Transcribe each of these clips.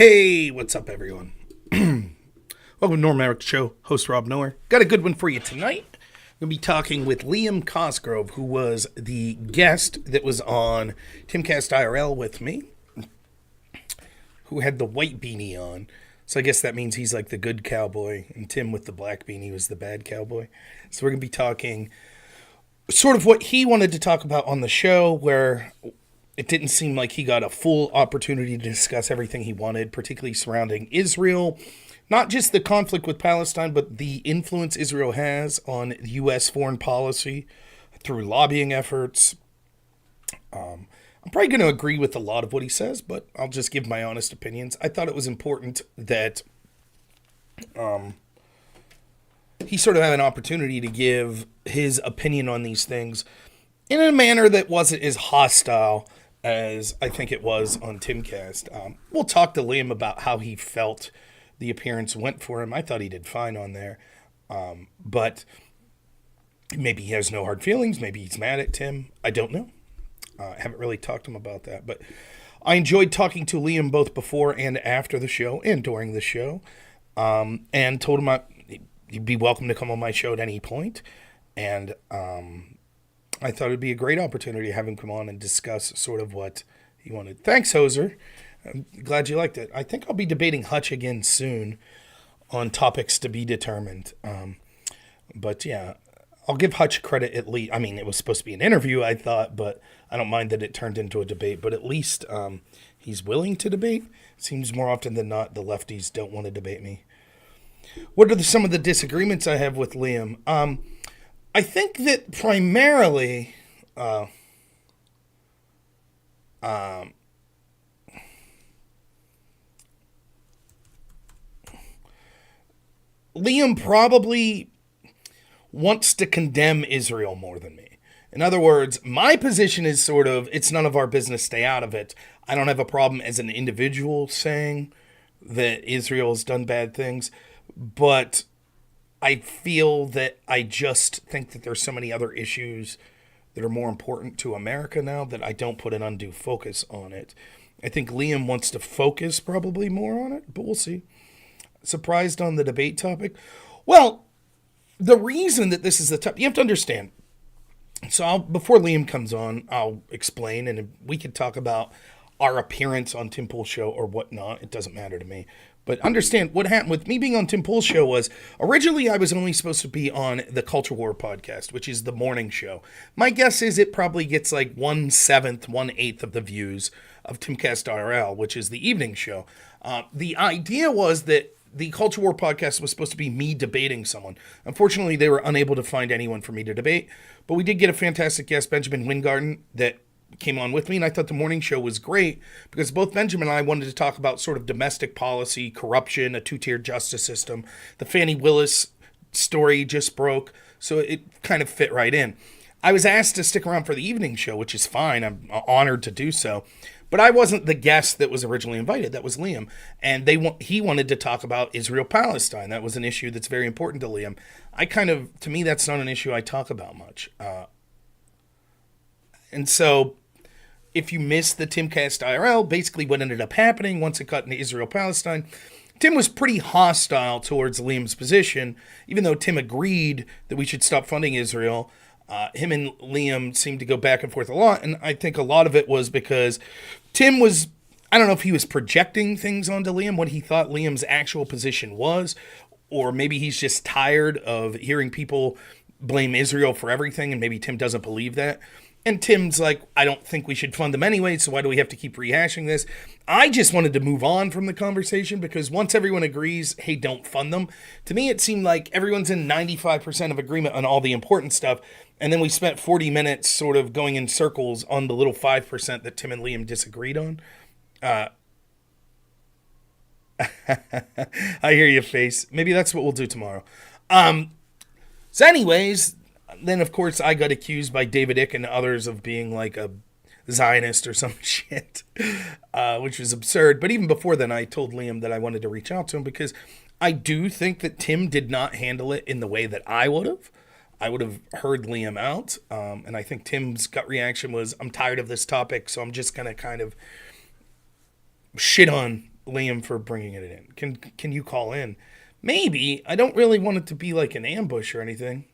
Hey, what's up, everyone? Welcome to robnoerr Show, host robnoerr. Got a good one for you tonight. I'm going to be talking with Liam Cosgrove, who was the guest that was on Timcast IRL with me, who had the white beanie on. So I guess that means he's like the good cowboy, and Tim with the black beanie was the bad cowboy. So we're going to be talking sort of what he wanted to talk about on the show, where it didn't seem like he got a full opportunity to discuss everything he wanted, particularly surrounding Israel. Not just the conflict with Palestine, but the influence Israel has on U.S. foreign policy through lobbying efforts. I'm probably going to agree with a lot of what he says, but I'll just give my honest opinions. I thought it was important that he sort of had an opportunity to give his opinion on these things in a manner that wasn't as hostile as I think it was on Timcast. We'll talk to Liam about how he felt the appearance went for him. I thought he did fine on there. But maybe he has no hard feelings. Maybe he's mad at Tim. I don't know. I haven't really talked to him about that. But I enjoyed talking to Liam both before and after the show and during the show. And told him he'd be welcome to come on my show at any point. And I thought it'd be a great opportunity to have him come on and discuss sort of what he wanted. Thanks, Hoser. I'm glad you liked it. I think I'll be debating Hutch again soon on topics to be determined. But yeah, I'll give Hutch credit at least. I mean, it was supposed to be an interview, I thought, but I don't mind that it turned into a debate. But at least he's willing to debate. Seems more often than not the lefties don't want to debate me. What are some of the disagreements I have with Liam? I think that primarily, Liam probably wants to condemn Israel more than me. In other words, my position is sort of, it's none of our business, stay out of it. I don't have a problem as an individual saying that Israel has done bad things, but I feel that I just think that there's so many other issues that are more important to America now that I don't put an undue focus on it. I think Liam wants to focus probably more on it, but we'll see. Surprised on the debate topic? Well, the reason that this is the topic, you have to understand. So before Liam comes on, I'll explain, and we could talk about our appearance on Tim Pool's show or whatnot. It doesn't matter to me. But understand what happened with me being on Tim Pool's show was originally I was only supposed to be on the Culture War podcast, which is the morning show. My guess is it probably gets like 1/7, 1/8 of the views of Timcast IRL, which is the evening show. The idea was that the Culture War podcast was supposed to be me debating someone. Unfortunately, they were unable to find anyone for me to debate, but we did get a fantastic guest, Benjamin Wingarden, that came on with me, and I thought the morning show was great because both Benjamin and I wanted to talk about sort of domestic policy, corruption, a two-tiered justice system. The Fannie Willis story just broke, so it kind of fit right in. I was asked to stick around for the evening show, which is fine. I'm honored to do so. But I wasn't the guest that was originally invited. That was Liam. And he wanted to talk about Israel-Palestine. That was an issue that's very important to Liam. To me, that's not an issue I talk about much. And so if you missed the Timcast IRL, basically what ended up happening once it got into Israel-Palestine, Tim was pretty hostile towards Liam's position, even though Tim agreed that we should stop funding Israel. Him and Liam seemed to go back and forth a lot, and I think a lot of it was because Tim was, I don't know if he was projecting things onto Liam, what he thought Liam's actual position was, or maybe he's just tired of hearing people blame Israel for everything, and maybe Tim doesn't believe that. And Tim's like, I don't think we should fund them anyway, so why do we have to keep rehashing this? I just wanted to move on from the conversation because once everyone agrees, hey, don't fund them, to me it seemed like everyone's in 95% of agreement on all the important stuff, and then we spent 40 minutes sort of going in circles on the little 5% that Tim and Liam disagreed on. I hear your face. Maybe that's what we'll do tomorrow. So anyways, then, of course, I got accused by David Icke and others of being like a Zionist or some shit, which was absurd. But even before then, I told Liam that I wanted to reach out to him because I do think that Tim did not handle it in the way that I would have. I would have heard Liam out. And I think Tim's gut reaction was, I'm tired of this topic, so I'm just going to kind of shit on Liam, for bringing it in. Can you call in? Maybe. I don't really want it to be like an ambush or anything.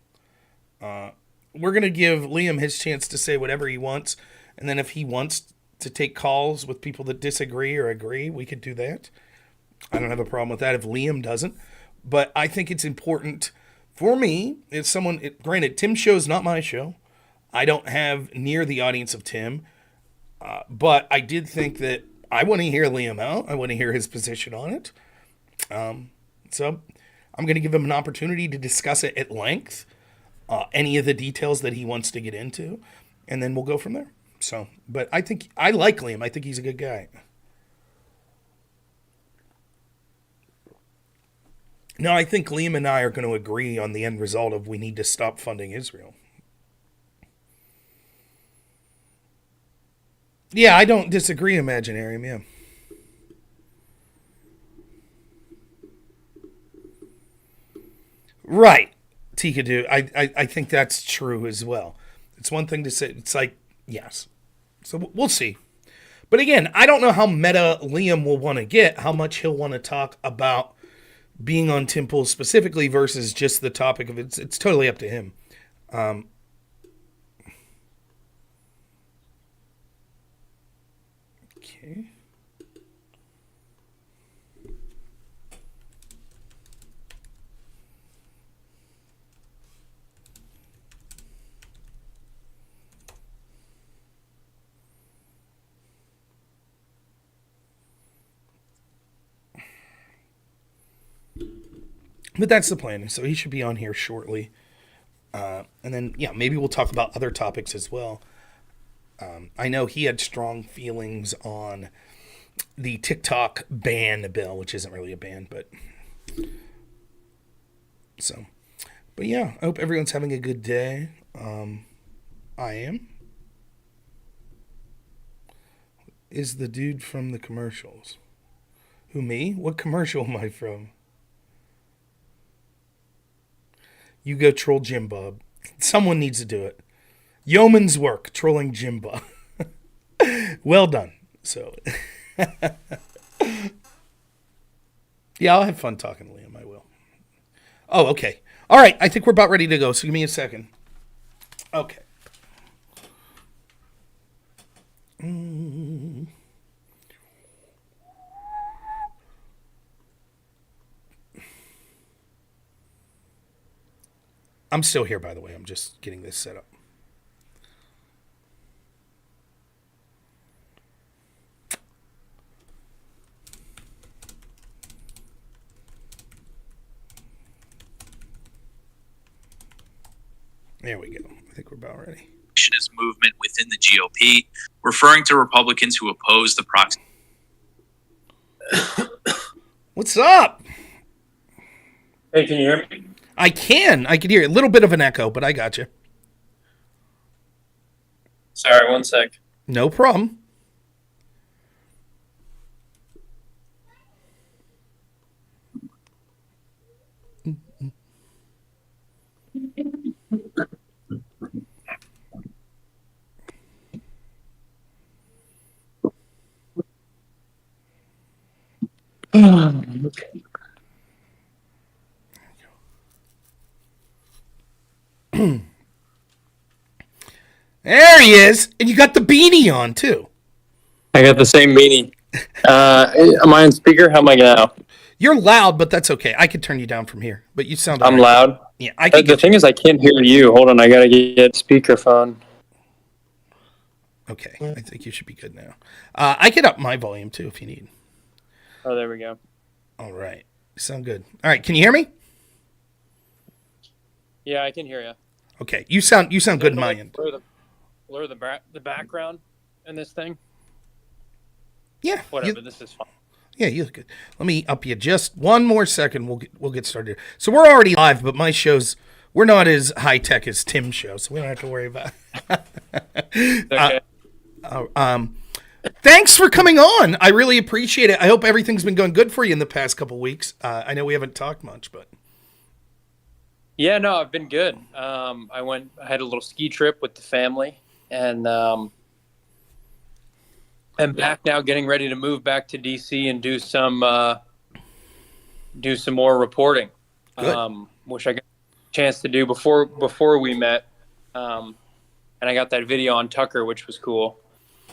We're going to give Liam his chance to say whatever he wants. And then if he wants to take calls with people that disagree or agree, we could do that. I don't have a problem with that if Liam doesn't. But I think it's important for me, if someone, granted, Tim's show is not my show. I don't have near the audience of Tim. But I did think that I want to hear Liam out. I want to hear his position on it. So I'm going to give him an opportunity to discuss it at length, any of the details that he wants to get into, and then we'll go from there. So, but I think I like Liam. I think he's a good guy. No, I think Liam and I are going to agree on the end result of we need to stop funding Israel. Yeah, I don't disagree, Imaginarium, yeah. Right, Tikadu. I think that's true as well. It's one thing to say, it's like, yes. So we'll see. But again, I don't know how meta Liam will want to get, how much he'll want to talk about being on Temple specifically versus just the topic of it. It's totally up to him. Okay. But that's the plan. So he should be on here shortly. And then, yeah, maybe we'll talk about other topics as well. I know he had strong feelings on the TikTok ban bill, which isn't really a ban, but so. But yeah, I hope everyone's having a good day. I am. Is the dude from the commercials? Who, me? What commercial am I from? You go troll Jim Bob. Someone needs to do it. Yeoman's work, trolling Jim Bob. Well done. So, yeah, I'll have fun talking to Liam. I will. Oh, okay. All right. I think we're about ready to go. So give me a second. Okay. I'm still here, by the way. I'm just getting this set up. There we go. I think we're about ready. Movement within the GOP, referring to Republicans who oppose the proxy. What's up? Hey, can you hear me? I can hear a little bit of an echo, but I got you. Sorry, one sec. No problem. There he is, and you got the beanie on too. I got the same beanie. Am I on speaker? How am I now? You're loud, but that's okay. I could turn you down from here, but you sound. I'm loud. Yeah, I can. The thing is, I can't hear you. Hold on, I gotta get speakerphone. Okay, I think you should be good now. I can up my volume too if you need. Oh, there we go. All right, you sound good. All right, can you hear me? Yeah, I can hear you. Okay, you sound good in my end. Blur the background in this thing. Yeah, whatever. This is fine. Yeah, you look good. Let me up you just one more second. We'll get started. So we're already live, but my shows, we're not as high tech as Tim's show, so we don't have to worry about. Okay. Thanks for coming on. I really appreciate it. I hope everything's been going good for you in the past couple weeks. I know we haven't talked much, but yeah, no, I've been good. I had a little ski trip with the family, and am back now, getting ready to move back to DC and do some more reporting. Which I got a chance to do before we met. And I got that video on Tucker, which was cool.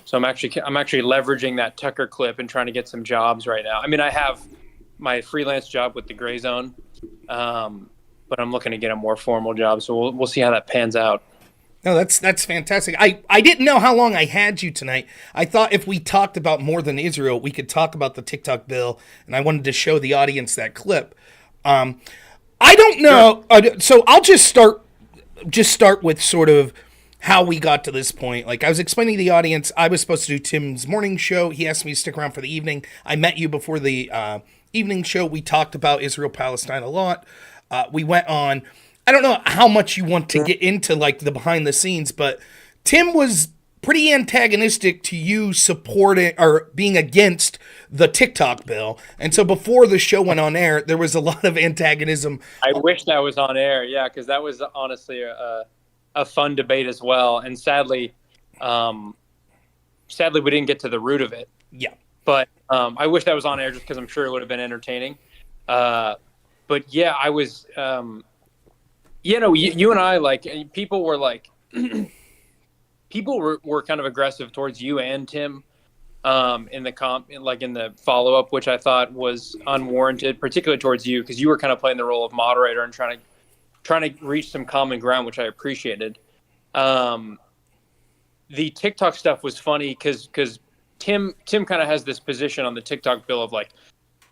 So I'm actually leveraging that Tucker clip and trying to get some jobs right now. I mean, I have my freelance job with the Gray Zone, but I'm looking to get a more formal job. So we'll see how that pans out. No, that's fantastic. I didn't know how long I had you tonight. I thought if we talked about more than Israel, we could talk about the TikTok bill, and I wanted to show the audience that clip. I don't know. Sure. So I'll just start with sort of how we got to this point. Like I was explaining to the audience, I was supposed to do Tim's morning show. He asked me to stick around for the evening. I met you before the evening show. We talked about Israel-Palestine a lot. We went on, I don't know how much you want to get into like the behind the scenes, but Tim was pretty antagonistic to you supporting or being against the TikTok bill. And so before the show went on air, there was a lot of antagonism. I wish that was on air. Yeah. Cause that was honestly a fun debate as well. And sadly we didn't get to the root of it. Yeah. But I wish that was on air just because I'm sure it would have been entertaining. But yeah, I was, you and I, like, people were like, people were kind of aggressive towards you and Tim in the follow-up, which I thought was unwarranted, particularly towards you, because you were kind of playing the role of moderator and trying to reach some common ground, which I appreciated. The TikTok stuff was funny because Tim kind of has this position on the TikTok bill of like,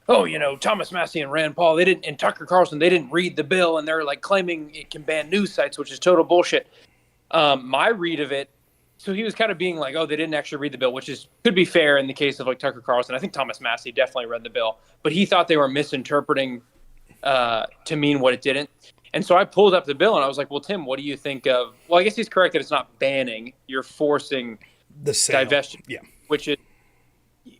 oh, Thomas Massey and Rand Paul, and Tucker Carlson, they didn't read the bill, and they're like claiming it can ban news sites, which is total bullshit. My read of it, so he was kind of being like, oh, they didn't actually read the bill, which could be fair in the case of like Tucker Carlson. I think Thomas Massey definitely read the bill, but he thought they were misinterpreting to mean what it didn't. And so I pulled up the bill and I was like, well, Tim, what do you think of, well, I guess he's correct that it's not banning, you're forcing the sale. Divestiture, yeah, which is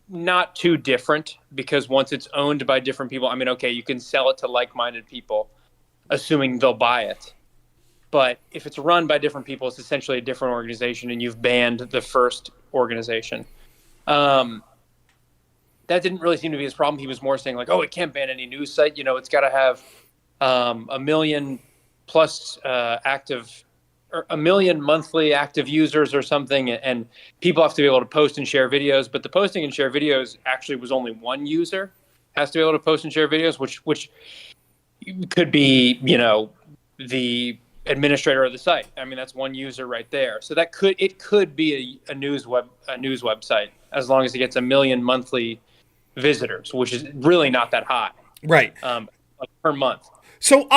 not too different because once it's owned by different people, I mean, okay, you can sell it to like-minded people, assuming they'll buy it. But if it's run by different people, it's essentially a different organization, and you've banned the first organization. That didn't really seem to be his problem. He was more saying like, oh, it can't ban any news site. It's got to have 1 million plus a million monthly active users or something, and people have to be able to post and share videos. But the posting and share videos actually was only one user has to be able to post and share videos, which could be, the administrator of the site. I mean, that's one user right there. So it could be a news website as long as it gets 1 million monthly visitors, which is really not that high. Right. Per month. So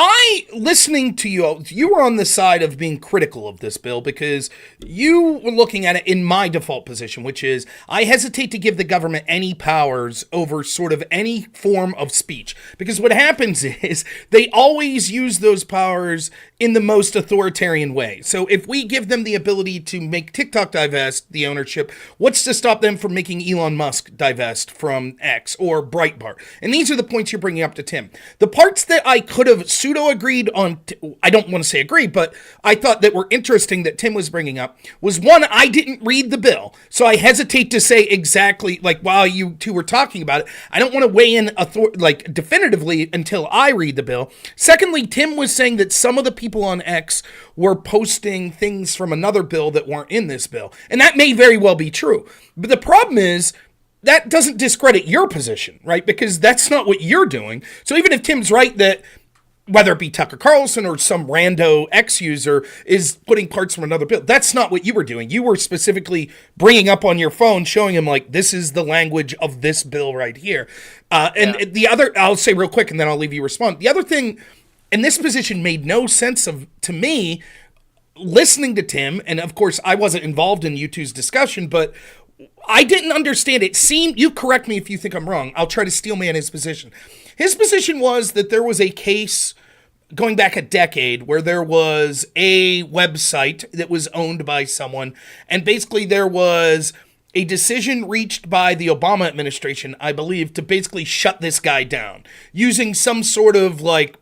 listening to you were on the side of being critical of this bill because you were looking at it in my default position, which is I hesitate to give the government any powers over sort of any form of speech. Because what happens is they always use those powers in the most authoritarian way. So if we give them the ability to make TikTok divest the ownership, what's to stop them from making Elon Musk divest from X or Breitbart? And these are the points you're bringing up to Tim. The parts that I could have pseudo-agreed on, I don't want to say agreed, but I thought that were interesting that Tim was bringing up, was one, I didn't read the bill, so I hesitate to say exactly, like, while you two were talking about it, I don't want to weigh in definitively until I read the bill. Secondly, Tim was saying that some of the people on X were posting things from another bill that weren't in this bill, and that may very well be true, but the problem is, that doesn't discredit your position, right? Because that's not what you're doing. So even if Tim's right that whether it be Tucker Carlson or some rando X user is putting parts from another bill, that's not what you were doing. You were specifically bringing up on your phone, showing him like, this is the language of this bill right here. The other, I'll say real quick and then I'll leave you respond. The other thing, and this position made no sense to me, listening to Tim, and of course I wasn't involved in you two's discussion, but I didn't understand. It seemed, you correct me if you think I'm wrong, I'll try to steelman his position. His position was that there was a case going back a decade where there was a website that was owned by someone, and basically there was a decision reached by the Obama administration, I believe, to basically shut this guy down using some sort of like,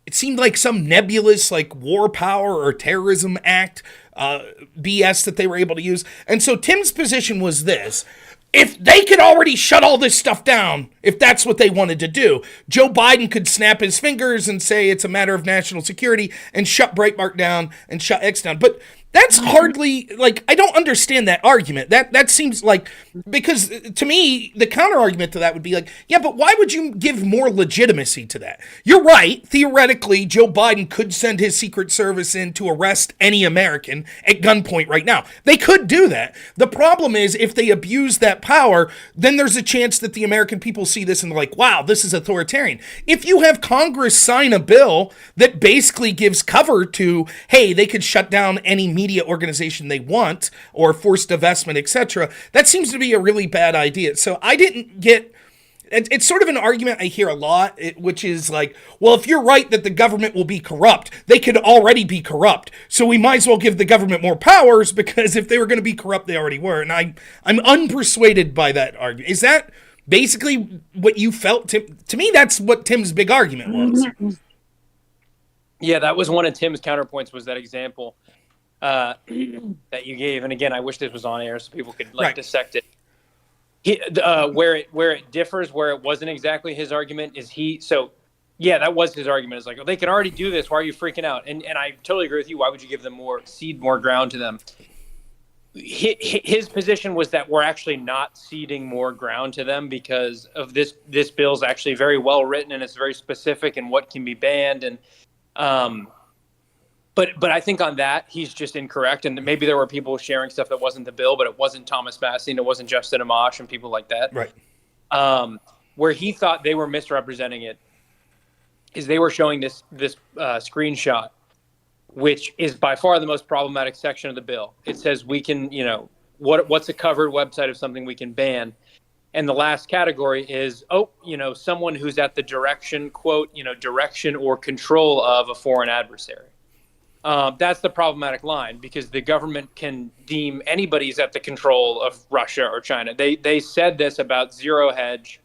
it seemed like some nebulous like war power or terrorism act BS that they were able to use. And so Tim's position was this: if they could already shut all this stuff down, if that's what they wanted to do, Joe Biden could snap his fingers and say it's a matter of national security and shut Breitbart down and shut X down. But that's hardly, like, I don't understand that argument. That seems like, because to me, the counter argument to that would be like, yeah, but why would you give more legitimacy to that? You're right. Theoretically, Joe Biden could send his Secret Service in to arrest any American at gunpoint right now. They could do that. The problem is, if they abuse that power, then there's a chance that the American people see this and they're like, wow, this is authoritarian. If you have Congress sign a bill that basically gives cover to, hey, they could shut down any media organization they want or forced divestment, etc., that seems to be a really bad idea. So I didn't get... It's sort of an argument I hear a lot, which is like, well, if you're right that the government will be corrupt, they could already be corrupt. So we might as well give the government more powers, because if they were going to be corrupt, they already were. And I'm unpersuaded by that argument. Is that basically what you felt, Tim? To me, that's what Tim's big argument was. Yeah, that was one of Tim's counterpoints, was that example that you gave. And again, I wish this was on air so people could dissect it. Where it differs, where it wasn't exactly his argument, is that was his argument. It's like, oh, they can already do this. Why are you freaking out? And I totally agree with you. Why would you give them more ground to them? His position was that we're actually not ceding more ground to them because of this bill is actually very well written and it's very specific in what can be banned. And But I think on that, he's just incorrect. And maybe there were people sharing stuff that wasn't the bill, but it wasn't Thomas Massie and it wasn't Justin Amash and people like that. Right. Where he thought they were misrepresenting it is they were showing this screenshot, which is by far the most problematic section of the bill. It says we can, what's a covered website of something we can ban? And the last category is, someone who's at the direction, quote, direction or control of a foreign adversary. That's the problematic line, because the government can deem anybody's at the control of Russia or China. They said this about Zero Hedge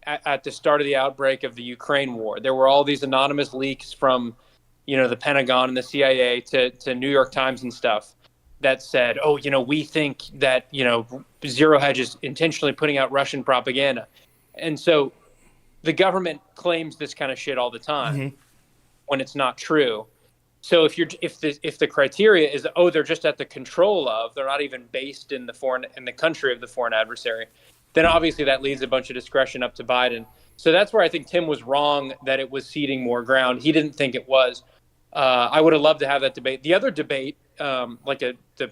at the start of the outbreak of the Ukraine war. There were all these anonymous leaks from, the Pentagon and the CIA to New York Times and stuff that said, we think that, Zero Hedge is intentionally putting out Russian propaganda. And so the government claims this kind of shit all the time when it's not true. So if the criteria is, they're just at the control of, they're not even based in the country of the foreign adversary, then obviously that leaves a bunch of discretion up to Biden. So that's where I think Tim was wrong, that it was ceding more ground. He didn't think it was. I would have loved to have that debate. The other debate, the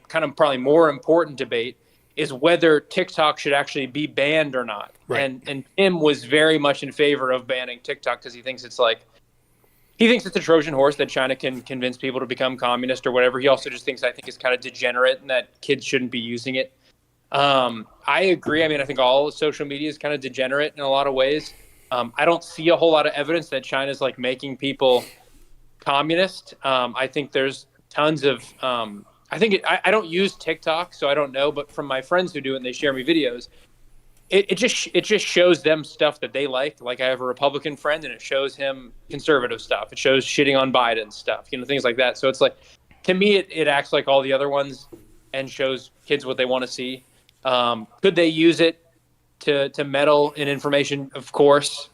kind of probably more important debate, is whether TikTok should actually be banned or not. Right. And Tim was very much in favor of banning TikTok because he thinks it's a Trojan horse that China can convince people to become communist or whatever. He also just thinks, I think, it's kind of degenerate and that kids shouldn't be using it. I agree. I mean, I think all social media is kind of degenerate in a lot of ways. I don't see a whole lot of evidence that China's making people communist. I think there's tons of, I don't use TikTok, so I don't know, but from my friends who do it and they share me videos, it just shows them stuff that they like. Like, I have a Republican friend and it shows him conservative stuff. It shows shitting on Biden stuff, things like that. So it's like, to me, it acts like all the other ones and shows kids what they want to see. Could they use it to meddle in information? Of course.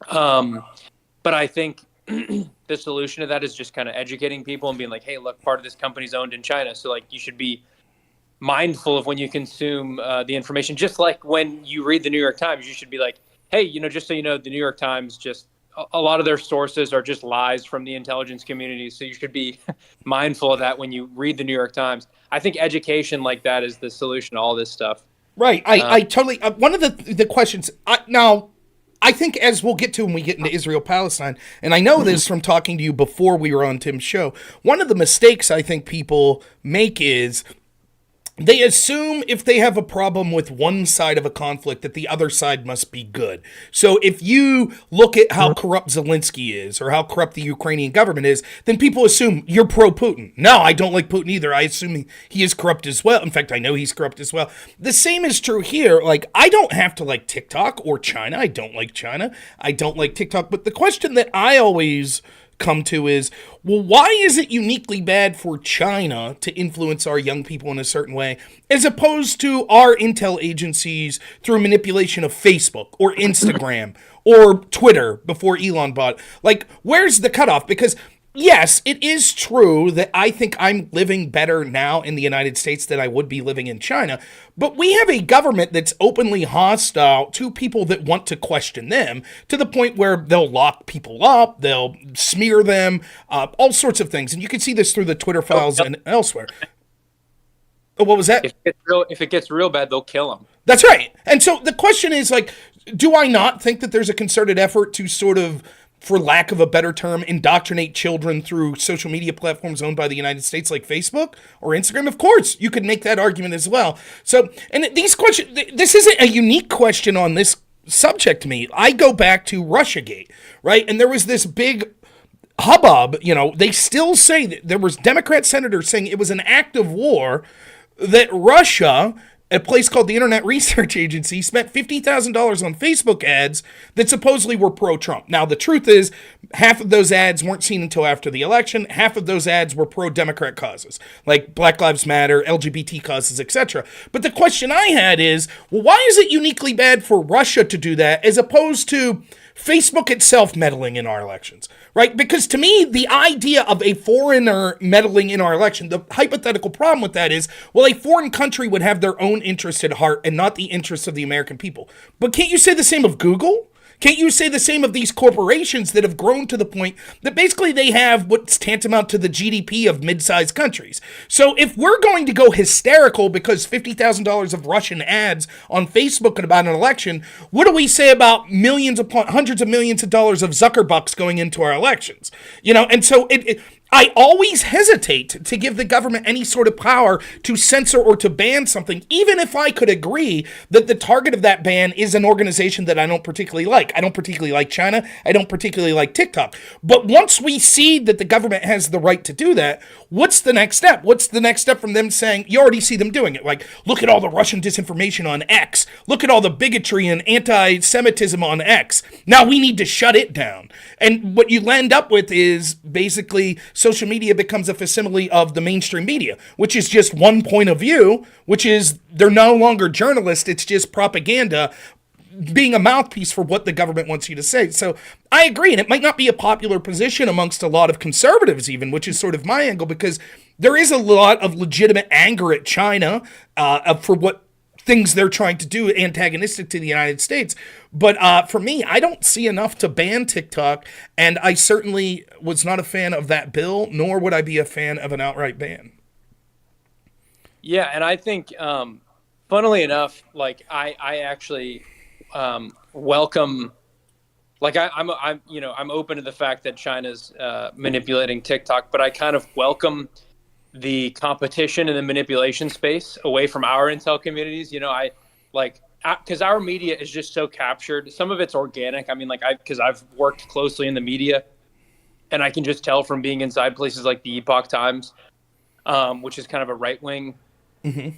But I think the solution to that is just kind of educating people and being like, hey, look, part of this company's owned in China. So you should be mindful of when you consume the information. Just like when you read the New York Times, you should be like, hey, just so you know, the New York Times, just a lot of their sources are just lies from the intelligence community. So you should be mindful of that when you read the New York Times. I think education like that is the solution to all this stuff. Right. I totally, one of the questions now, I think, as we'll get to when we get into Israel-Palestine, and I know this from talking to you before we were on Tim's show, one of the mistakes I think people make is they assume if they have a problem with one side of a conflict that the other side must be good. So if you look at how corrupt Zelensky is or how corrupt the Ukrainian government is, then people assume you're pro-Putin. No, I don't like Putin either. I assume he is corrupt as well. In fact, I know he's corrupt as well. The same is true here. I don't have to like TikTok or China. I don't like China. I don't like TikTok. But the question that I always come to is, well, why is it uniquely bad for China to influence our young people in a certain way, as opposed to our intel agencies through manipulation of Facebook or Instagram or Twitter before Elon bought? Like, where's the cutoff? Because yes, it is true that I think I'm living better now in the United States than I would be living in China, but we have a government that's openly hostile to people that want to question them, to the point where they'll lock people up, they'll smear them, all sorts of things. And you can see this through the Twitter files and elsewhere. Oh, what was that? If it gets real bad, they'll kill them. That's right. And so the question is, like, do I not think that there's a concerted effort to sort of, for lack of a better term, indoctrinate children through social media platforms owned by the United States like Facebook or Instagram? Of course, you could make that argument as well. So, and these questions, this isn't a unique question on this subject to me. I go back to Russiagate, right? And there was this big hubbub, they still say that there was Democrat senators saying it was an act of war, that Russia, a place called the Internet Research Agency, spent $50,000 on Facebook ads that supposedly were pro-Trump. Now, the truth is, half of those ads weren't seen until after the election. Half of those ads were pro-Democrat causes, like Black Lives Matter, LGBT causes, etc. But the question I had is, well, why is it uniquely bad for Russia to do that as opposed to Facebook itself meddling in our elections, right? Because to me, the idea of a foreigner meddling in our election, the hypothetical problem with that is, well, a foreign country would have their own interest at heart and not the interests of the American people. But can't you say the same of Google? Can't you say the same of these corporations that have grown to the point that basically they have what's tantamount to the GDP of mid-sized countries? So if we're going to go hysterical because $50,000 of Russian ads on Facebook about an election, what do we say about millions upon hundreds of millions of dollars of Zuckerbucks going into our elections? And so I always hesitate to give the government any sort of power to censor or to ban something, even if I could agree that the target of that ban is an organization that I don't particularly like. I don't particularly like China. I don't particularly like TikTok. But once we see that the government has the right to do that, what's the next step? What's the next step from them saying, you already see them doing it? Like, look at all the Russian disinformation on X. Look at all the bigotry and anti-Semitism on X. Now we need to shut it down. And what you end up with is basically social media becomes a facsimile of the mainstream media, which is just one point of view, which is they're no longer journalists. It's just propaganda being a mouthpiece for what the government wants you to say. So I agree. And it might not be a popular position amongst a lot of conservatives even, which is sort of my angle, because there is a lot of legitimate anger at China for what things they're trying to do antagonistic to the United States. But for me, I don't see enough to ban TikTok, and I certainly was not a fan of that bill, nor would I be a fan of an outright ban. Yeah, and I think, funnily enough, like I actually welcome, like I'm open to the fact that China's manipulating TikTok, but I kind of welcome the competition in the manipulation space away from our intel communities. I like, because our media is just so captured. Some of it's organic. I mean, like because I've worked closely in the media, and I can just tell from being inside places like the Epoch Times, which is kind of a right wing. Mm-hmm.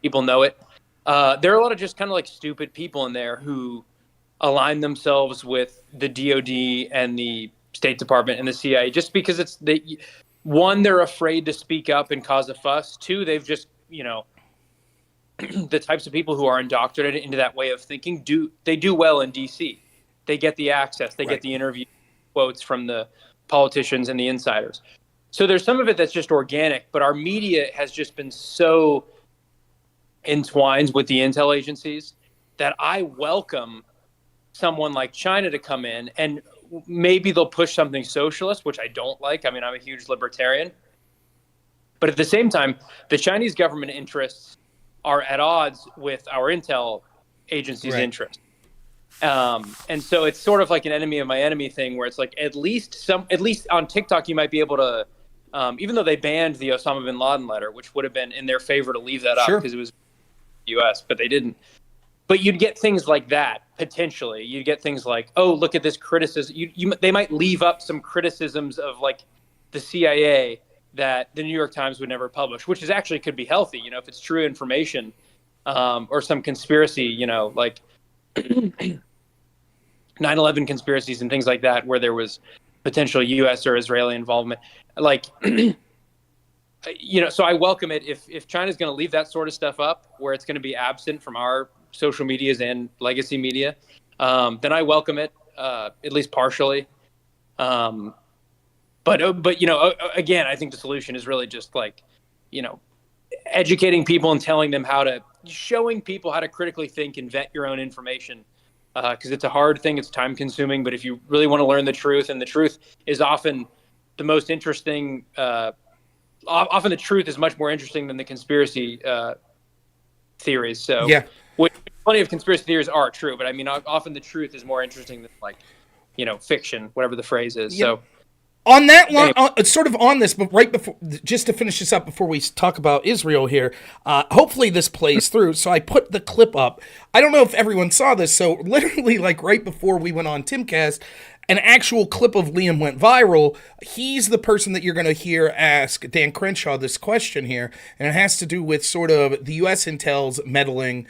People know it. There are a lot of just kind of like stupid people in there who align themselves with the DoD and the State Department and the CIA just because it's one, they're afraid to speak up and cause a fuss. Two, they've just, the types of people who are indoctrinated into that way of thinking do well in DC. They get the access, they get the interview quotes from the politicians and the insiders. So there's some of it that's just organic, but our media has just been so entwined with the intel agencies that I welcome someone like China to come in, and maybe they'll push something socialist, which I don't like. I mean, I'm a huge libertarian. But at the same time, the Chinese government interests are at odds with our intel agency's interests. And so it's sort of like an enemy of my enemy thing, where it's like at least on TikTok you might be able to, even though they banned the Osama bin Laden letter, which would have been in their favor to leave that up because it was U.S., but they didn't. But you'd get things like that, potentially. You'd get things like, oh, look at this criticism. They might leave up some criticisms of like the CIA that the New York Times would never publish, which is actually could be healthy, if it's true information, or some conspiracy, like 9/11 conspiracies and things like that, where there was potential U.S. or Israeli involvement. Like, so I welcome it if China's going to leave that sort of stuff up, where it's going to be absent from our social medias and legacy media. Then I welcome it, at least partially. But again, I think the solution is really just like, educating people and showing people how to critically think and vet your own information. Because it's a hard thing, it's time consuming, but if you really want to learn the truth, and the truth is often the most interesting, often the truth is much more interesting than the conspiracy theories. So yeah, plenty of conspiracy theories are true, but I mean, often the truth is more interesting than fiction, whatever the phrase is. Yeah. So on that line, sort of on this, but right before, just to finish this up before we talk about Israel here, hopefully this plays through. So I put the clip up. I don't know if everyone saw this. So literally, like right before we went on Timcast, an actual clip of Liam went viral. He's the person that you're going to hear ask Dan Crenshaw this question here, and it has to do with sort of the U.S. intel's meddling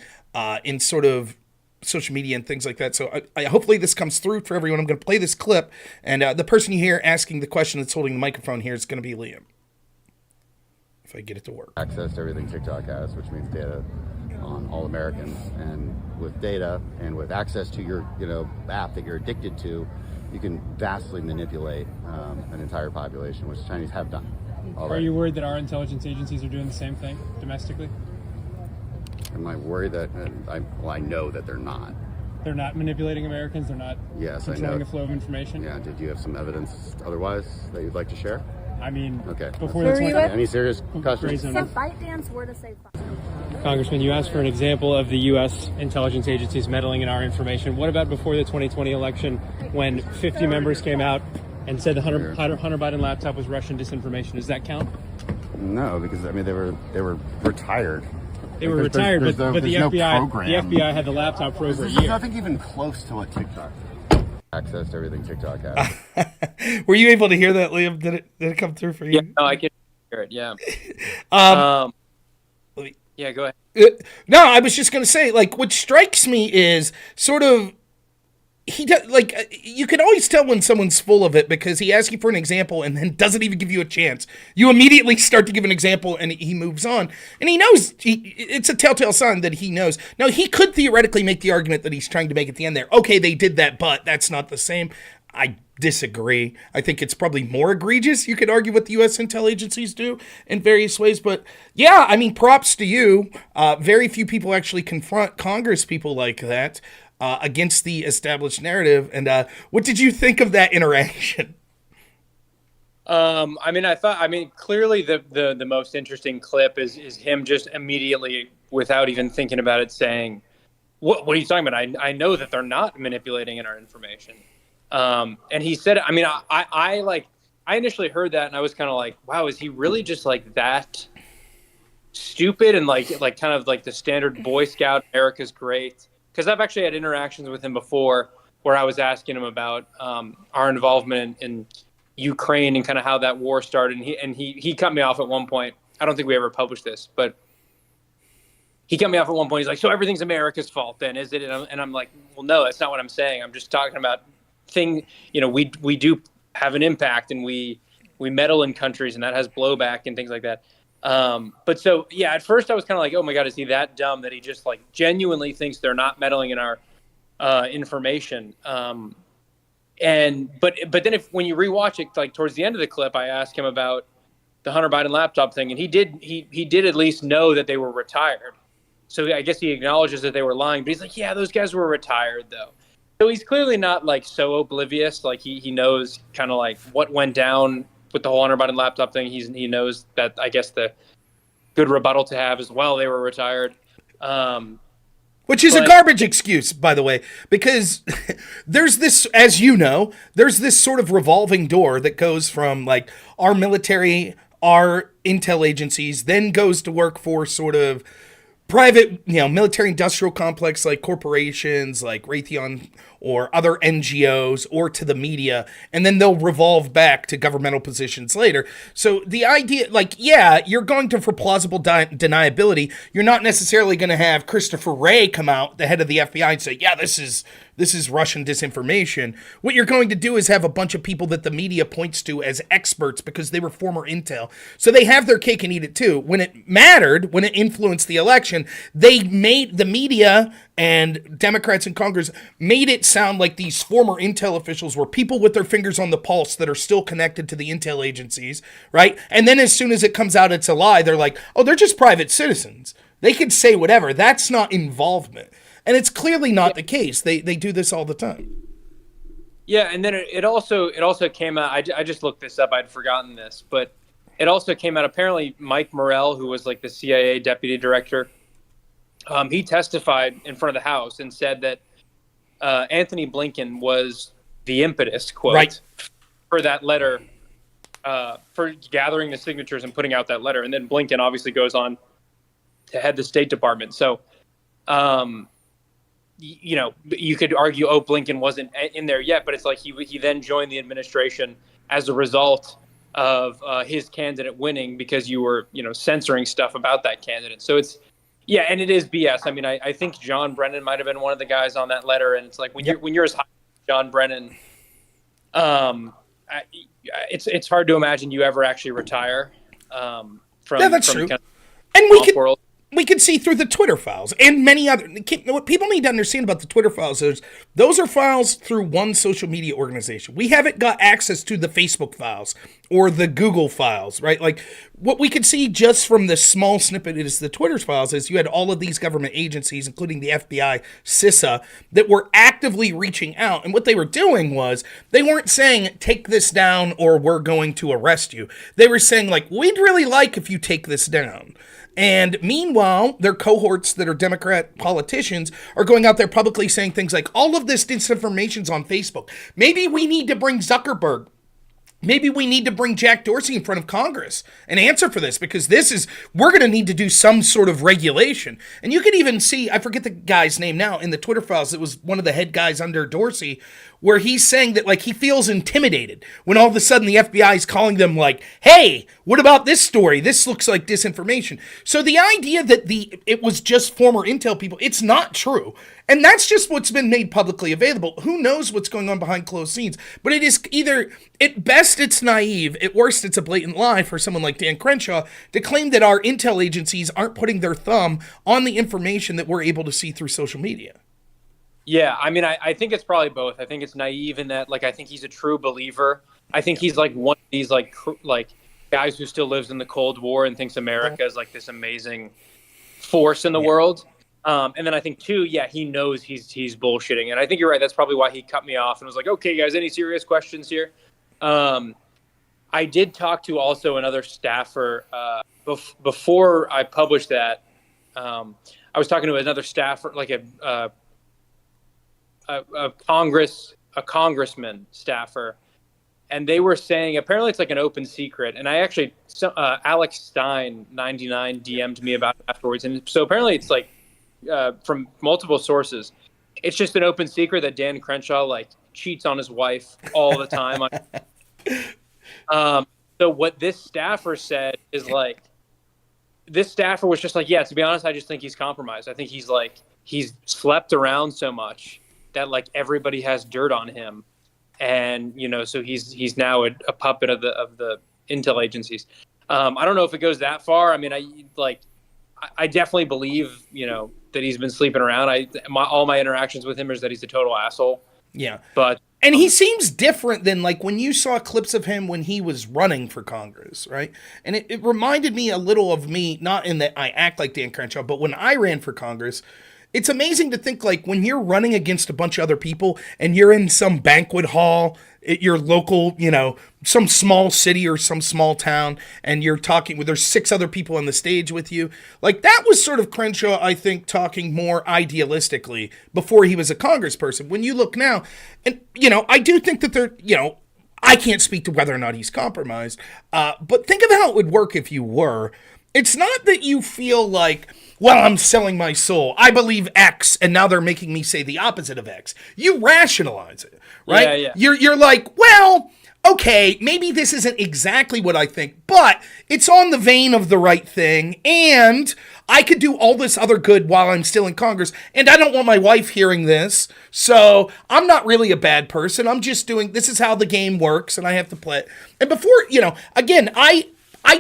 in sort of social media and things like that. So I hopefully this comes through for everyone. I'm going to play this clip, and the person you hear asking the question that's holding the microphone here is going to be Liam. If I get it to work. Access to everything TikTok has, which means data on all Americans, and with data and with access to your app that you're addicted to, you can vastly manipulate an entire population, which the Chinese have done already. Are you worried that our intelligence agencies are doing the same thing domestically? Am I worried that I know that they're not. They're not manipulating Americans? They're not controlling the flow of information? Yeah, did you have some evidence otherwise that you'd like to share? I mean, okay. Before the 20... Any serious questions? So ByteDance were to say Congressman, you asked for an example of the U.S. intelligence agencies meddling in our information. What about before the 2020 election when 50 members came out and said the Hunter Biden laptop was Russian disinformation? Does that count? No, because I mean they were retired. They were retired, but the FBI had the laptop for over a year. There's nothing even close to what TikTok. Access to everything TikTok has. Were you able to hear that, Liam? Did it come through for you? Yeah, no, I can hear it. Yeah. Yeah, go ahead. No, I was just going to say, like, what strikes me is sort of you can always tell when someone's full of it because he asks you for an example and then doesn't even give you a chance. You immediately start to give an example and he moves on. And he knows, it's a telltale sign that he knows. Now, he could theoretically make the argument that he's trying to make at the end there. Okay, they did that, but that's not the same. I disagree. I think it's probably more egregious, you could argue, what the U.S. intel agencies do in various ways. But yeah, I mean, props to you. Very few people actually confront Congress people like that. Against the established narrative. And what did you think of that interaction? I mean, clearly the most interesting clip is him just immediately, without even thinking about it, saying, what are you talking about? I know that they're not manipulating in our information. And he said, I mean, I initially heard that and I was kind of like, wow, is he really just like that stupid and like kind of like the standard Boy Scout, America's great? Because I've actually had interactions with him before where I was asking him about our involvement in Ukraine and kind of how that war started. And he cut me off at one point. I don't think we ever published this, but he cut me off at one point. He's like, so everything's America's fault then, is it? And I'm like, well, no, that's not what I'm saying. I'm just talking about we do have an impact and we meddle in countries and that has blowback and things like that. But so, yeah, at first I was kind of like, oh my God, is he that dumb that he just like genuinely thinks they're not meddling in our information? But then when you rewatch it, like towards the end of the clip, I asked him about the Hunter Biden laptop thing, and he did at least know that they were retired. So I guess he acknowledges that they were lying, but he's like, yeah, those guys were retired though. So he's clearly not like so oblivious. Like he knows kind of like what went down with the whole Hunter Biden laptop thing. He knows that, I guess, the good rebuttal to have as well, they were retired. Which is a garbage excuse, by the way, because there's this, as you know, there's this sort of revolving door that goes from like our military, our intel agencies, then goes to work for sort of private, military industrial complex like corporations like Raytheon or other NGOs or to the media, and then they'll revolve back to governmental positions later. So the idea, like, yeah, you're going to, for plausible deniability, you're not necessarily going to have Christopher Wray come out, the head of the FBI, and say, yeah, this is Russian disinformation. What you're going to do is have a bunch of people that the media points to as experts because they were former intel. So they have their cake and eat it too. When it mattered, when it influenced the election, they made the media and Democrats in Congress made it sound like these former intel officials were people with their fingers on the pulse that are still connected to the intel agencies, right? And then as soon as it comes out it's a lie, they're like, oh, they're just private citizens. They could say whatever. That's not involvement. And it's clearly not the case. They do this all the time. Yeah, and then it also came out. I just looked this up. I'd forgotten this, but it also came out. Apparently, Mike Morrell, who was like the CIA deputy director, he testified in front of the House and said that Anthony Blinken was the impetus, quote, right, for that letter, for gathering the signatures and putting out that letter. And then Blinken obviously goes on to head the State Department. So, you know, you could argue, oh, Blinken wasn't in there yet, but it's like he then joined the administration as a result of his candidate winning because you were, you know, censoring stuff about that candidate. So it's, yeah, and it is BS. I mean, I think John Brennan might have been one of the guys on that letter, and it's like when you're as high as John Brennan, it's hard to imagine you ever actually retire from that's from true. Kind of And world. we can see through the Twitter files and many other. What people need to understand about the Twitter files is those are files through one social media organization. We haven't got access to the Facebook files or the Google files, right? Like what we could see just from the small snippet is the Twitter files is you had all of these government agencies, including the FBI, CISA, that were actively reaching out. And what they were doing was they weren't saying, take this down or we're going to arrest you. They were saying, like, we'd really like if you take this down. And meanwhile, their cohorts that are Democrat politicians are going out there publicly saying things like, all of this disinformation's on Facebook. Maybe we need to bring Zuckerberg. Maybe we need to bring Jack Dorsey in front of Congress and answer for this because we're going to need to do some sort of regulation. And you can even see, I forget the guy's name now, in the Twitter files, it was one of the head guys under Dorsey, where he's saying that like he feels intimidated when all of a sudden the FBI is calling them like, hey, what about this story? This looks like disinformation. So the idea that it was just former intel people, it's not true. And that's just what's been made publicly available. Who knows what's going on behind closed scenes? But it is either, at best, it's naive. At worst, it's a blatant lie for someone like Dan Crenshaw to claim that our intel agencies aren't putting their thumb on the information that we're able to see through social media. Yeah, I mean, I think it's probably both. I think it's naive in that, like, I think he's a true believer. I think he's like one of these like guys who still lives in the Cold War and thinks America is like this amazing force in the world. And then I think too, yeah, he knows he's bullshitting, and I think you're right. That's probably why he cut me off and was like, "Okay, guys, any serious questions here?" I did talk to also another staffer before I published that. I was talking to another staffer, like a congressman staffer, and they were saying apparently it's like an open secret. And I actually, Alex Stein 99 DM'd me about it afterwards, and so apparently it's like. From multiple sources, it's just an open secret that Dan Crenshaw like cheats on his wife all the time. So what this staffer said is like, this staffer was just like, yeah, to be honest, I just think he's compromised. I think he's slept around so much that like everybody has dirt on him, and you know, so he's now a puppet of the intel agencies. I don't know if it goes that far. I mean, I definitely believe, you know, that he's been sleeping around. All my interactions with him is that he's a total asshole. Yeah. And he seems different than like when you saw clips of him when he was running for Congress, right? And it reminded me a little of me, not in that I act like Dan Crenshaw, but when I ran for Congress, it's amazing to think like when you're running against a bunch of other people and you're in some banquet hall at your local, you know, some small city or some small town, and you're talking with, there's 6 other people on the stage with you. Like that was sort of Crenshaw, I think, talking more idealistically before he was a congressperson. When you look now, and, you know, I do think that they're, you know, I can't speak to whether or not he's compromised, but think of how it would work if you were. It's not that you feel like well, I'm selling my soul. I believe X, and now they're making me say the opposite of X. You rationalize it, right? Yeah. You're like, well, okay, maybe this isn't exactly what I think, but it's on the vein of the right thing, and I could do all this other good while I'm still in Congress, and I don't want my wife hearing this, so I'm not really a bad person. I'm just doing, this is how the game works, and I have to play it. And before, again, I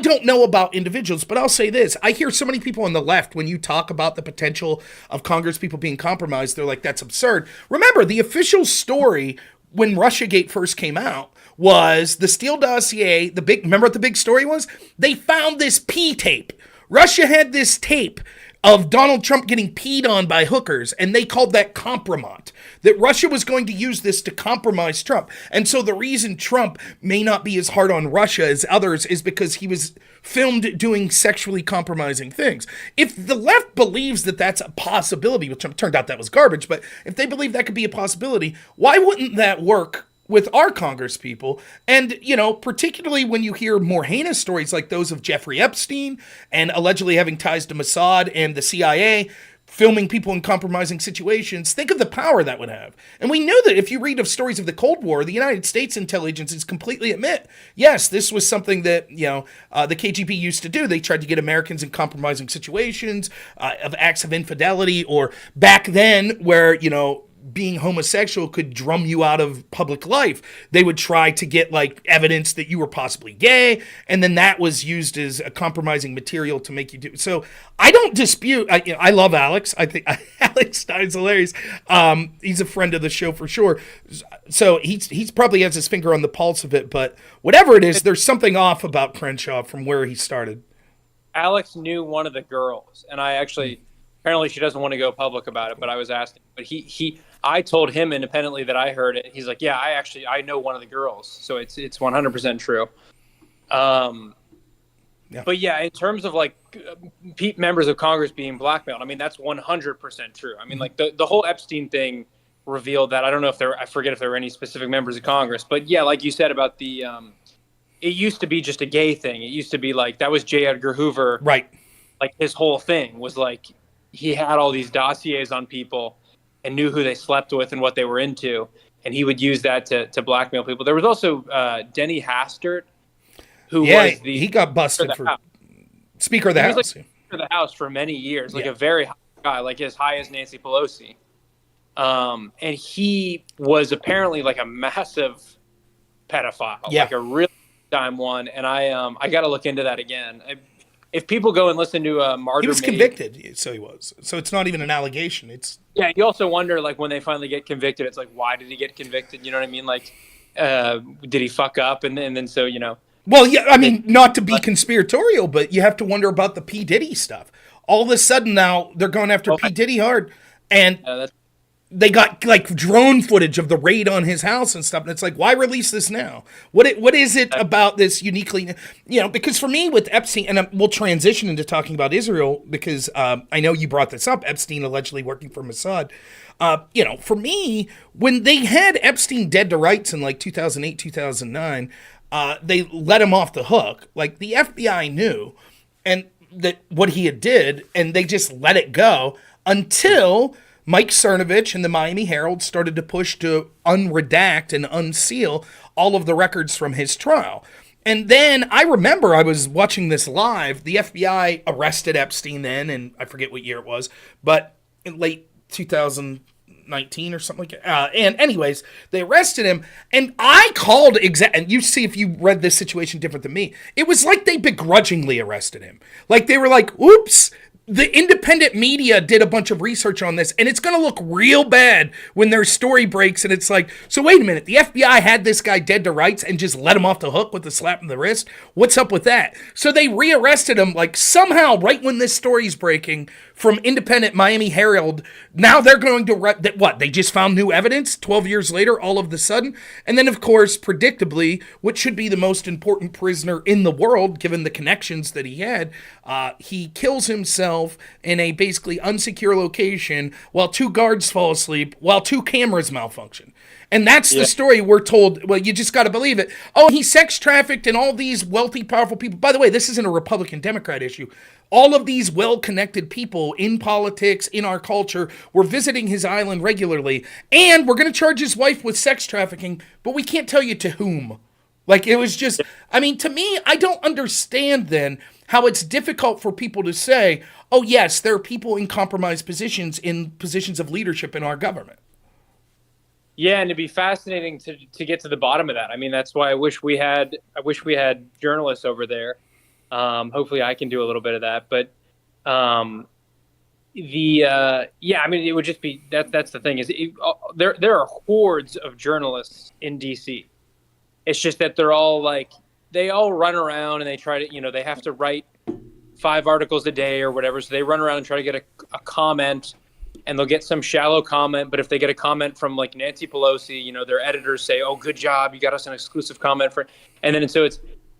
don't know about individuals, but I'll say this. I hear so many people on the left, when you talk about the potential of Congress people being compromised, they're like, that's absurd. Remember, the official story when Russiagate first came out was the Steele dossier. Remember what the big story was? They found this pee tape. Russia had this tape of Donald Trump getting peed on by hookers, and they called that compromat. That Russia was going to use this to compromise Trump. And so the reason Trump may not be as hard on Russia as others is because he was filmed doing sexually compromising things. If the left believes that that's a possibility, which turned out that was garbage, but if they believe that could be a possibility, why wouldn't that work with our Congress people? And, particularly when you hear more heinous stories like those of Jeffrey Epstein and allegedly having ties to Mossad and the CIA, filming people in compromising situations, think of the power that would have. And we know that if you read of stories of the Cold War, the United States intelligence completely admit, yes, this was something that, the KGB used to do. They tried to get Americans in compromising situations, of acts of infidelity, or back then where, being homosexual could drum you out of public life. They would try to get evidence that you were possibly gay, and then that was used as a compromising material to make you do. So I don't dispute. I love Alex. I think Alex Stein's hilarious. He's a friend of the show for sure. So he's probably has his finger on the pulse of it. But whatever it is, there's something off about Crenshaw from where he started. Alex knew one of the girls, and apparently she doesn't want to go public about it, but I was asking. But I told him independently that I heard it. He's like, yeah, I know one of the girls. So it's 100% true. Yeah. But yeah, in terms of members of Congress being blackmailed, that's 100% true. The whole Epstein thing revealed that. I don't know I forget if there were any specific members of Congress, but yeah, like you said about the, it used to be just a gay thing. It used to be that was J. Edgar Hoover. Right. His whole thing was he had all these dossiers on people and knew who they slept with and what they were into, and he would use that to blackmail people. There was also Denny Hastert, who was he got busted for Speaker of the House. He was Speaker of the House for many years, a very high guy, as high as Nancy Pelosi. And he was apparently a massive pedophile, a really time one. And I got to look into that again. If people go and listen to Martyr, he was convicted, so he was. So it's not even an allegation. It's You also wonder when they finally get convicted, it's why did he get convicted? You know what I mean? Did he fuck up? And then so Well, yeah, not to be conspiratorial, but you have to wonder about the P. Diddy stuff. All of a sudden now they're going after P. Diddy hard, and they got drone footage of the raid on his house and stuff. And it's why release this now? What is it about this uniquely? Because for me with Epstein, and we'll transition into talking about Israel because I know you brought this up. Epstein allegedly working for Mossad. For me, when they had Epstein dead to rights in 2008, 2009, they let him off the hook. The FBI knew and that what he had did, and they just let it go until Mike Cernovich and the Miami Herald started to push to unredact and unseal all of the records from his trial. And then I remember I was watching this live. The FBI arrested Epstein then, and I forget what year it was, but in late 2019 or something like that. And anyways, they arrested him, and I called and you see if you read this situation different than me. It was they begrudgingly arrested him. They were oops. The independent media did a bunch of research on this, and it's going to look real bad when their story breaks, and it's so wait a minute, the FBI had this guy dead to rights and just let him off the hook with a slap in the wrist? What's up with that? So they rearrested him, somehow right when this story's breaking from independent Miami Herald. Now they're going to, they just found new evidence 12 years later, all of a sudden? And then, of course, predictably, what should be the most important prisoner in the world, given the connections that he had, he kills himself himself in a basically unsecure location while 2 guards fall asleep, while 2 cameras malfunction. And that's the story we're told. Well, you just got to believe it. Oh, he sex trafficked and all these wealthy, powerful people. By the way, this isn't a Republican-Democrat issue. All of these well-connected people in politics, in our culture, were visiting his island regularly. And we're going to charge his wife with sex trafficking, but we can't tell you to whom. Like, it was just, I mean, to me, I don't understand then how it's difficult for people to say, oh, yes, there are people in compromised positions, in positions of leadership in our government. Yeah, and it'd be fascinating to get to the bottom of that. I mean, that's why I wish we had journalists over there. Hopefully, I can do a little bit of that. But I mean, it would just be that's the thing is there are hordes of journalists in DC. It's just that they're all like they all run around and they try to they have to write 5 articles a day or whatever. So they run around and try to get a comment. And they'll get some shallow comment, but if they get a comment from like Nancy Pelosi, their editors say, "Oh, good job, you got us an exclusive comment for," and then so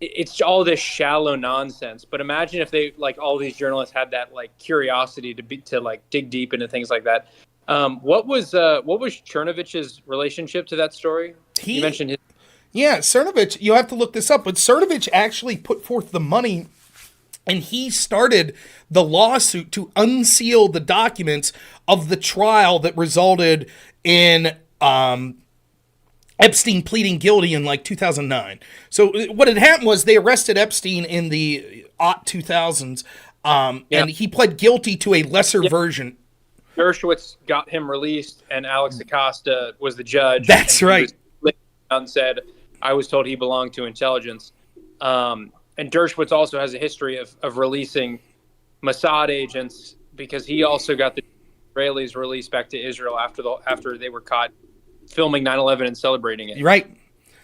it's all this shallow nonsense. But imagine if they like all these journalists had that like curiosity to like dig deep into things like that. What was Chernovich's relationship to that story? You mentioned his. Yeah, Cernovich. You have to look this up, but Cernovich actually put forth the money. And he started the lawsuit to unseal the documents of the trial that resulted in Epstein pleading guilty in like 2009. So what had happened was they arrested Epstein in the 2000s, and he pled guilty to a lesser version. Dershowitz got him released, and Alex Acosta was the judge. That's right. And said, "I was told he belonged to intelligence." And Dershowitz also has a history of releasing Mossad agents because he also got the Israelis released back to Israel after they were caught filming 9/11 and celebrating it. Right.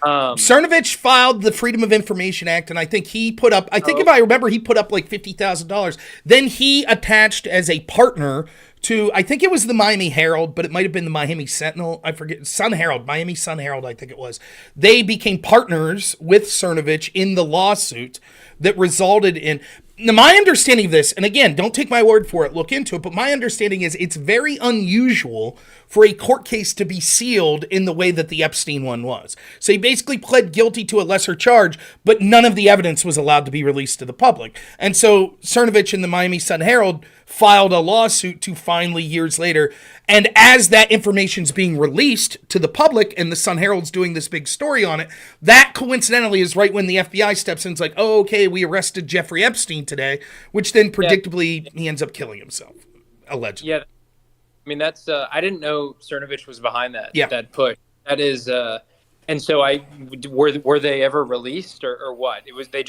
Cernovich filed the Freedom of Information Act, and I think he put up, if I remember, he put up like $50,000. Then he attached as a partner to, I think it was the Miami Herald, but it might have been the Miami Sentinel. I forget. Miami Sun Herald, I think it was. They became partners with Cernovich in the lawsuit that resulted in. Now, my understanding of this, and again, don't take my word for it, look into it, but my understanding is it's very unusual for a court case to be sealed in the way that the Epstein one was. So he basically pled guilty to a lesser charge, but none of the evidence was allowed to be released to the public. And so Cernovich and the Miami Sun Herald filed a lawsuit to finally, years later, and as that information's being released to the public and the Sun Herald's doing this big story on it, that coincidentally is right when the FBI steps in. It's like, oh, okay, we arrested Jeffrey Epstein today, which then predictably he ends up killing himself, allegedly. Yeah, I mean that's I didn't know Cernovich was behind that. Yeah. That push. That is, and so were they ever released or what? It was they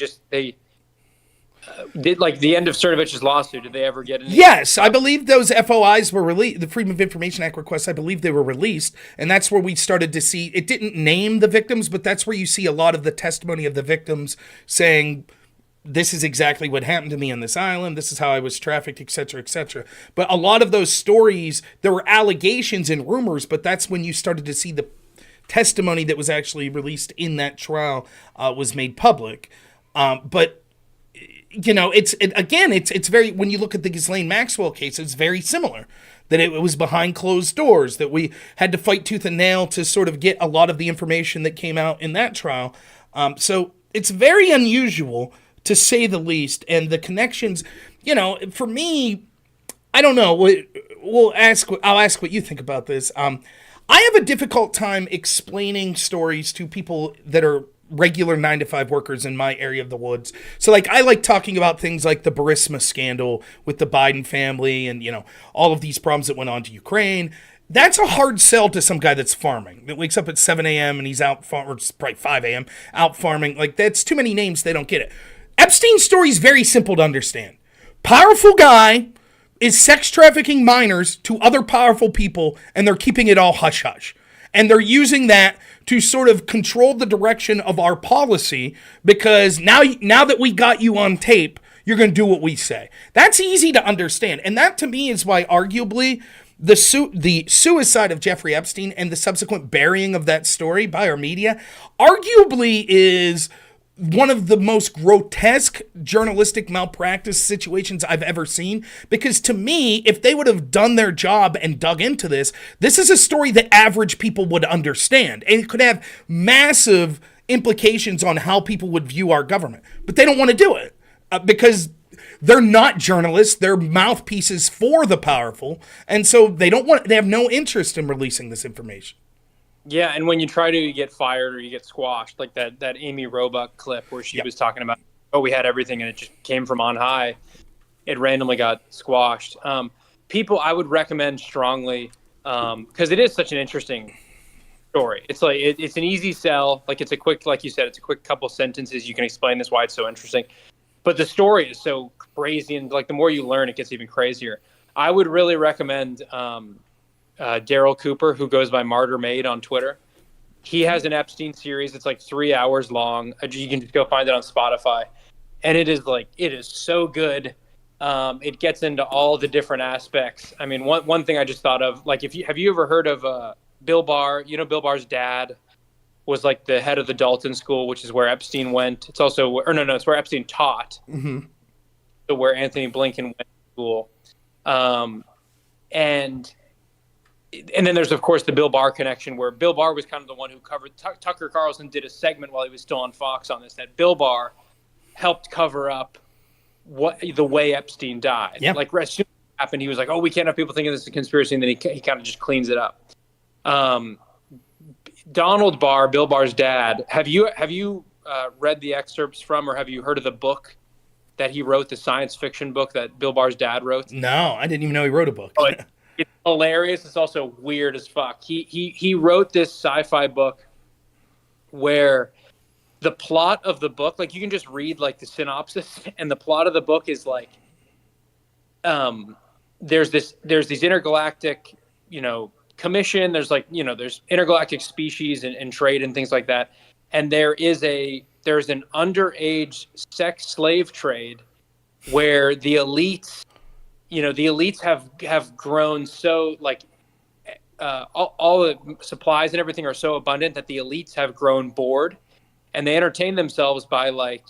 did like the end of Cernovich's lawsuit. Did they ever get any? Yes, I believe those FOIs were released. The Freedom of Information Act requests, I believe they were released, and that's where we started to see. It didn't name the victims, but that's where you see a lot of the testimony of the victims saying, "This is exactly what happened to me on this island. This is how I was trafficked, etc., etc." But a lot of those stories, there were allegations and rumors, but that's when you started to see the testimony that was actually released in that trial was made public. But it's very, when you look at the Ghislaine Maxwell case, it's very similar. That it was behind closed doors, that we had to fight tooth and nail to sort of get a lot of the information that came out in that trial. So it's very unusual, to say the least. And the connections, for me, I don't know. I'll ask what you think about this. I have a difficult time explaining stories to people that are regular 9-to-5 workers in my area of the woods. So I like talking about things like the Burisma scandal with the Biden family and, all of these problems that went on to Ukraine. That's a hard sell to some guy that's farming, that wakes up at 7 a.m. and he's out farming, or it's probably 5 a.m. out farming. That's too many names. They don't get it. Epstein's story is very simple to understand. Powerful guy is sex trafficking minors to other powerful people, and they're keeping it all hush-hush. And they're using that to sort of control the direction of our policy, because now that we got you on tape, you're going to do what we say. That's easy to understand. And that, to me, is why arguably the suicide of Jeffrey Epstein and the subsequent burying of that story by our media arguably is one of the most grotesque journalistic malpractice situations I've ever seen. Because to me, if they would have done their job and dug into this, this is a story that average people would understand. And it could have massive implications on how people would view our government. But they don't want to do it because they're not journalists. They're mouthpieces for the powerful. And so they have no interest in releasing this information. Yeah, and when you try to, you get fired or you get squashed, like that Amy Roebuck clip where she was talking about, oh, we had everything and it just came from on high. It randomly got squashed. People, I would recommend strongly, because it is such an interesting story. It's like it's an easy sell. Like it's a quick, like you said, it's a quick couple sentences. You can explain this why it's so interesting. But the story is so crazy, and like the more you learn, it gets even crazier. I would really recommend Daryl Cooper, who goes by Martyr Made on Twitter. He has an Epstein series. It's like 3 hours long. You can just go find it on Spotify. And it is so good. It gets into all the different aspects. I mean, one thing I just thought of, like, have you ever heard of Bill Barr? You know, Bill Barr's dad was like the head of the Dalton School, which is where Epstein went. It's also, it's where Epstein taught. Mm-hmm. So where Anthony Blinken went to school. And then there's, of course, the Bill Barr connection, where Bill Barr was kind of the one who covered. Tucker Carlson did a segment while he was still on Fox on this, that Bill Barr helped cover up the way Epstein died. Yeah. Like, as soon as it happened, he was like, oh, we can't have people thinking this is a conspiracy, and then he kind of just cleans it up. Donald Barr, Bill Barr's dad, have you read the excerpts from, or have you heard of the book that he wrote, the science fiction book that Bill Barr's dad wrote? No, I didn't even know he wrote a book. It's hilarious. It's also weird as fuck. He wrote this sci-fi book where the plot of the book, like, you can just read like the synopsis, and the plot of the book is like, there's these intergalactic, commission. There's like, there's intergalactic species and trade and things like that. And there's an underage sex slave trade where the elites, have grown so, like, all the supplies and everything are so abundant that the elites have grown bored, and they entertain themselves by, like,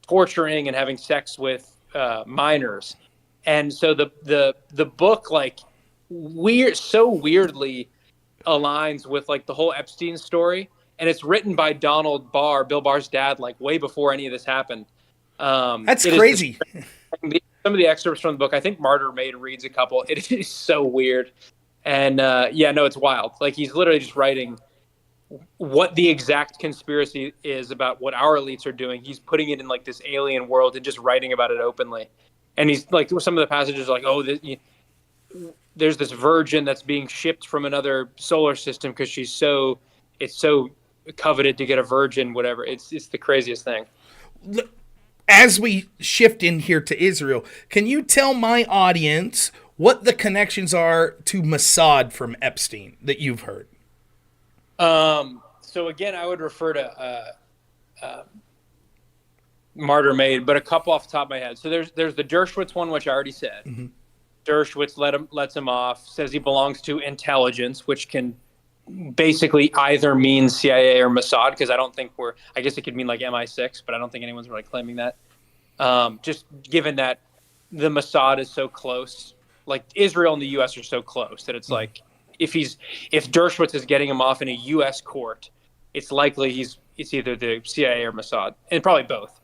torturing and having sex with minors. And so the book, like, weirdly aligns with, like, the whole Epstein story, and it's written by Donald Barr, Bill Barr's dad, like, way before any of this happened. That's crazy. Some of the excerpts from the book, I think Martyr Made reads a couple. It is so weird. And it's wild. Like, he's literally just writing what the exact conspiracy is about what our elites are doing. He's putting it in, like, this alien world and just writing about it openly. And he's like, some of the passages are like, oh, there's this virgin that's being shipped from another solar system because it's so coveted to get a virgin, whatever. It's the craziest thing. As we shift in here to Israel, can you tell my audience what the connections are to Mossad from Epstein that you've heard? So again, I would refer to Martyr Made, but a couple off the top of my head. So there's the Dershowitz one, which I already said. Mm-hmm. Dershowitz lets him off, says he belongs to intelligence, which can basically either mean CIA or Mossad, because I guess it could mean like MI6, but I don't think anyone's really claiming that. Just given that the Mossad is so close, like Israel and the U.S. are so close that it's like, if Dershowitz is getting him off in a U.S. court, it's likely it's either the CIA or Mossad, and probably both.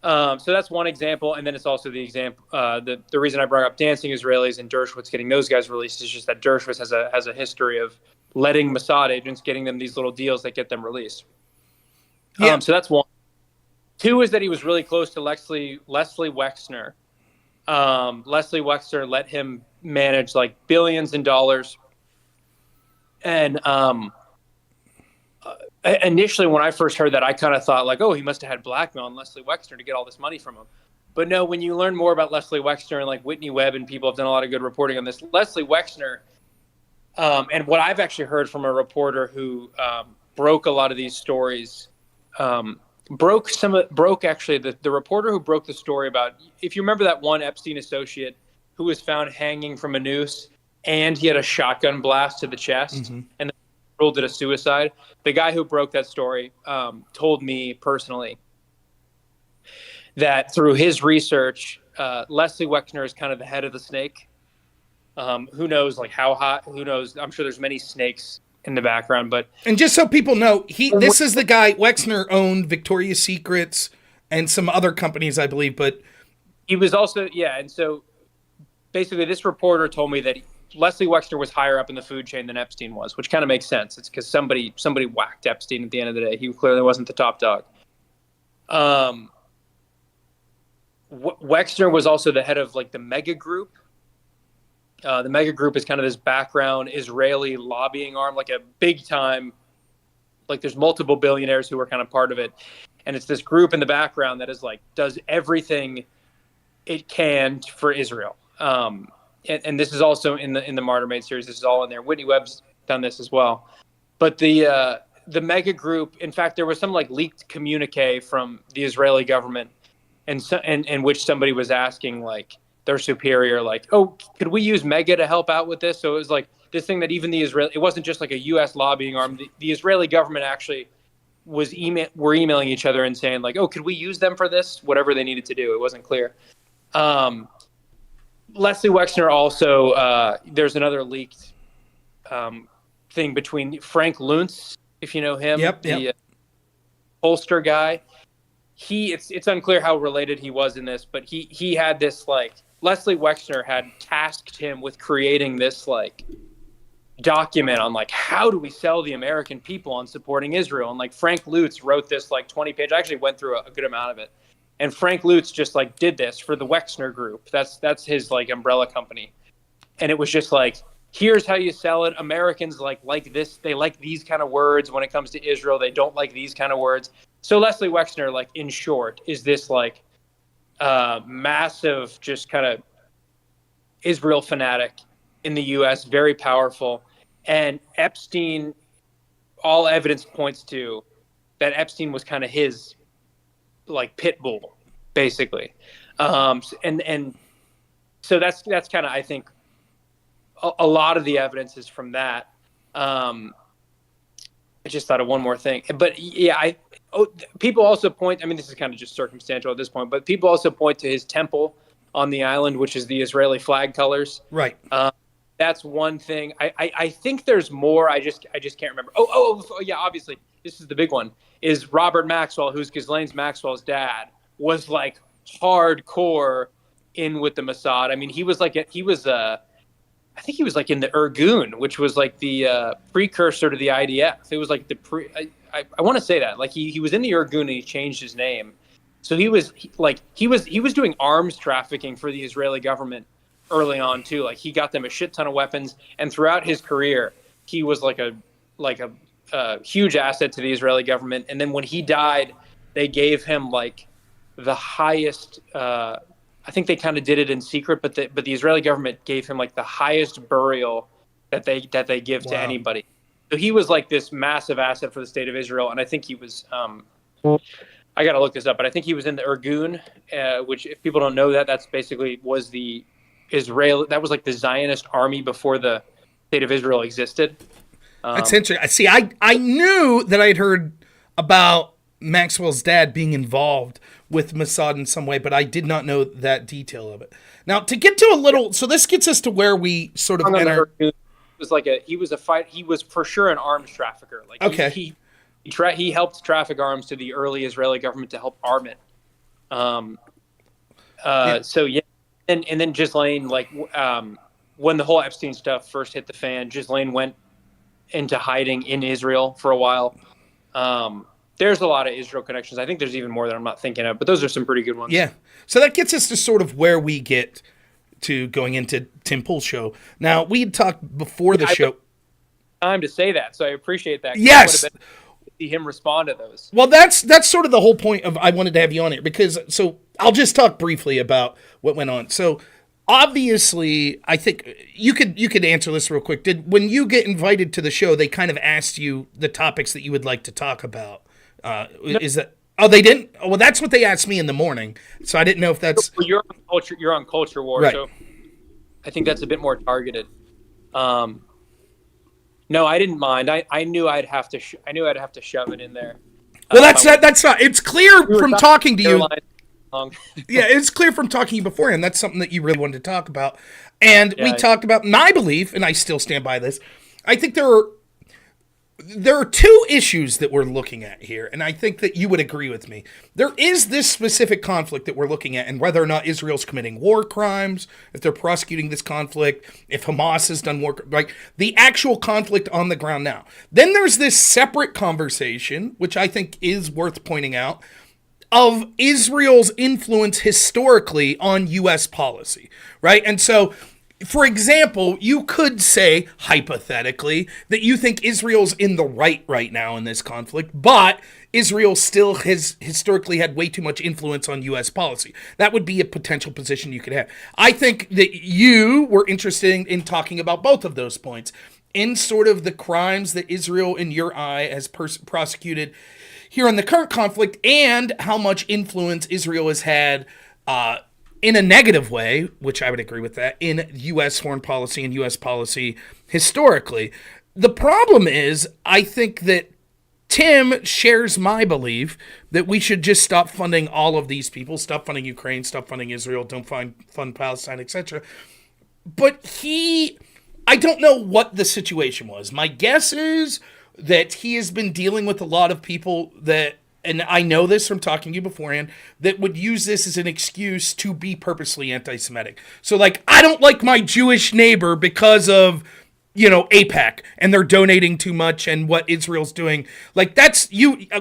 So that's one example, and then it's also the example. The reason I brought up dancing Israelis and Dershowitz getting those guys released is just that Dershowitz has a history of letting Mossad agents, getting them these little deals that get them released. Yeah. So that's one. Two is that he was really close to Leslie Wexner. Leslie Wexner let him manage like billions in dollars. And initially, when I first heard that, I kind of thought like, oh, he must have had blackmail on Leslie Wexner to get all this money from him. But no, when you learn more about Leslie Wexner, and like Whitney Webb and people have done a lot of good reporting on this, Leslie Wexner, and what I've actually heard from a reporter who broke a lot of these stories, broke actually the reporter who broke the story about, if you remember that one Epstein associate who was found hanging from a noose, and he had a shotgun blast to the chest, and the ruled it a suicide. The guy who broke that story told me personally that through his research, Leslie Wexner is kind of the head of the snake. Who knows, like how hot? Who knows? I'm sure there's many snakes in the background, but And just so people know, this is the guy. Wexner owned Victoria's Secrets and some other companies, I believe, but he was also and so basically, this reporter told me that Leslie Wexner was higher up in the food chain than Epstein was, which kind of makes sense. It's because somebody whacked Epstein at the end of the day. He clearly wasn't the top dog. Wexner was also the head of like the Mega Group. The Mega Group is kind of this background Israeli lobbying arm, like a big time, like there's multiple billionaires who are kind of part of it. And it's this group in the background that is like, does everything it can for Israel. And this is also in the Martyr Made series. This is all in there. Whitney Webb's done this as well. But the Mega Group, in fact, there was some like leaked communique from the Israeli government in which somebody was asking like their superior, like, oh, could we use Mega to help out with this? So it was like this thing that even it wasn't just like a U.S. lobbying arm. The Israeli government actually were emailing each other and saying like, oh, could we use them for this? Whatever they needed to do. It wasn't clear. Leslie Wexner also, there's another leaked thing between Frank Luntz, if you know him, the pollster guy. It's unclear how related he was in this, but he had this like Leslie Wexner had tasked him with creating this like document on like how do we sell the American people on supporting Israel, and like Frank Luntz wrote this like 20-page. I actually went through a good amount of it. And Frank Luntz just like did this for the Wexner Group. That's his like umbrella company. And it was just like, here's how you sell it. Americans like this. They like these kind of words when it comes to Israel. They don't like these kind of words. So Leslie Wexner, like in short, is this like massive, just kind of Israel fanatic in the U.S., very powerful. And Epstein, all evidence points to that Epstein was kind of his like pit bull, basically. And so that's kind of, I think, a lot of the evidence is from that. I just thought of one more thing, but yeah, people also point, I mean, this is kind of just circumstantial at this point, but people also point to his temple on the island, which is the Israeli flag colors. Right. That's one thing. I think there's more. I just can't remember. Oh, yeah, obviously. This is the big one, is Robert Maxwell, who's Ghislaine Maxwell's dad, was like hardcore in with the Mossad. I mean, I think he was like in the Irgun, which was like the precursor to the IDF. It was like I want to say that, like he was in the Irgun and he changed his name. So he was doing arms trafficking for the Israeli government early on too. Like he got them a shit ton of weapons, and throughout his career, he was like a huge asset to the Israeli government. And then when he died, they gave him like the highest. I think they kind of did it in secret, but the Israeli government gave him like the highest burial that they give to anybody. So he was like this massive asset for the state of Israel, and I think he was. I got to look this up, but I think he was in the Irgun, which, if people don't know that, that's basically was the Israel. That was like the Zionist army before the state of Israel existed. That's interesting. See, I knew that I'd heard about Maxwell's dad being involved with Mossad in some way, but I did not know that detail of it. Now, to get to a little, so this gets us to where we sort of enter. It was like he was for sure an arms trafficker. Like okay. He helped traffic arms to the early Israeli government to help arm it. So yeah, and then Ghislaine, like when the whole Epstein stuff first hit the fan, Ghislaine went into hiding in Israel for a while. There's a lot of Israel connections. I think there's even more that I'm not thinking of, but those are some pretty good ones. Yeah. So that gets us to sort of where we get to going into Tim Pool's show. Now, we had talked before the show. Time to say that, so I appreciate that. Yes. See him respond to those. Well, that's sort of the whole point of I wanted to have you on here, because so I'll just talk briefly about what went on. So obviously, I think you could answer this real quick. When you get invited to the show, they kind of asked you the topics that you would like to talk about? No. Is that? Oh, they didn't. Oh, well, that's what they asked me in the morning. So I didn't know if that's. Well, you're on Culture War, right. So I think that's a bit more targeted. No, No, I didn't mind. I knew I'd have to. I knew I'd have to shove it in there. Well, that's not. It's clear from talking to you. Yeah, it's clear from talking to you beforehand. That's something that you really wanted to talk about, and we talked about my belief, and I still stand by this. I think there are two issues that we're looking at here, and I think that you would agree with me. There is this specific conflict that we're looking at, and whether or not Israel's committing war crimes, if they're prosecuting this conflict, if Hamas has done war, like the actual conflict on the ground now. Then there's this separate conversation, which I think is worth pointing out, of Israel's influence historically on U.S. policy, right? And so, for example, you could say, hypothetically, that you think Israel's in the right now in this conflict, but Israel still has historically had way too much influence on U.S. policy. That would be a potential position you could have. I think that you were interested in talking about both of those points, in sort of the crimes that Israel, in your eye, has prosecuted here in the current conflict, and how much influence Israel has had in a negative way, which I would agree with that, in U.S. foreign policy and U.S. policy historically. The problem is, I think that Tim shares my belief that we should just stop funding all of these people, stop funding Ukraine, stop funding Israel, don't fund Palestine, etc. But I don't know what the situation was. My guess is that he has been dealing with a lot of people that, and I know this from talking to you beforehand, that would use this as an excuse to be purposely anti-Semitic. So, like, I don't like my Jewish neighbor because of, AIPAC, and they're donating too much and what Israel's doing. Like, that's,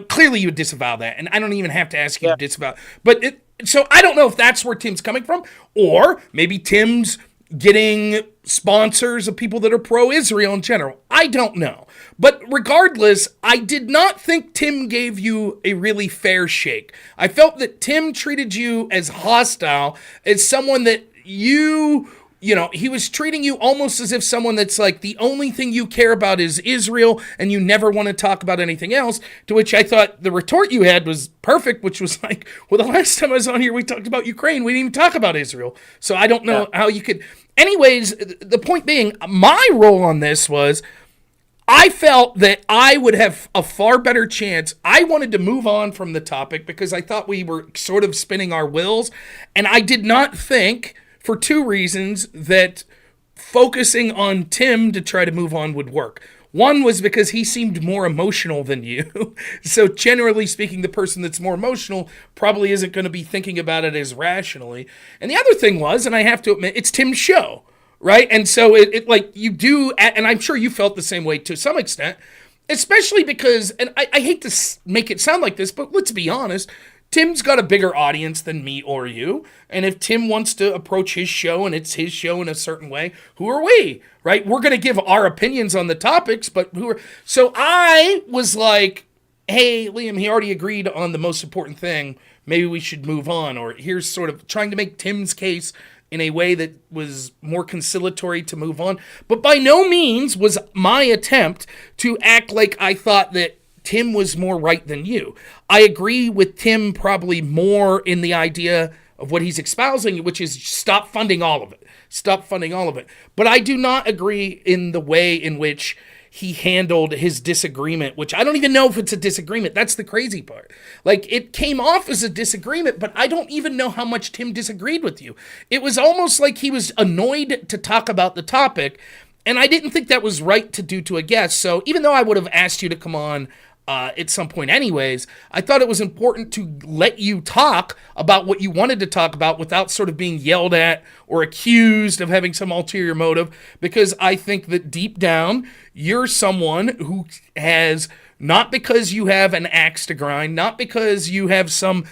clearly you would disavow that, and I don't even have to ask you to disavow. But, so I don't know if that's where Tim's coming from, or maybe Tim's getting sponsors of people that are pro-Israel in general. I don't know. But regardless, I did not think Tim gave you a really fair shake. I felt that Tim treated you as hostile, as someone that he was treating you almost as if someone that's like, the only thing you care about is Israel and you never want to talk about anything else, to which I thought the retort you had was perfect, which was like, well, the last time I was on here, we talked about Ukraine. We didn't even talk about Israel. So I don't know how you could... Anyways, the point being, my role on this was, I felt that I would have a far better chance. I wanted to move on from the topic because I thought we were sort of spinning our wheels, and I did not think, for two reasons, that focusing on Tim to try to move on would work. One was because he seemed more emotional than you. So generally speaking, the person that's more emotional probably isn't going to be thinking about it as rationally. And the other thing was, and I have to admit, it's Tim's show, right? And so it like you do, and I'm sure you felt the same way to some extent, especially because, and I hate to make it sound like this, but let's be honest, Tim's got a bigger audience than me or you. And if Tim wants to approach his show and it's his show in a certain way, who are we, right? We're going to give our opinions on the topics, but so I was like, hey, Liam, he already agreed on the most important thing. Maybe we should move on. Or here's sort of trying to make Tim's case in a way that was more conciliatory to move on. But by no means was my attempt to act like I thought that Tim was more right than you. I agree with Tim probably more in the idea of what he's espousing, which is stop funding all of it. Stop funding all of it. But I do not agree in the way in which he handled his disagreement, which I don't even know if it's a disagreement. That's the crazy part. Like, it came off as a disagreement, but I don't even know how much Tim disagreed with you. It was almost like he was annoyed to talk about the topic, and I didn't think that was right to do to a guest. So even though I would have asked you to come on at some point anyways, I thought it was important to let you talk about what you wanted to talk about without sort of being yelled at or accused of having some ulterior motive, because I think that deep down, you're someone who has, not because you have an axe to grind, not because you have some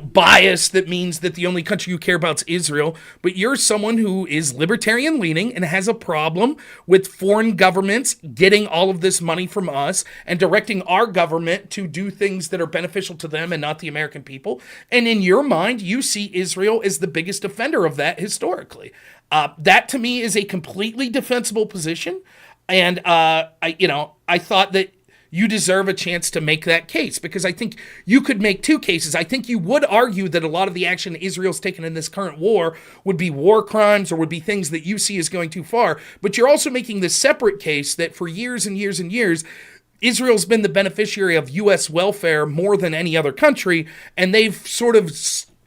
bias that means that the only country you care about is Israel, but you're someone who is libertarian leaning and has a problem with foreign governments getting all of this money from us and directing our government to do things that are beneficial to them and not the American people. And in your mind, you see Israel as the biggest offender of that historically. That to me is a completely defensible position. And I thought that you deserve a chance to make that case, because I think you could make two cases. I think you would argue that a lot of the action Israel's taken in this current war would be war crimes or would be things that you see as going too far. But you're also making this separate case that for years and years and years, Israel's been the beneficiary of U.S. welfare more than any other country, and they've sort of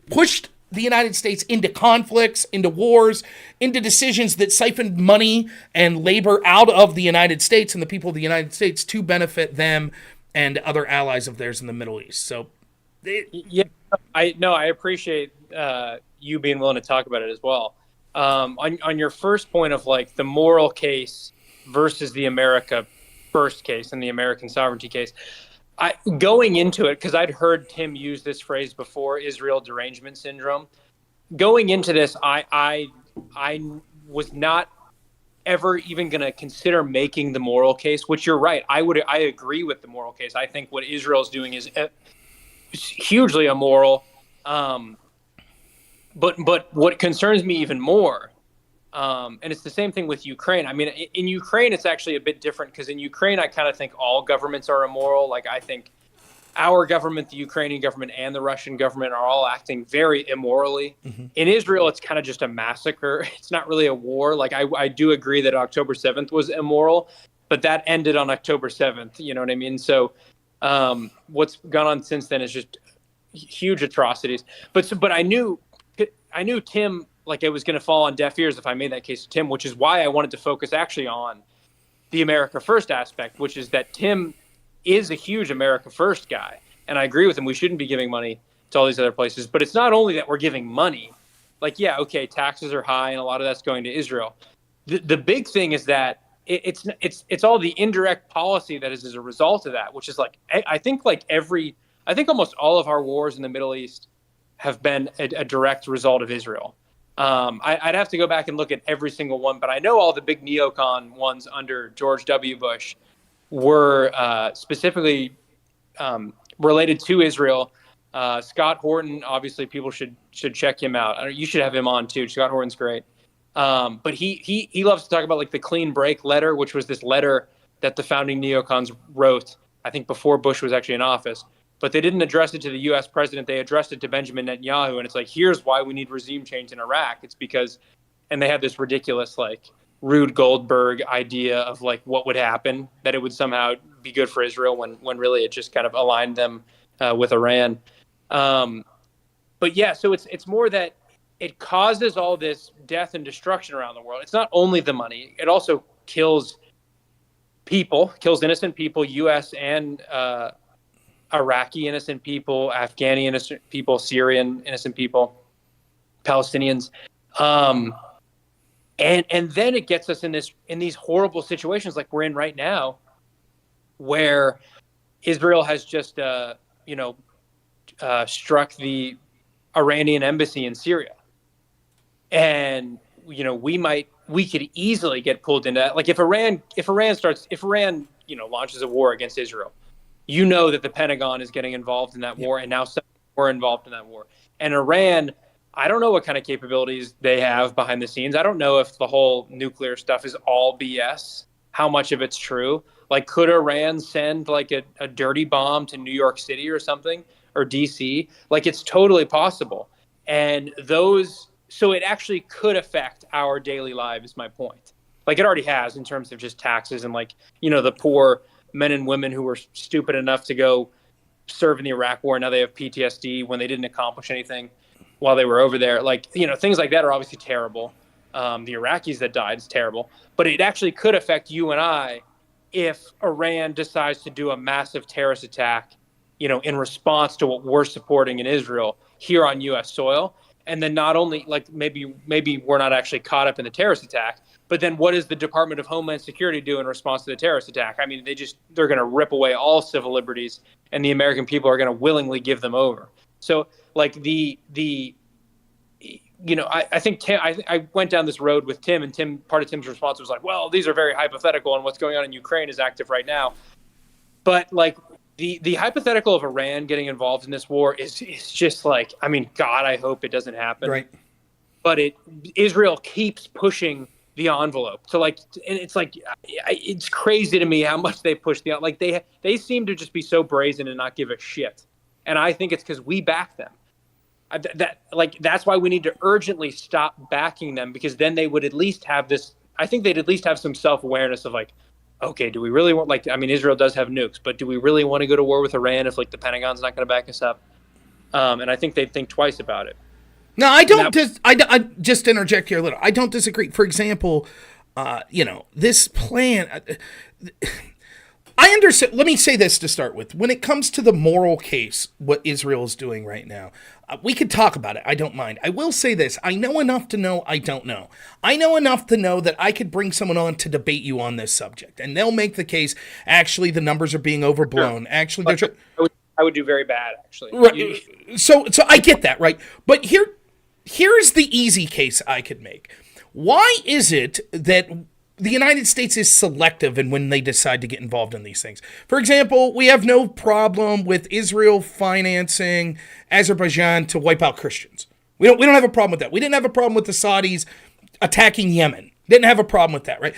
pushed the United States into conflicts, into wars, into decisions that siphoned money and labor out of the United States and the people of the United States to benefit them and other allies of theirs in the Middle East. So, I appreciate you being willing to talk about it as well. On your first point of like the moral case versus the America first case and the American sovereignty case, going into it, because I'd heard Tim use this phrase before, Israel derangement syndrome. Going into this, I was not ever even going to consider making the moral case, which you're right. I agree with the moral case. I think what Israel's doing is hugely immoral. But what concerns me even more, and it's the same thing with Ukraine. I mean, in Ukraine, it's actually a bit different, because in Ukraine, I kind of think all governments are immoral. Like, I think our government, the Ukrainian government, and the Russian government are all acting very immorally. Mm-hmm. In Israel, it's kind of just a massacre. It's not really a war. Like, I do agree that October 7th was immoral, but that ended on October 7th. You know what I mean? So what's gone on since then is just huge atrocities. But I knew Tim, like, it was going to fall on deaf ears if I made that case to Tim, which is why I wanted to focus actually on the America First aspect, which is that Tim is a huge America First guy. And I agree with him. We shouldn't be giving money to all these other places. But it's not only that we're giving money. Like, yeah, okay, taxes are high and a lot of that's going to Israel. The big thing is that it's all the indirect policy that is as a result of that, which is like, I think almost all of our wars in the Middle East have been a direct result of Israel. I'd have to go back and look at every single one, but I know all the big neocon ones under George W. Bush were specifically related to Israel. Scott Horton, obviously, people should check him out. You should have him on too. Scott Horton's great. But he loves to talk about like the clean break letter, which was this letter that the founding neocons wrote, I think before Bush was actually in office. But they didn't address it to the U.S. president. They addressed it to Benjamin Netanyahu. And it's like, here's why we need regime change in Iraq. It's because, and they had this ridiculous, like, Rube Goldberg idea of, like, what would happen, that it would somehow be good for Israel when really it just kind of aligned them with Iran. But, yeah, so it's more that it causes all this death and destruction around the world. It's not only the money. It also kills innocent people, U.S. and Iraqi innocent people, Afghani innocent people, Syrian innocent people, Palestinians, and then it gets us in these horrible situations like we're in right now, where Israel has just struck the Iranian embassy in Syria, and we could easily get pulled into that. Like if Iran launches a war against Israel. You know that the Pentagon is getting involved in that war, and now some more involved in that war. And Iran, I don't know what kind of capabilities they have behind the scenes. I don't know if the whole nuclear stuff is all BS, how much of it's true. Like, could Iran send like a dirty bomb to New York City or something, or DC? Like, it's totally possible. And so it actually could affect our daily lives, is my point. Like, it already has in terms of just taxes and, like, the poor men and women who were stupid enough to go serve in the Iraq war. Now they have PTSD when they didn't accomplish anything while they were over there. Like, things like that are obviously terrible. The Iraqis that died is terrible, but it actually could affect you and I if Iran decides to do a massive terrorist attack, in response to what we're supporting in Israel here on U.S. soil. And then not only, like, maybe we're not actually caught up in the terrorist attack, but then what does the Department of Homeland Security do in response to the terrorist attack? I mean, they're going to rip away all civil liberties, and the American people are going to willingly give them over. So, like, I think I went down this road with Tim, and part of Tim's response was like, well, these are very hypothetical, and what's going on in Ukraine is active right now. But, like, the hypothetical of Iran getting involved in this war is just like, I mean, God, I hope it doesn't happen. Right. But Israel keeps pushing the envelope. So like, and it's like, it's crazy to me how much they push like they seem to just be so brazen and not give a shit. And I think it's because we back them. That's why we need to urgently stop backing them, because then they would at least have this. I think they'd at least have some self-awareness of like, okay, do we really want, like, I mean, Israel does have nukes, but do we really want to go to war with Iran if like the Pentagon's not going to back us up? And I think they'd think twice about it. No, I don't. I just interject here a little. I don't disagree. For example, this plan. I understand. Let me say this to start with. When it comes to the moral case, what Israel is doing right now, we could talk about it. I don't mind. I will say this. I know enough to know I don't know. I know enough to know that I could bring someone on to debate you on this subject, and they'll make the case, actually, the numbers are being overblown. Sure. Actually, they're... I would do very bad, actually. Right. So I get that, right? But here's the easy case I could make. Why is it that the United States is selective in when they decide to get involved in these things? For example, we have no problem with Israel financing Azerbaijan to wipe out Christians. We don't have a problem with that. We didn't have a problem with the Saudis attacking Yemen. Didn't have a problem with that, right?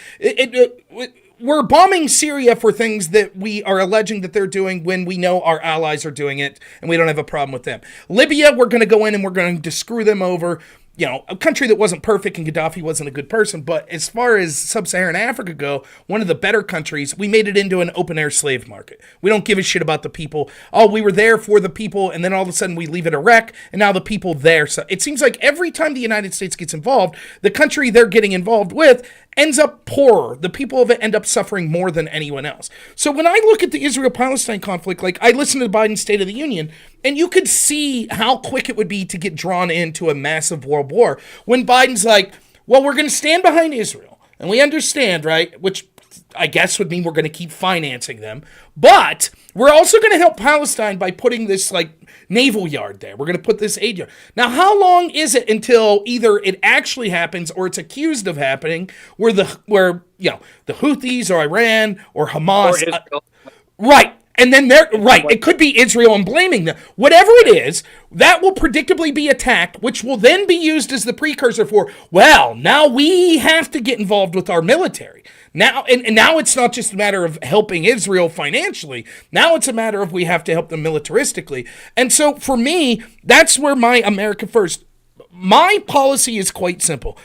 We're bombing Syria for things that we are alleging that they're doing when we know our allies are doing it, and we don't have a problem with them. Libya, we're going to go in and we're going to screw them over. You know, a country that wasn't perfect, and Gaddafi wasn't a good person, but as far as sub-Saharan Africa go, one of the better countries, we made it into an open-air slave market. We don't give a shit about the people. Oh, we were there for the people, and then all of a sudden we leave it a wreck, and now the people there. So it seems like every time the United States gets involved, the country they're getting involved with ends up poorer. The people of it end up suffering more than anyone else. So when I look at the Israel-Palestine conflict, like I listened to Biden's State of the Union, and you could see how quick it would be to get drawn into a massive world war when Biden's like, well, we're going to stand behind Israel. And we understand, right, which I guess would mean we're going to keep financing them. But we're also going to help Palestine by putting this, like, naval yard there. We're going to put this aid yard. Now, how long is it until either it actually happens or it's accused of happening where the Houthis or Iran or Hamas... right. And then it could be Israel and blaming them. Whatever it is, that will predictably be attacked, which will then be used as the precursor for, well, now we have to get involved with our military. Now, and now it's not just a matter of helping Israel financially. Now it's a matter of we have to help them militaristically. And so for me, that's where my America First, my policy is quite simple.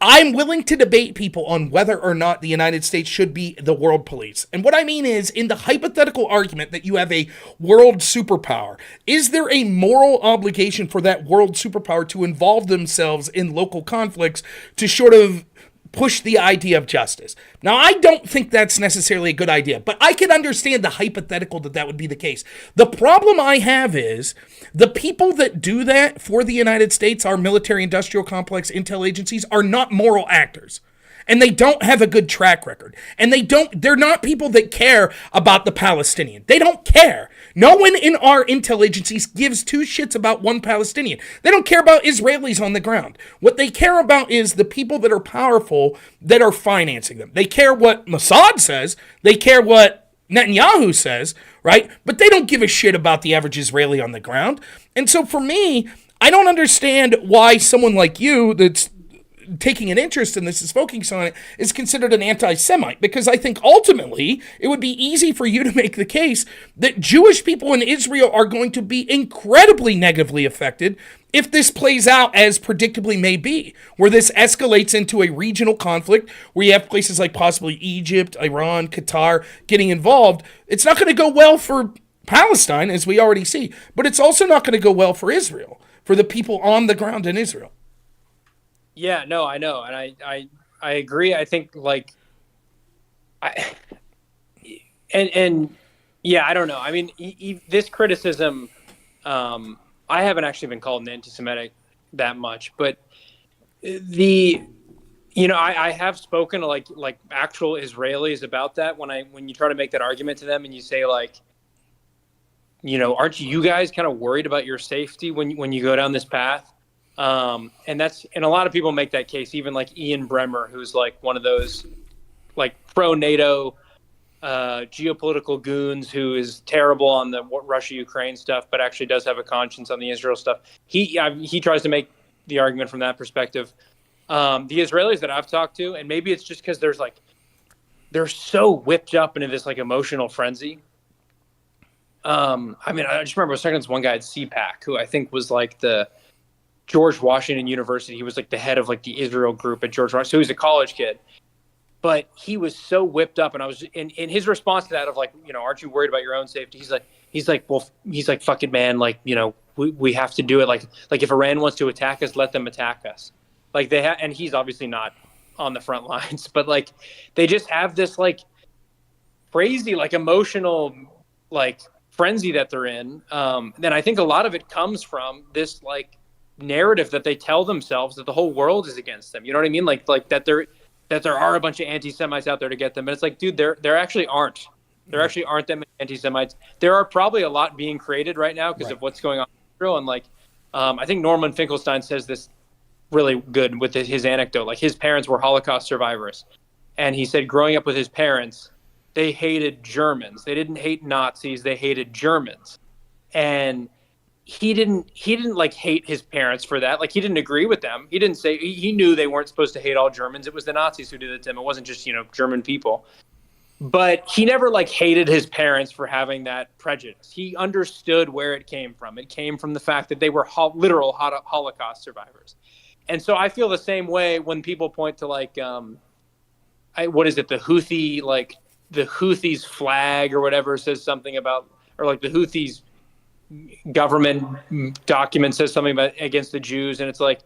I'm willing to debate people on whether or not the United States should be the world police. And what I mean is, in the hypothetical argument that you have a world superpower, is there a moral obligation for that world superpower to involve themselves in local conflicts to sort of push the idea of justice? Now, I don't think that's necessarily a good idea, but I can understand the hypothetical that would be the case. The problem I have is the people that do that for the United States, our military-industrial complex, intel agencies, are not moral actors. And they don't have a good track record. And they're not people that care about the Palestinian. They don't care. No one in our intel agencies gives two shits about one Palestinian. They don't care about Israelis on the ground. What they care about is the people that are powerful that are financing them. They care what Mossad says. They care what Netanyahu says, right? But they don't give a shit about the average Israeli on the ground. And so for me, I don't understand why someone like you that's taking an interest in this, is focusing on it, is considered an anti-Semite, because I think ultimately it would be easy for you to make the case that Jewish people in Israel are going to be incredibly negatively affected if this plays out as predictably may be, where this escalates into a regional conflict where you have places like possibly Egypt, Iran, Qatar getting involved. It's not going to go well for Palestine, as we already see, but it's also not going to go well for Israel, for the people on the ground in Israel. Yeah, no, I know. And I agree. I think yeah, I don't know. I mean, this criticism, I haven't actually been called an anti-Semitic that much, but I have spoken to like actual Israelis about that when you try to make that argument to them and you say like, aren't you guys kind of worried about your safety when you go down this path? And a lot of people make that case, even like Ian Bremmer, who's like one of those like pro-NATO geopolitical goons who is terrible on the Russia-Ukraine stuff, but actually does have a conscience on the Israel stuff. He tries to make the argument from that perspective. The Israelis that I've talked to, and maybe it's just because they're so whipped up into this like emotional frenzy. I mean, I just remember I was talking to this one guy at CPAC who I think was like the George Washington University. He was like the head of like the Israel group at George Washington. So he was a college kid, but he was so whipped up. And I was in his response to that of like, you know, aren't you worried about your own safety? He's like, fuck it, man. Like, you know, we have to do it. Like if Iran wants to attack us, let them attack us. Like and he's obviously not on the front lines, but like they just have this like crazy, like emotional, like frenzy that they're in. Then I think a lot of it comes from this like narrative that they tell themselves that the whole world is against them. You know what I mean? Like that there are a bunch of anti-Semites out there to get them. And it's like, dude, there actually aren't. There actually aren't that many anti-Semites. There are probably a lot being created right now because of what's going on in Israel. And like, I think Norman Finkelstein says this really good with his anecdote. Like his parents were Holocaust survivors. And he said growing up with his parents, they hated Germans. They didn't hate Nazis. They hated Germans. And he didn't like hate his parents for that. Like he didn't agree with them. He didn't say, he knew they weren't supposed to hate all Germans. It was the Nazis who did it to him. It wasn't just, you know, German people. But he never like hated his parents for having that prejudice. He understood where it came from. It came from the fact that they were literal Holocaust survivors. And so I feel the same way when people point to like, what is it? The Houthis flag or whatever says something about, or like the Houthis government document says something about against the Jews. And it's like,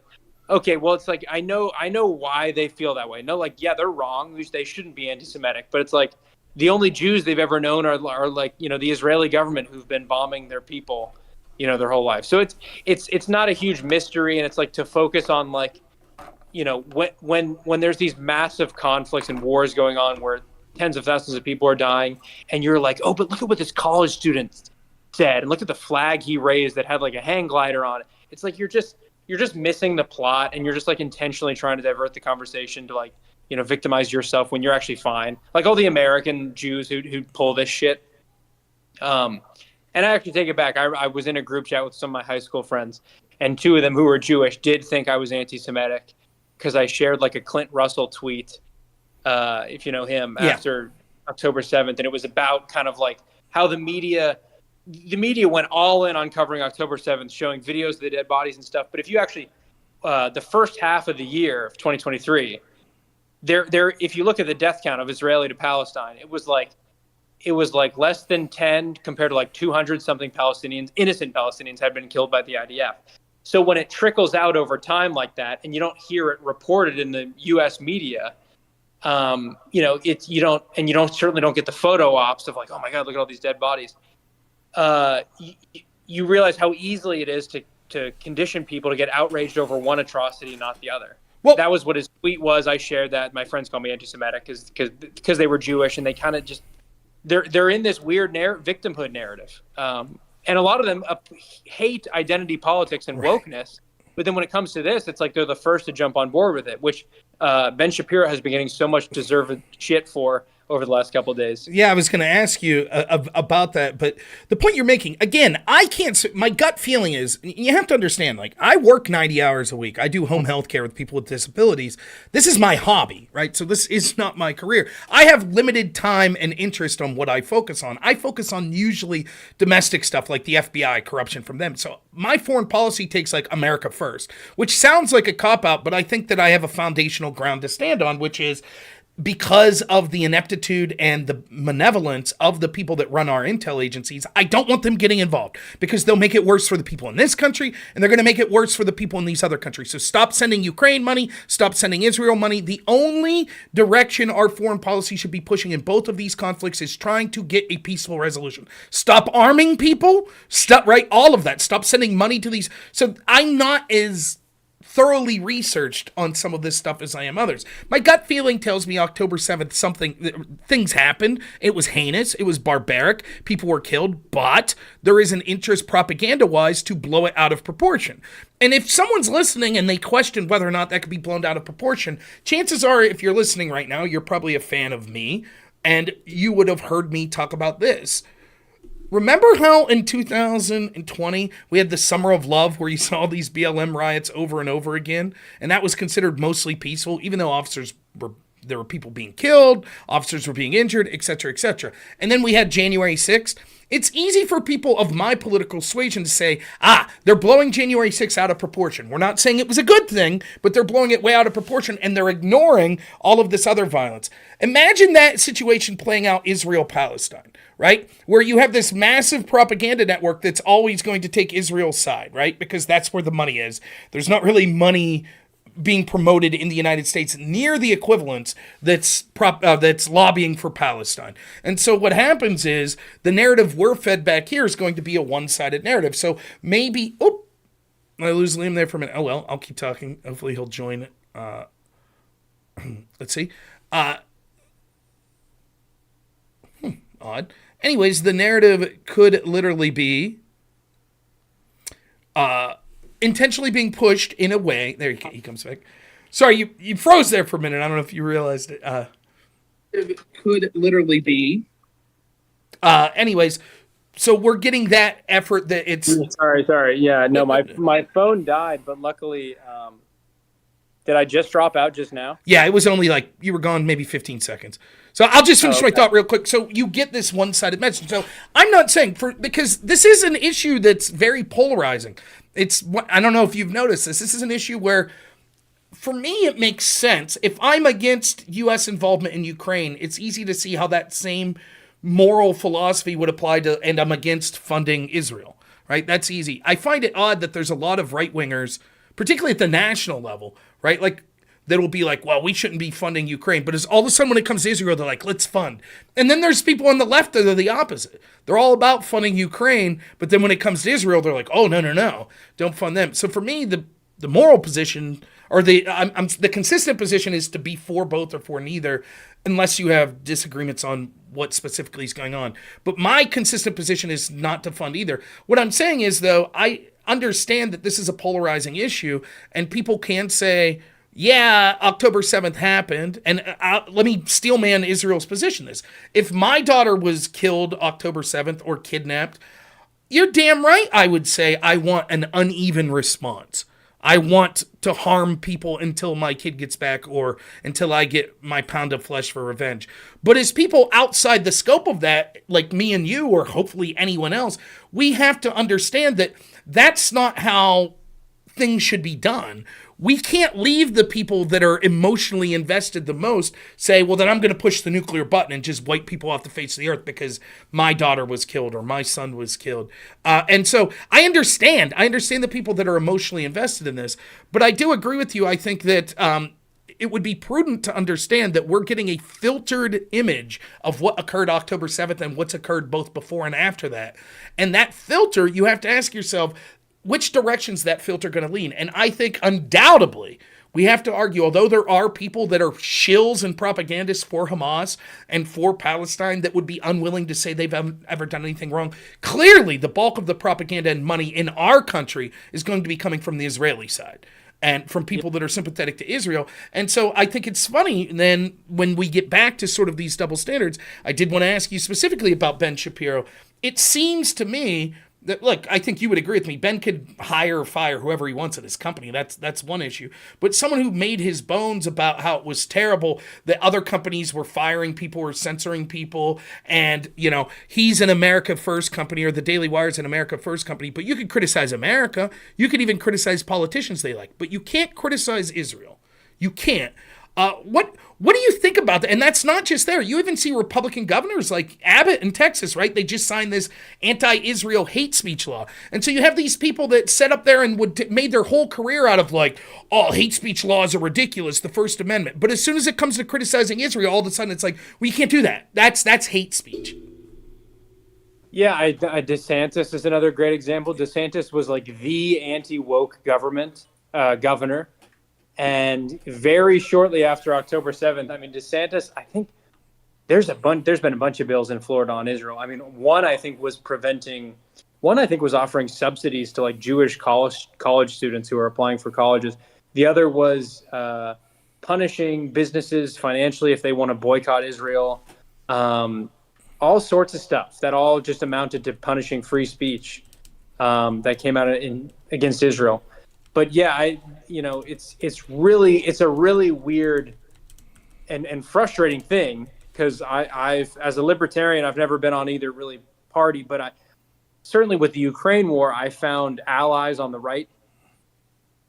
okay, well, it's like, I know why they feel that way. No, like, yeah, they're wrong. They shouldn't be anti-Semitic, but it's like the only Jews they've ever known are like, you know, the Israeli government who've been bombing their people, you know, their whole life. So it's not a huge mystery. And it's like to focus on like, you know, when there's these massive conflicts and wars going on where tens of thousands of people are dying and you're like, oh, but look at what this college student said. And look at the flag he raised that had like a hang glider on it. It's like, you're just missing the plot and you're just like intentionally trying to divert the conversation to like, you know, victimize yourself when you're actually fine. Like all the American Jews who pull this shit. And I actually take it back. I was in a group chat with some of my high school friends and two of them who were Jewish did think I was anti-Semitic because I shared like a Clint Russell tweet, if you know him, after October 7th. And it was about kind of like how the media went all in on covering October 7th, showing videos of the dead bodies and stuff. But if you actually, the first half of the year of 2023, if you look at the death count of Israeli to Palestine, it was like less than 10 compared to like 200 something innocent Palestinians had been killed by the IDF. So when it trickles out over time like that, and you don't hear it reported in the U.S. media, you know, you certainly don't get the photo ops of like, oh my God, look at all these dead bodies. You realize how easily it is to condition people to get outraged over one atrocity, not the other. Well, that was what his tweet was. I shared that. My friends call me anti-Semitic because they were Jewish and they kind of just they're in this weird victimhood narrative. And a lot of them hate identity politics and wokeness. But then when it comes to this, it's like they're the first to jump on board with it, which Ben Shapiro has been getting so much deserved shit for over the last couple of days. Yeah, I was going to ask you about that, but the point you're making, again, my gut feeling is, you have to understand, like, I work 90 hours a week. I do home health care with people with disabilities. This is my hobby, right? So this is not my career. I have limited time and interest on what I focus on. I focus on usually domestic stuff like the FBI, corruption from them. So my foreign policy takes like America first, which sounds like a cop-out, but I think that I have a foundational ground to stand on, which is because of the ineptitude and the malevolence of the people that run our intel agencies. I don't want them getting involved because they'll make it worse for the people in this country and they're going to make it worse for the people in these other countries. So stop sending Ukraine money, stop sending Israel money. The only direction our foreign policy should be pushing in both of these conflicts is trying to get a peaceful resolution. Stop arming people, all of that. Stop sending money to these. So I'm not as thoroughly researched on some of this stuff as I am others. My gut feeling tells me October 7th, things happened. It was heinous. It was barbaric. People were killed, but there is an interest propaganda-wise to blow it out of proportion. And if someone's listening and they question whether or not that could be blown out of proportion, chances are, if you're listening right now, you're probably a fan of me, and you would have heard me talk about this. Remember how in 2020 we had the Summer of Love where you saw these BLM riots over and over again? And that was considered mostly peaceful, even though there were people being killed, officers were being injured, etc., etc. And then we had January 6th. It's easy for people of my political suasion to say, they're blowing January 6th out of proportion. We're not saying it was a good thing, but they're blowing it way out of proportion, and they're ignoring all of this other violence. Imagine that situation playing out Israel-Palestine, right? Where you have this massive propaganda network that's always going to take Israel's side, right? Because that's where the money is. There's not really money being promoted in the United States near the equivalence that's lobbying for Palestine. And so what happens is the narrative we're fed back here is going to be a one-sided narrative. So maybe, I lose Liam there for a minute. Oh, well, I'll keep talking. Hopefully he'll join. Let's see. Odd. Anyways, the narrative could literally be intentionally being pushed in a way. There he comes back. Sorry, you froze there for a minute. I don't know if you realized it. It could literally be. Anyways, so we're getting that effort that it's. Sorry. Yeah, no, my phone died, but luckily, did I just drop out just now? Yeah, it was only like you were gone maybe 15 seconds. So I'll just finish my thought real quick. So you get this one-sided message. So I'm not saying because this is an issue that's very polarizing. I don't know if you've noticed this. This is an issue where, for me, it makes sense. If I'm against U.S. involvement in Ukraine, it's easy to see how that same moral philosophy would apply to, and I'm against funding Israel, right? That's easy. I find it odd that there's a lot of right-wingers, particularly at the national level, right? Like, that'll be like, well, we shouldn't be funding Ukraine. But all of a sudden when it comes to Israel, they're like, let's fund. And then there's people on the left that are the opposite. They're all about funding Ukraine. But then when it comes to Israel, they're like, oh, no, don't fund them. So for me, the moral position or the consistent position is to be for both or for neither, unless you have disagreements on what specifically is going on. But my consistent position is not to fund either. What I'm saying is, though, I understand that this is a polarizing issue, and people can say, yeah, October 7th happened, and let me steelman Israel's position is. If my daughter was killed October 7th or kidnapped, you're damn right I would say I want an uneven response. I want to harm people until my kid gets back or until I get my pound of flesh for revenge. But as people outside the scope of that, like me and you or hopefully anyone else, we have to understand that that's not how things should be done. We can't leave the people that are emotionally invested the most say, well, then I'm going to push the nuclear button and just wipe people off the face of the earth because my daughter was killed or my son was killed. And so I understand the people that are emotionally invested in this, but I do agree with you. I think that it would be prudent to understand that we're getting a filtered image of what occurred October 7th and what's occurred both before and after that. And that filter, you have to ask yourself, which direction's that filter going to lean? And I think undoubtedly we have to argue, although there are people that are shills and propagandists for Hamas and for Palestine that would be unwilling to say they've ever done anything wrong, clearly the bulk of the propaganda and money in our country is going to be coming from the Israeli side and from people that are sympathetic to Israel. And so I think it's funny then when we get back to sort of these double standards, I did want to ask you specifically about Ben Shapiro. It seems to me that, look, I think you would agree with me. Ben could hire or fire whoever he wants at his company. That's one issue. But someone who made his bones about how it was terrible that other companies were firing people or censoring people, and he's an America First company, or the Daily Wire's an America First company. But you could criticize America. You could even criticize politicians they like. But you can't criticize Israel. You can't. What do you think about that? And that's not just there. You even see Republican governors like Abbott in Texas, right? They just signed this anti-Israel hate speech law. And so you have these people that set up there and made their whole career out of like, oh, hate speech laws are ridiculous, the First Amendment. But as soon as it comes to criticizing Israel, all of a sudden it's like, well, you can't do that. That's hate speech. Yeah, DeSantis is another great example. DeSantis was like the anti-woke governor. And very shortly after October 7th, I mean, DeSantis, I think there's been a bunch of bills in Florida on Israel. I mean, one I think was offering subsidies to like Jewish college students who are applying for colleges. The other was punishing businesses financially if they want to boycott Israel. all sorts of stuff that all just amounted to punishing free speech that came out against Israel. But yeah, it's a really weird and frustrating thing, because I've as a libertarian, I've never been on either really party, but I certainly with the Ukraine war, I found allies on the right,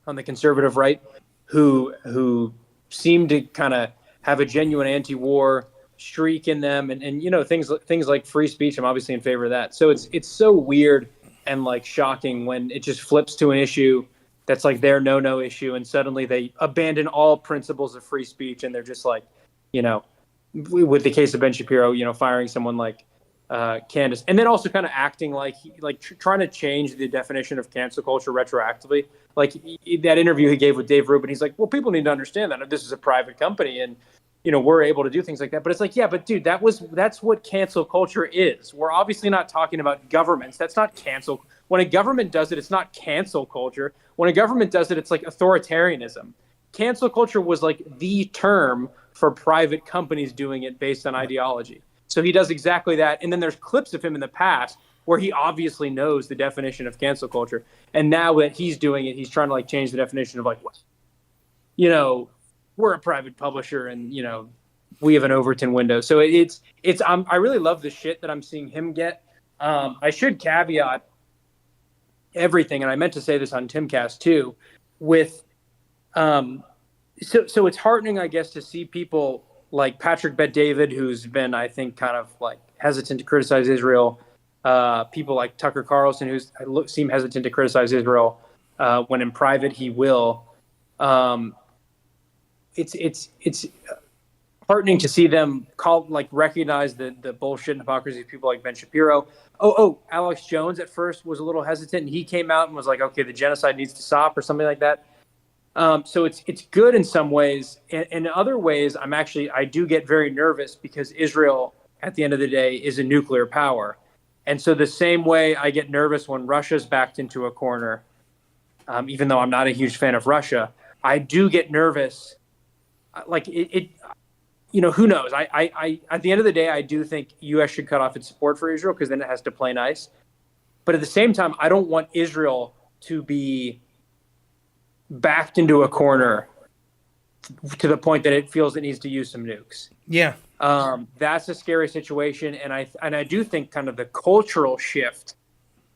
on the conservative right, who seem to kind of have a genuine anti-war streak in them, and things like free speech. I'm obviously in favor of that. So it's so weird and like shocking when it just flips to an issue that's like their no issue, and suddenly they abandon all principles of free speech, and they're just like, with the case of Ben Shapiro, firing someone like Candace, and then also kind of acting like trying to change the definition of cancel culture retroactively. Like that interview he gave with Dave Rubin, he's like, well, people need to understand that this is a private company, and we're able to do things like that. But it's like, yeah, but dude, that's what cancel culture is. We're obviously not talking about governments. That's not cancel. When a government does it, it's not cancel culture. When a government does it, it's like authoritarianism. Cancel culture was like the term for private companies doing it based on ideology. So he does exactly that. And then there's clips of him in the past where he obviously knows the definition of cancel culture. And now that he's doing it, he's trying to like change the definition of like, we're a private publisher and, we have an Overton window. So I really love the shit that I'm seeing him get. I should caveat everything, and I meant to say this on Timcast too, with so it's heartening, I guess, to see people like Patrick Bet-David, who's been, I think, kind of like hesitant to criticize Israel. People like Tucker Carlson, who seem hesitant to criticize Israel when in private he will. It's heartening to see them recognize the bullshit and hypocrisy of people like Ben Shapiro. Alex Jones at first was a little hesitant, and he came out and was like, okay, the genocide needs to stop or something like that. So it's good in some ways. In other ways, I do get very nervous, because Israel, at the end of the day, is a nuclear power. And so the same way I get nervous when Russia's backed into a corner, even though I'm not a huge fan of Russia, I do get nervous. Who knows? I at the end of the day, I do think U.S. should cut off its support for Israel, because then it has to play nice. But at the same time, I don't want Israel to be backed into a corner to the point that it feels it needs to use some nukes. Yeah. That's a scary situation. And I do think kind of the cultural shift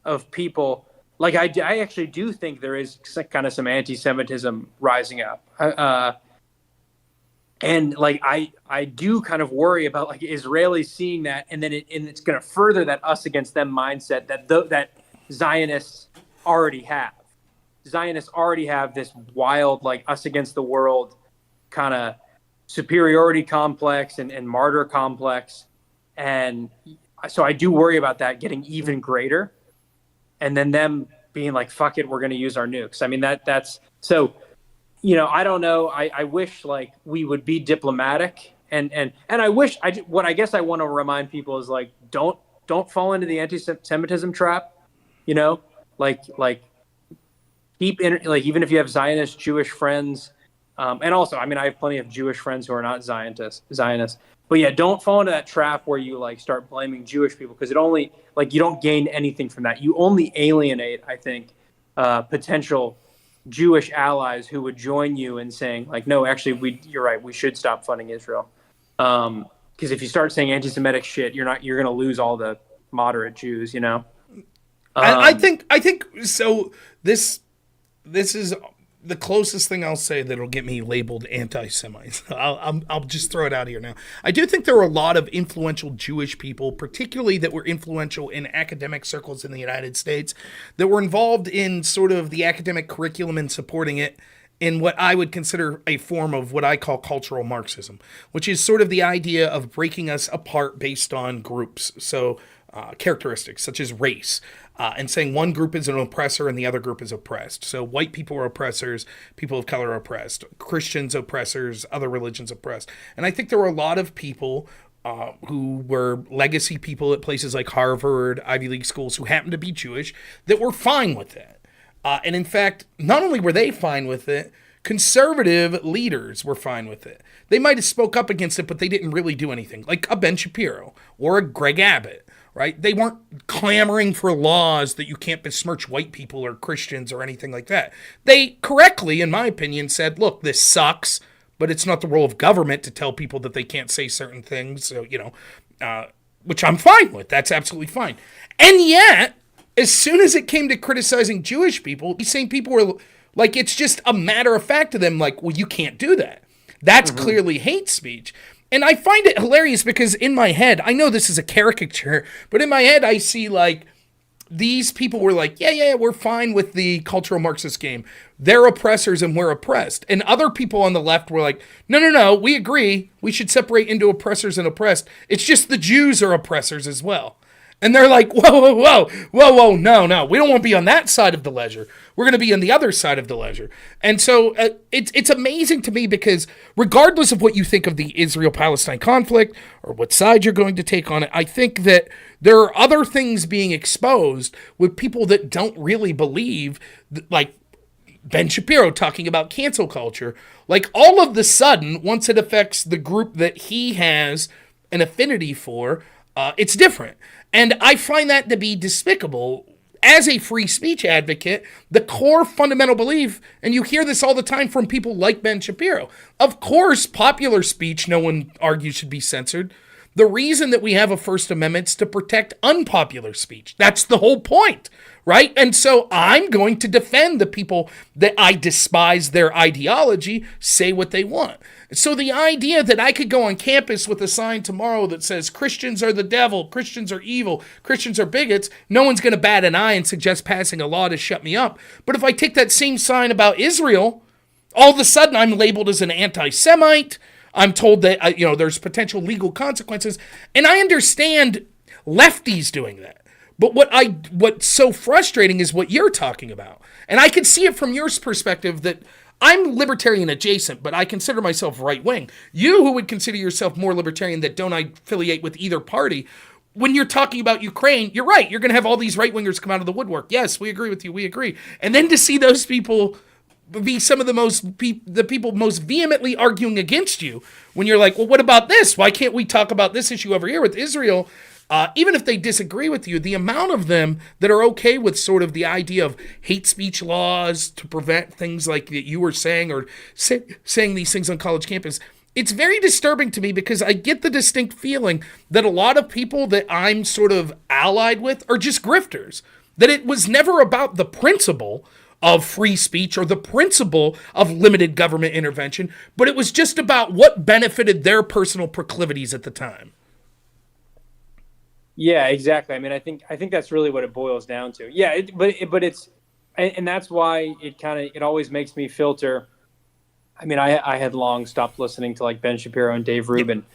of people, like I actually do think there is kind of some anti-Semitism rising up. And like I do kind of worry about like Israelis seeing that, and then it's going to further that us against them mindset that Zionists already have. Zionists already have this wild like us against the world kind of superiority complex and martyr complex, and so I do worry about that getting even greater, and then them being like, "Fuck it, we're going to use our nukes." I mean that's so. I don't know. I wish like we would be diplomatic, and I wish what I guess I want to remind people is like don't fall into the anti-Semitism trap. Keep even if you have Zionist Jewish friends, and also I have plenty of Jewish friends who are not Zionists. But yeah, don't fall into that trap where you like start blaming Jewish people, because it only you don't gain anything from that. You only alienate, I think, potential Jewish allies who would join you in saying like, no, actually, you're right. We should stop funding Israel. Because if you start saying anti-Semitic shit, you're going to lose all the moderate Jews. I think so. This is the closest thing I'll say that'll get me labeled anti-Semite. I'll just throw it out here now. I do think there are a lot of influential Jewish people, particularly that were influential in academic circles in the United States, that were involved in sort of the academic curriculum and supporting it in what I would consider a form of what I call cultural Marxism, which is sort of the idea of breaking us apart based on groups. So characteristics such as race, and saying one group is an oppressor and the other group is oppressed. So white people are oppressors, people of color are oppressed, Christians oppressors, other religions oppressed. And I think there were a lot of people who were legacy people at places like Harvard, Ivy League schools, who happened to be Jewish, that were fine with it. And in fact, not only were they fine with it, Conservative leaders were fine with it. They might have spoke up against it, but they didn't really do anything. Like a Ben Shapiro or a Greg Abbott, right? They weren't clamoring for laws that you can't besmirch white people or Christians or anything like that. They correctly, in my opinion, said, look, this sucks, but it's not the role of government to tell people that they can't say certain things, so, which I'm fine with. That's absolutely fine. And yet, as soon as it came to criticizing Jewish people, these same people were like, it's just a matter of fact to them, like, well, you can't do that. That's clearly hate speech. And I find it hilarious because in my head, I know this is a caricature, but in my head, I see like these people were like, yeah, we're fine with the cultural Marxist game. They're oppressors and we're oppressed. And other people on the left were like, no, we agree. We should separate into oppressors and oppressed. It's just the Jews are oppressors as well. And they're like, whoa, no. We don't want to be on that side of the ledger. We're going to be on the other side of the ledger. And so it's amazing to me because regardless of what you think of the Israel-Palestine conflict or what side you're going to take on it, I think that there are other things being exposed with people that don't really believe, like Ben Shapiro talking about cancel culture. Like all of the sudden, once it affects the group that he has an affinity for, it's different. And I find that to be despicable. As a free speech advocate, the core fundamental belief, and you hear this all the time from people like Ben Shapiro, of course, popular speech, no one argues, should be censored. The reason that we have a First Amendment is to protect unpopular speech. That's the whole point, right? And so I'm going to defend the people that I despise their ideology, say what they want. So the idea that I could go on campus with a sign tomorrow that says Christians are the devil, Christians are evil, Christians are bigots, no one's going to bat an eye and suggest passing a law to shut me up. But if I take that same sign about Israel, all of a sudden I'm labeled as an anti-Semite. I'm told that there's potential legal consequences, and I understand lefties doing that. But what's so frustrating is what you're talking about, and I can see it from your perspective that I'm libertarian adjacent, but I consider myself right wing. You, who would consider yourself more libertarian, that don't affiliate with either party. When you're talking about Ukraine, you're right. You're going to have all these right wingers come out of the woodwork. Yes, we agree with you. We agree, and then to see those people be some of the people most vehemently arguing against you when you're like, well, what about this? Why can't we talk about this issue over here with Israel? Even if they disagree with you, the amount of them that are okay with sort of the idea of hate speech laws to prevent things like that you were saying or saying these things on college campus, it's very disturbing to me because I get the distinct feeling that a lot of people that I'm sort of allied with are just grifters, that it was never about the principle of free speech or the principle of limited government intervention, but it was just about what benefited their personal proclivities at the time. Yeah, exactly. I mean, I think that's really what it boils down to. Yeah, but it's, and that's why it always makes me filter. I mean, I had long stopped listening to like Ben Shapiro and Dave Rubin,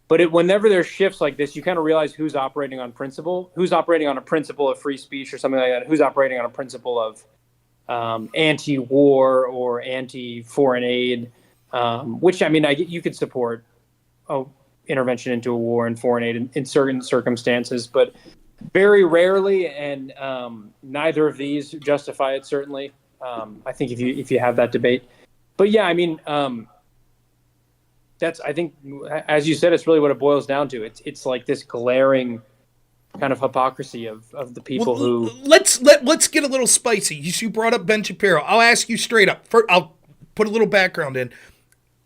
but whenever there's shifts like this, you kind of realize who's operating on principle, who's operating on a principle of free speech or something like that, who's operating on a principle of anti-war or anti-foreign aid, which, I mean, you could support intervention into a war and foreign aid in certain circumstances, but very rarely, and neither of these justify it, certainly. I think if you have that debate. But yeah, I mean, that's, I think, as you said, it's really what it boils down to. It's like this glaring kind of hypocrisy of the people who... Let's get a little spicy. You brought up Ben Shapiro. I'll ask you straight up. I'll put a little background in.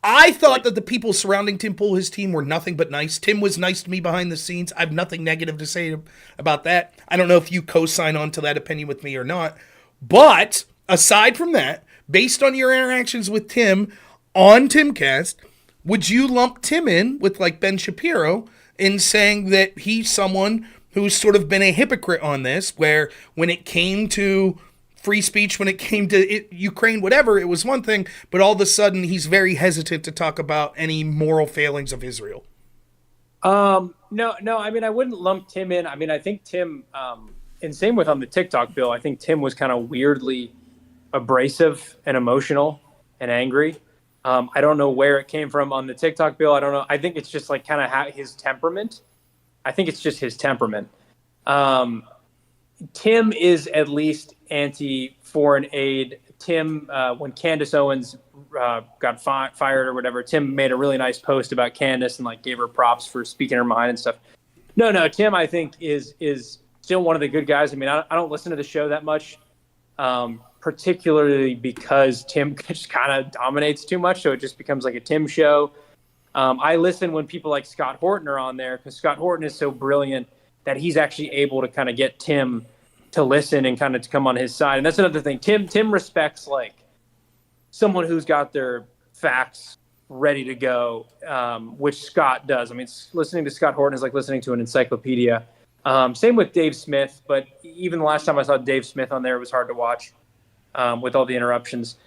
I thought that the people surrounding Tim Pool, his team, were nothing but nice. Tim was nice to me behind the scenes. I have nothing negative to say about that. I don't know if you co-sign on to that opinion with me or not. But aside from that, based on your interactions with Tim on Timcast, would you lump Tim in with like Ben Shapiro in saying that he's someone who's sort of been a hypocrite on this, where when it came to free speech, when it came to Ukraine, whatever, it was one thing, but all of a sudden he's very hesitant to talk about any moral failings of Israel? No, I mean, I wouldn't lump Tim in. I mean, I think Tim, and same with on the TikTok bill, I think Tim was kind of weirdly abrasive and emotional and angry. I don't know where it came from on the TikTok bill. I don't know. I think it's just like kind of his temperament. I think it's just his temperament. Tim is at least anti-foreign aid. Tim, when Candace Owens got fired or whatever, Tim made a really nice post about Candace and like gave her props for speaking her mind and stuff. No, Tim, I think is still one of the good guys. I mean, I don't listen to the show that much, particularly because Tim just kind of dominates too much, so it just becomes like a Tim show. I listen when people like Scott Horton are on there, because Scott Horton is so brilliant that he's actually able to kind of get Tim to listen and kind of to come on his side. And that's another thing. Tim respects like someone who's got their facts ready to go, which Scott does. I mean, listening to Scott Horton is like listening to an encyclopedia. Same with Dave Smith, but even the last time I saw Dave Smith on there, it was hard to watch with all the interruptions.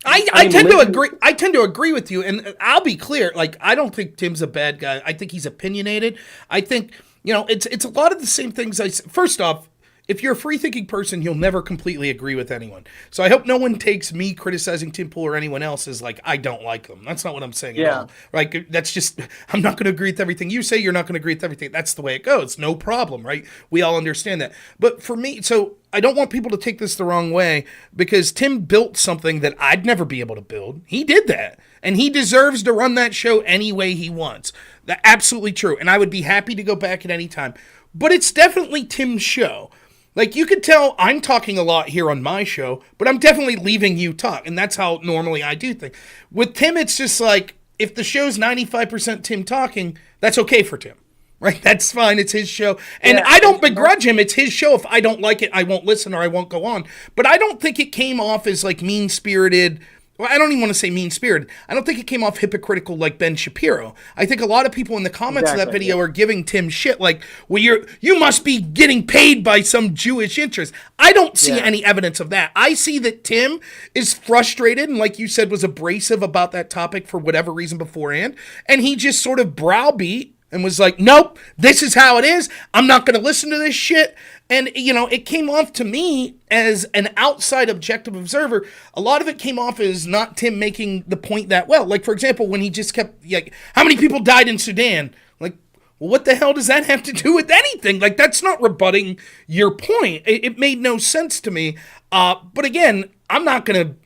I tend to agree. I tend to agree with you, and I'll be clear. Like, I don't think Tim's a bad guy. I think he's opinionated. I think, you know, it's a lot of the same things. First off, if you're a free-thinking person, you'll never completely agree with anyone. So I hope no one takes me criticizing Tim Pool or anyone else as like, I don't like them. That's not what I'm saying at all. Like, that's just, I'm not going to agree with everything you say. You're not going to agree with everything. That's the way it goes. No problem, right? We all understand that. But for me, so I don't want people to take this the wrong way, because Tim built something that I'd never be able to build. He did that. And he deserves to run that show any way he wants. That's absolutely true. And I would be happy to go back at any time. But it's definitely Tim's show. Like, you could tell I'm talking a lot here on my show, but I'm definitely leaving you talk, and that's how normally I do things. With Tim, it's just like, if the show's 95% Tim talking, that's okay for Tim, right? That's fine. It's his show. And I don't begrudge him. It's his show. If I don't like it, I won't listen or I won't go on. But I don't think it came off as, like, mean-spirited. Well, I don't even want to say mean-spirited. I don't think it came off hypocritical like Ben Shapiro. I think a lot of people in the comments of that video are giving Tim shit like, well, you must be getting paid by some Jewish interest. I don't see any evidence of that. I see that Tim is frustrated and, like you said, was abrasive about that topic for whatever reason beforehand. And he just sort of browbeat and was like, nope, this is how it is. I'm not going to listen to this shit. And, you know, it came off to me as an outside objective observer. A lot of it came off as not Tim making the point that well. Like, for example, when he just kept, like, how many people died in Sudan? Like, well, what the hell does that have to do with anything? Like, that's not rebutting your point. It made no sense to me. But again, I'm not going to,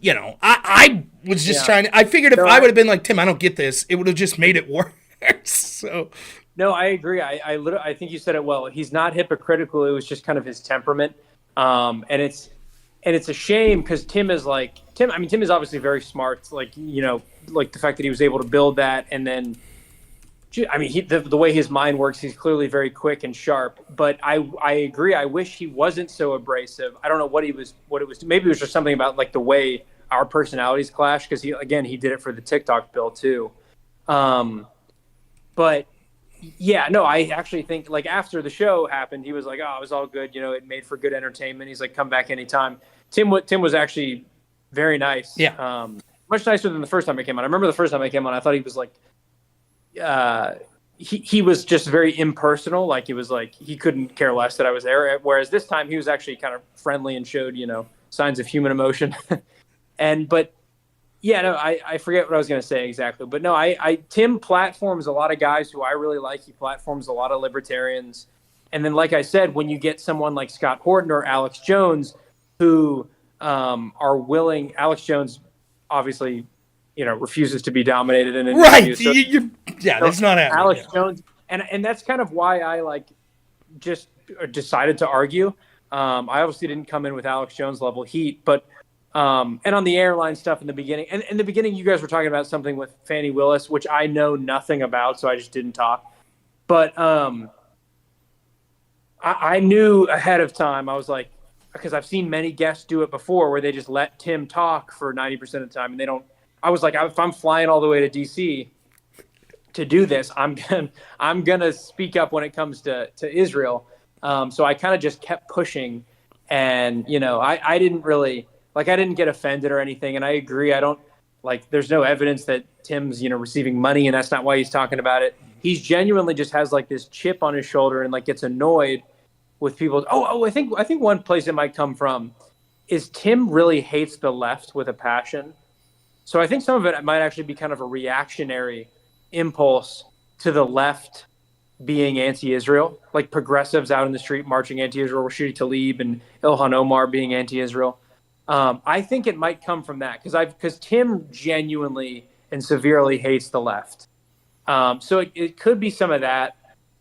you know, I was just trying to, I figured if I would have been like, Tim, I don't get this, it would have just made it worse. So... No, I agree. I think you said it well. He's not hypocritical. It was just kind of his temperament. And it's a shame because Tim is obviously very smart. Like, you know, like the fact that he was able to build that. And then, I mean, the way his mind works, he's clearly very quick and sharp. But I agree. I wish he wasn't so abrasive. I don't know what it was. Maybe it was just something about like the way our personalities clash. Because he did it for the TikTok bill too. But yeah, no, I actually think like after the show happened, he was like, oh, it was all good. You know, it made for good entertainment. He's like, come back anytime. Tim was actually very nice. Yeah. Much nicer than the first time I came on. I remember the first time I came on, I thought he was like, he was just very impersonal. Like he was like, he couldn't care less that I was there. Whereas this time he was actually kind of friendly and showed, you know, signs of human emotion. But yeah, no, I forget what I was going to say exactly. But no, Tim platforms a lot of guys who I really like. He platforms a lot of libertarians. And then, like I said, when you get someone like Scott Horton or Alex Jones who are willing, Alex Jones obviously, you know, refuses to be dominated in an interview. So, that's not happening. Alex Jones. And that's kind of why I like just decided to argue. I obviously didn't come in with Alex Jones level heat, but and on the airline stuff in the beginning, and in the beginning, you guys were talking about something with Fannie Willis, which I know nothing about, so I just didn't talk. But I knew ahead of time. I was like, because I've seen many guests do it before, where they just let Tim talk for 90% of the time, and they don't. I was like, if I'm flying all the way to DC to do this, I'm gonna speak up when it comes to Israel. So I kind of just kept pushing, and you know, I didn't really. Like, I didn't get offended or anything, and I agree. I don't, like, there's no evidence that Tim's, you know, receiving money, and that's not why he's talking about it. He's genuinely just has, like, this chip on his shoulder and, like, gets annoyed with people. I think one place it might come from is Tim really hates the left with a passion. So I think some of it might actually be kind of a reactionary impulse to the left being anti-Israel, like progressives out in the street marching anti-Israel, Rashidi Tlaib and Ilhan Omar being anti-Israel. I think it might come from that because Tim genuinely and severely hates the left. So it could be some of that.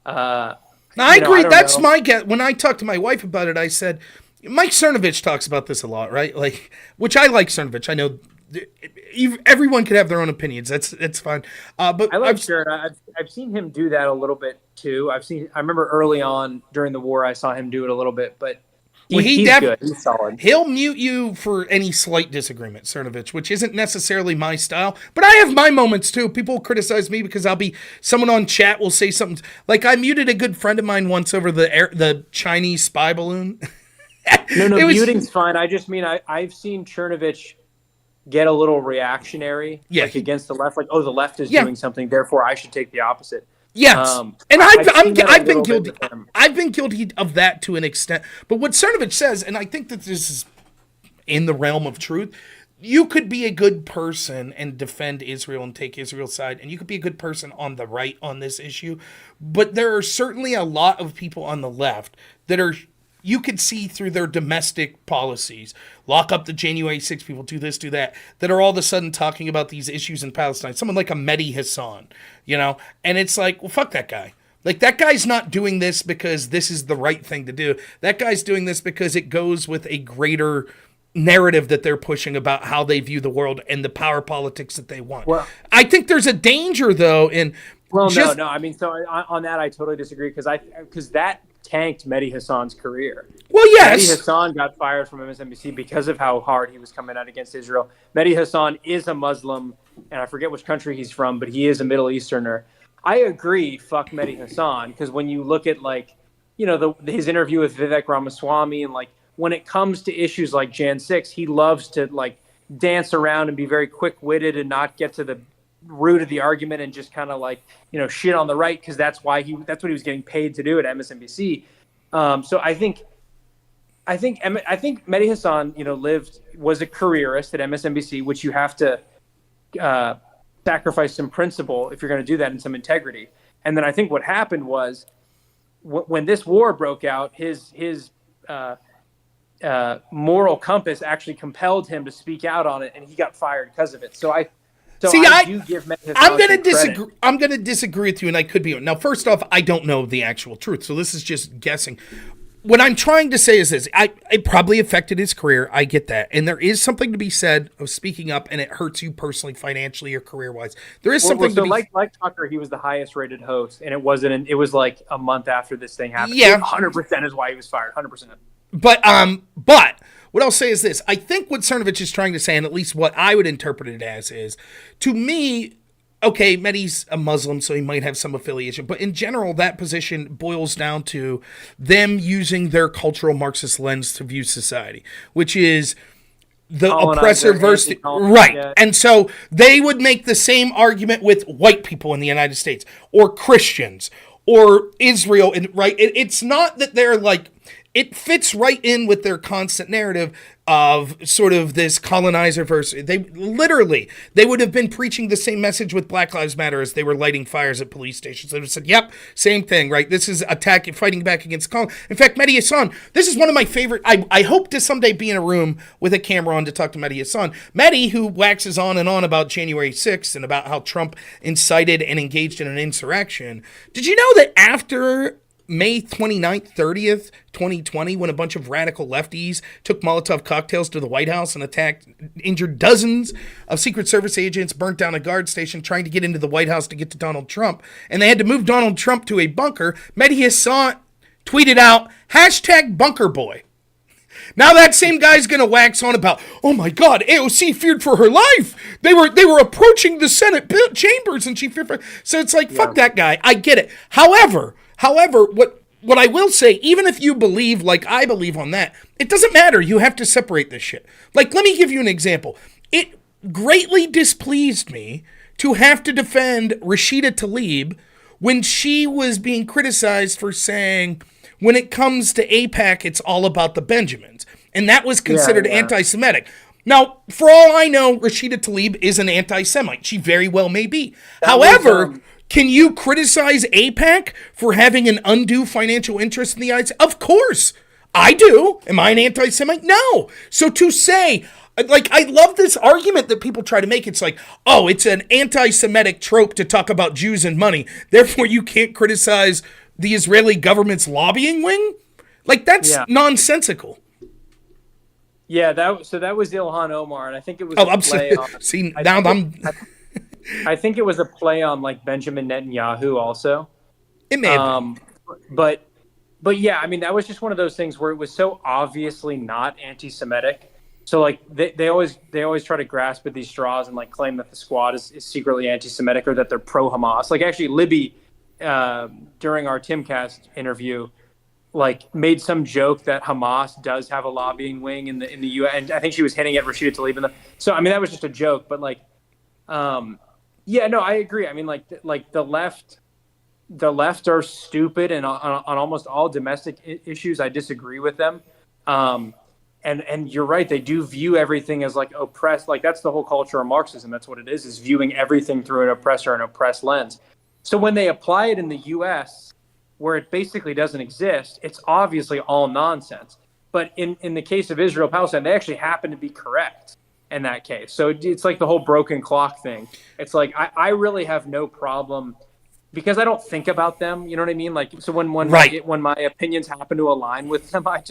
I agree. That's know. my guess. When I talked to my wife about it, I said, Mike Cernovich talks about this a lot, right? Like, which I like Cernovich. I know everyone could have their own opinions. It's fine. But I like Stern. I've seen him do that a little bit too. I remember early on during the war, I saw him do it a little bit, but he's good. He's solid. He'll mute you for any slight disagreement, Cernovich, which isn't necessarily my style. But I have my moments too. People criticize me because someone on chat will say something like I muted a good friend of mine once over the Chinese spy balloon. No, muting's fine. I just mean I've seen Cernovich get a little reactionary, like against the left, like, oh, the left is doing something, therefore I should take the opposite. Yes, and I've been guilty. I've been guilty of that to an extent. But what Cernovich says, and I think that this is in the realm of truth, you could be a good person and defend Israel and take Israel's side, and you could be a good person on the right on this issue. But there are certainly a lot of people on the left that are. You could see through their domestic policies, lock up the January 6 people, do this, do that are all of a sudden talking about these issues in Palestine. Someone like a Mehdi Hasan, and it's like, well, fuck that guy. Like, that guy's not doing this because this is the right thing to do. That guy's doing this because it goes with a greater narrative that they're pushing about how they view the world and the power politics that they want. Well, I think there's a danger, though, in... Well, no. I mean, so on that, I totally disagree because that tanked Mehdi Hasan's career. Well, yes. Mehdi Hasan got fired from MSNBC because of how hard he was coming out against Israel. Mehdi Hasan is a Muslim, and I forget which country he's from, but he is a Middle Easterner. I agree, fuck Mehdi Hasan, because when you look at, his interview with Vivek Ramaswamy, and, when it comes to issues like Jan 6, he loves to, dance around and be very quick-witted and not get to the root of the argument and just kind of shit on the right, because that's what he was getting paid to do at MSNBC. So I think Mehdi Hasan, was a careerist at MSNBC, which you have to sacrifice some principle if you're going to do that, and some integrity. And then I think what happened was when this war broke out, his moral compass actually compelled him to speak out on it, and he got fired because of it. So I do give Mehdi Hasan I'm going to disagree. I'm going to disagree with you, and I could be. Now, first off, I don't know the actual truth, so this is just guessing. What I'm trying to say is this: it probably affected his career. I get that, and there is something to be said of speaking up, and it hurts you personally, financially, or career-wise. There is something. So, like Tucker, he was the highest-rated host, and it wasn't. It was like a month after this thing happened. Yeah, 100% is why he was fired. 100%. But what I'll say is this. I think what Cernovich is trying to say, and at least what I would interpret it as, is, to me, okay, Mehdi's a Muslim, so he might have some affiliation. But in general, that position boils down to them using their cultural Marxist lens to view society, which is the oppressor versus... Right. Yeah. And so they would make the same argument with white people in the United States, or Christians, or Israel. Right? It's not that they're like... It fits right in with their constant narrative of sort of this colonizer versus... They would have been preaching the same message with Black Lives Matter as they were lighting fires at police stations. They would have said, yep, same thing, right? This is fighting back against colon. In fact, Mehdi Hasan, this is one of my favorite... I hope to someday be in a room with a camera on to talk to Mehdi Hasan. Mehdi, who waxes on and on about January 6th and about how Trump incited and engaged in an insurrection. Did you know that after... May 29th, 30th, 2020, when a bunch of radical lefties took Molotov cocktails to the White House and injured dozens of Secret Service agents, burnt down a guard station trying to get into the White House to get to Donald Trump, and they had to move Donald Trump to a bunker, Mehdi Hasan tweeted out, #BunkerBoy. Now that same guy's going to wax on about, oh my God, AOC feared for her life. They were approaching the Senate chambers and she feared for... So it's like, fuck that guy. I get it. However, what I will say, even if you believe like I believe on that, it doesn't matter. You have to separate this shit. Like, let me give you an example. It greatly displeased me to have to defend Rashida Tlaib when she was being criticized for saying, when it comes to AIPAC, it's all about the Benjamins. And that was considered anti-Semitic. Now, for all I know, Rashida Tlaib is an anti-Semite. She very well may be. However... Can you criticize AIPAC for having an undue financial interest in the United States? Of course. I do. Am I an anti-Semite? No. So to say, like, I love this argument that people try to make. It's like, oh, it's an anti-Semitic trope to talk about Jews and money. Therefore, you can't criticize the Israeli government's lobbying wing. Like, that's nonsensical. Yeah, that was Ilhan Omar, and I think it was. I think it was a play on like Benjamin Netanyahu also. It may have been. But yeah, I mean, that was just one of those things where it was so obviously not anti-Semitic. So like they always try to grasp at these straws and like claim that the squad is secretly anti-Semitic or that they're pro-Hamas. Like actually Libby, during our Timcast interview, like made some joke that Hamas does have a lobbying wing in the U.S. and I think she was hinting at Rashida Tlaib. So I mean that was just a joke, but like, yeah, no, I agree. I mean like the left are stupid, and on almost all domestic issues, I disagree with them. And you're right, they do view everything as like oppressed. Like that's the whole culture of Marxism. That's what it is viewing everything through an oppressor and oppressed lens. So when they apply it in the U.S., where it basically doesn't exist, it's obviously all nonsense. But in the case of Israel, Palestine, they actually happen to be correct in that case. So it's like the whole broken clock thing. It's like I really have no problem because I don't think about them. You know what I mean? Like so when my opinions happen to align with them, I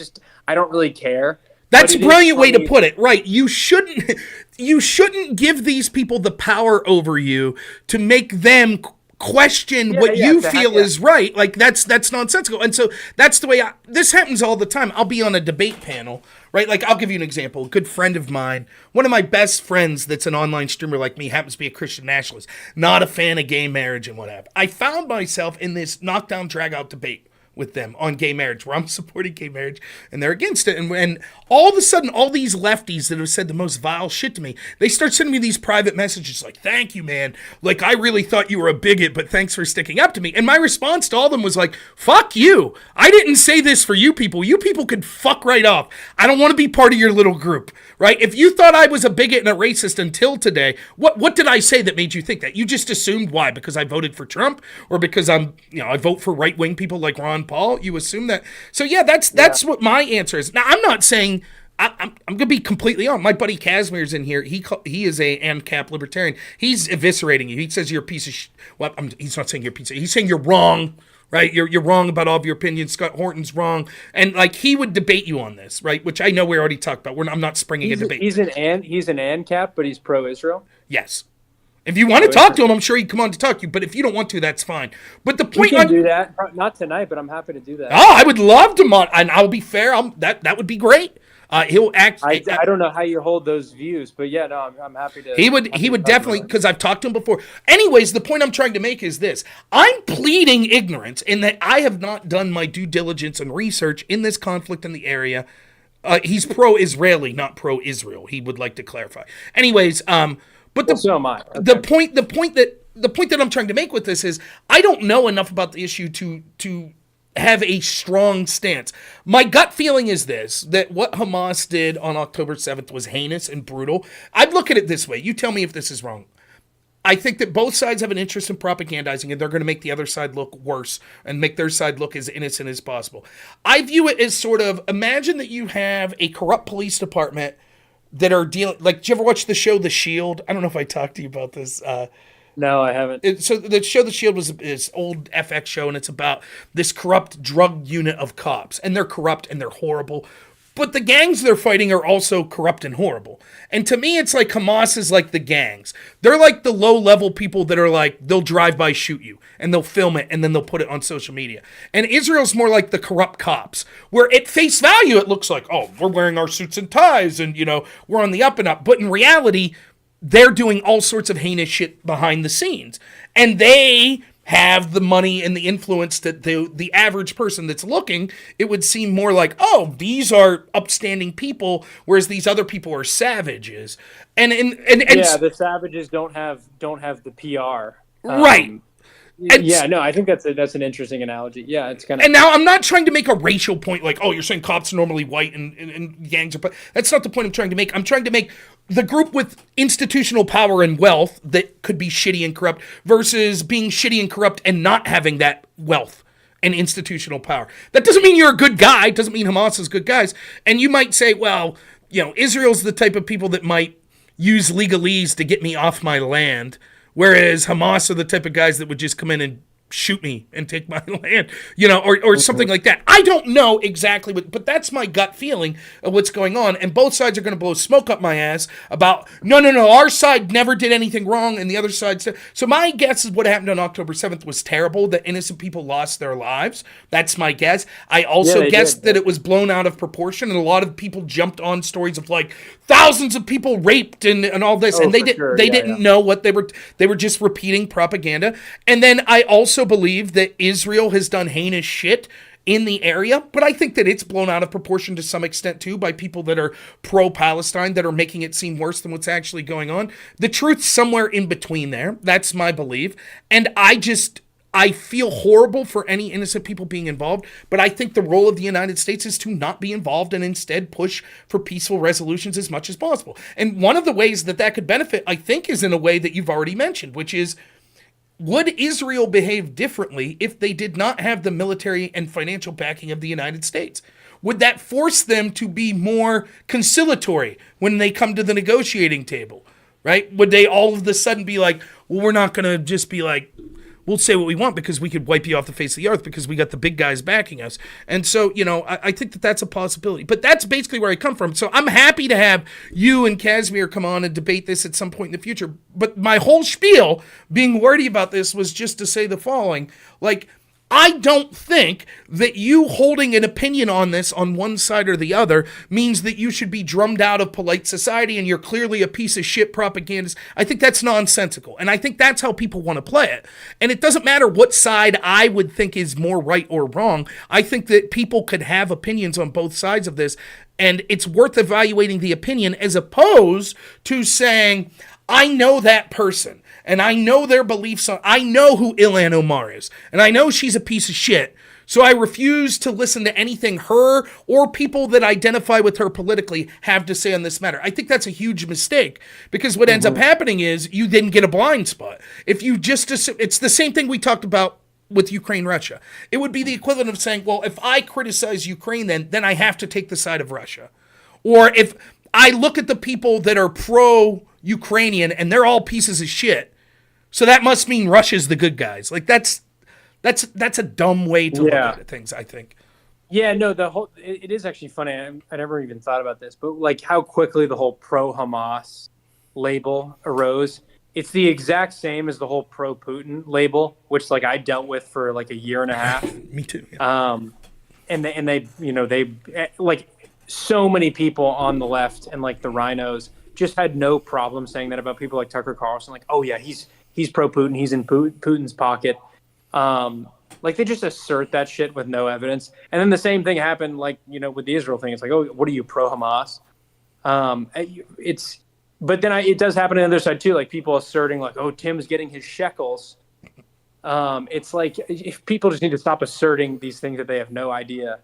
don't really care. That's a brilliant way to put it. Right. You shouldn't give these people the power over you to make them question what you feel is right. Like that's nonsensical. And so that's the way this happens all the time. I'll be on a debate panel, right? Like I'll give you an example. A good friend of mine, one of my best friends that's an online streamer like me, happens to be a Christian nationalist, not a fan of gay marriage and whatever. I found myself in this knockdown drag out debate with them on gay marriage, where I'm supporting gay marriage and they're against it. And all of a sudden, all these lefties that have said the most vile shit to me, they start sending me these private messages like, thank you, man. Like, I really thought you were a bigot, but thanks for sticking up to me. And my response to all of them was like, fuck you. I didn't say this for you people. You people could fuck right off. I don't want to be part of your little group, right? If you thought I was a bigot and a racist until today, what did I say that made you think that? You just assumed why? Because I voted for Trump or because I vote for right-wing people like Ron Paul? You assume that. So yeah, that's what my answer is. Now I'm not saying I'm gonna be completely on. My buddy Casimir's in here. He is a ANCAP libertarian. He's eviscerating you. He says you're a piece of well, he's not saying you're a piece of. He's saying you're wrong. Right, you're wrong about all of your opinions. Scott Horton's wrong, and like he would debate you on this, right? Which I know we already talked about. I'm not springing a debate. He's an ANCAP, but he's pro-Israel. Yes. If you want to talk to him, I'm sure he'd come on to talk to you. But if you don't want to, that's fine. But the point, we can do that. Not tonight, but I'm happy to do that. Oh, I would love to, and I'll be fair. That would be great. He'll act. I don't know how you hold those views, but yeah, no, I'm happy to. He would definitely, because I've talked to him before. Anyways, the point I'm trying to make is this: I'm pleading ignorance in that I have not done my due diligence and research in this conflict in the area. He's pro-Israeli, not pro-Israel. He would like to clarify. Anyways, but so am I. Okay. The point that I'm trying to make with this is I don't know enough about the issue to have a strong stance. My gut feeling is this, that what Hamas did on October 7th was heinous and brutal. I'd look at it this way. You tell me if this is wrong. I think that both sides have an interest in propagandizing, and they're going to make the other side look worse and make their side look as innocent as possible. I view it as sort of, imagine that you have a corrupt police department that are dealing, like, did you ever watch the show The Shield? I don't know if I talked to you about this. No, I haven't. So the show The Shield was this old FX show, and it's about this corrupt drug unit of cops. And they're corrupt and they're horrible. But the gangs they're fighting are also corrupt and horrible. And to me, it's like Hamas is like the gangs. They're like the low-level people that are like, they'll drive by, shoot you, and they'll film it, and then they'll put it on social media. And Israel's more like the corrupt cops, where at face value, it looks like, oh, we're wearing our suits and ties, and, we're on the up and up. But in reality, they're doing all sorts of heinous shit behind the scenes. And they have the money and the influence that the average person that's looking, it would seem more like, oh, these are upstanding people, whereas these other people are savages. And yeah, the savages don't have the PR. Right. I think that's an interesting analogy. Yeah, it's kind of. And now I'm not trying to make a racial point, like, oh, you're saying cops are normally white and gangs are. That's not the point I'm trying to make. I'm trying to make the group with institutional power and wealth that could be shitty and corrupt versus being shitty and corrupt and not having that wealth and institutional power. That doesn't mean you're a good guy. It doesn't mean Hamas is good guys. And you might say, well, Israel's the type of people that might use legalese to get me off my land, whereas Hamas are the type of guys that would just come in and shoot me and take my land, or something like that. I don't know exactly but that's my gut feeling of what's going on. And both sides are going to blow smoke up my ass about, no, our side never did anything wrong and the other side said. So my guess is what happened on October 7th was terrible, that innocent people lost their lives. That's my guess. I also guessed that it was blown out of proportion, and a lot of people jumped on stories of like thousands of people raped and all this, and they didn't know what they were just repeating propaganda. And then I also believe that Israel has done heinous shit in the area, but I think that it's blown out of proportion to some extent too by people that are pro-Palestine that are making it seem worse than what's actually going on. The truth's somewhere in between there. That's my belief. And I feel horrible for any innocent people being involved, but I think the role of the United States is to not be involved and instead push for peaceful resolutions as much as possible. And one of the ways that could benefit, I think, is in a way that you've already mentioned, which is, would Israel behave differently if they did not have the military and financial backing of the United States? Would that force them to be more conciliatory when they come to the negotiating table, right? Would they all of a sudden be like, well, we're not going to just be like, we'll say what we want because we could wipe you off the face of the earth because we got the big guys backing us. And so, I think that that's a possibility. But that's basically where I come from. So I'm happy to have you and Casimir come on and debate this at some point in the future. But my whole spiel being wordy about this was just to say the following. I don't think that you holding an opinion on this on one side or the other means that you should be drummed out of polite society and you're clearly a piece of shit propagandist. I think that's nonsensical. And I think that's how people want to play it. And it doesn't matter what side I would think is more right or wrong. I think that people could have opinions on both sides of this. And it's worth evaluating the opinion as opposed to saying, I know that person. And I know their beliefs. I know who Ilhan Omar is. And I know she's a piece of shit. So I refuse to listen to anything her or people that identify with her politically have to say on this matter. I think that's a huge mistake because what ends up happening is you then get a blind spot. If you just assume, it's the same thing we talked about with Ukraine, Russia. It would be the equivalent of saying, well, if I criticize Ukraine, then I have to take the side of Russia. Or if I look at the people that are pro-Ukrainian and they're all pieces of shit, so that must mean Russia's the good guys. That's a dumb way to look at things, I think. Yeah, no, it is actually funny. I never even thought about this, but how quickly the whole pro-Hamas label arose. It's the exact same as the whole pro-Putin label, which I dealt with for a year and a half. Me too. Yeah. And they so many people on the left and the rhinos just had no problem saying that about people like Tucker Carlson. Oh yeah, he's pro-Putin. He's in Putin's pocket. They just assert that shit with no evidence. And then the same thing happened, with the Israel thing. It's oh, what are you, pro-Hamas? But then it does happen on the other side too. People asserting oh, Tim's getting his shekels. It's if people just need to stop asserting these things that they have no idea.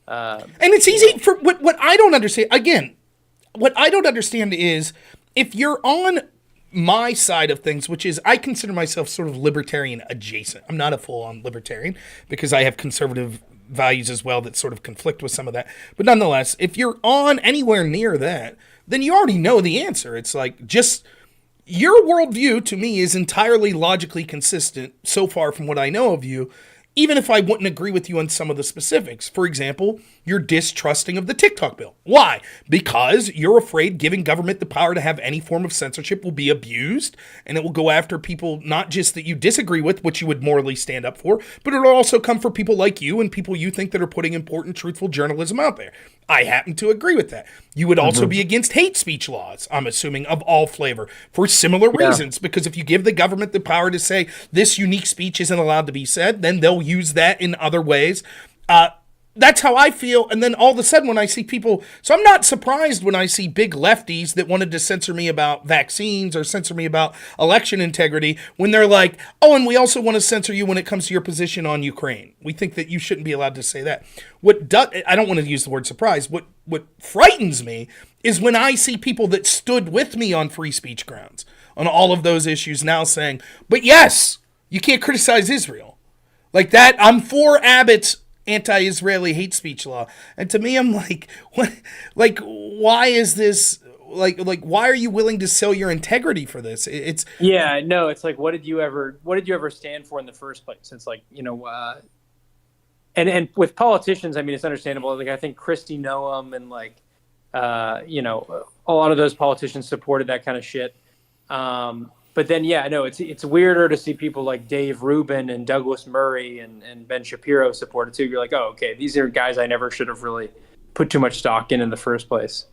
And it's easy for what I don't understand. Again, what I don't understand is if you're on my side of things, which is I consider myself sort of libertarian adjacent. I'm not a full-on libertarian because I have conservative values as well that sort of conflict with some of that. But nonetheless, if you're on anywhere near that, then you already know the answer. It's just your worldview to me is entirely logically consistent so far from what I know of you, even if I wouldn't agree with you on some of the specifics. For example, you're distrusting of the TikTok bill. Why? Because you're afraid giving government the power to have any form of censorship will be abused, and it will go after people not just that you disagree with, which you would morally stand up for, but it'll also come for people like you and people you think that are putting important, truthful journalism out there. I happen to agree with that. You would also be against hate speech laws, I'm assuming, of all flavor, for similar reasons, because if you give the government the power to say this unique speech isn't allowed to be said, then they'll use that in other ways. That's how I feel. And then all of a sudden when I see people, so I'm not surprised when I see big lefties that wanted to censor me about vaccines or censor me about election integrity when they're like, oh, and we also want to censor you when it comes to your position on Ukraine. We think that you shouldn't be allowed to say that. I don't want to use the word surprise. What frightens me is when I see people that stood with me on free speech grounds on all of those issues now saying, but yes, you can't criticize Israel. Like that, I'm for Abbott's anti-Israeli hate speech law. And to me, I'm like, what? Like, why is this? Like, why are you willing to sell your integrity for this? It's Yeah, no, it's like, what did you ever stand for in the first place? It's like, and with politicians, I mean, it's understandable. Like, I think Christie Noam and like, a lot of those politicians supported that kind of shit. But then, yeah, no, it's weirder to see people like Dave Rubin and Douglas Murray and Ben Shapiro support it too. You're like, oh, okay, these are guys I never should have really put too much stock in the first place.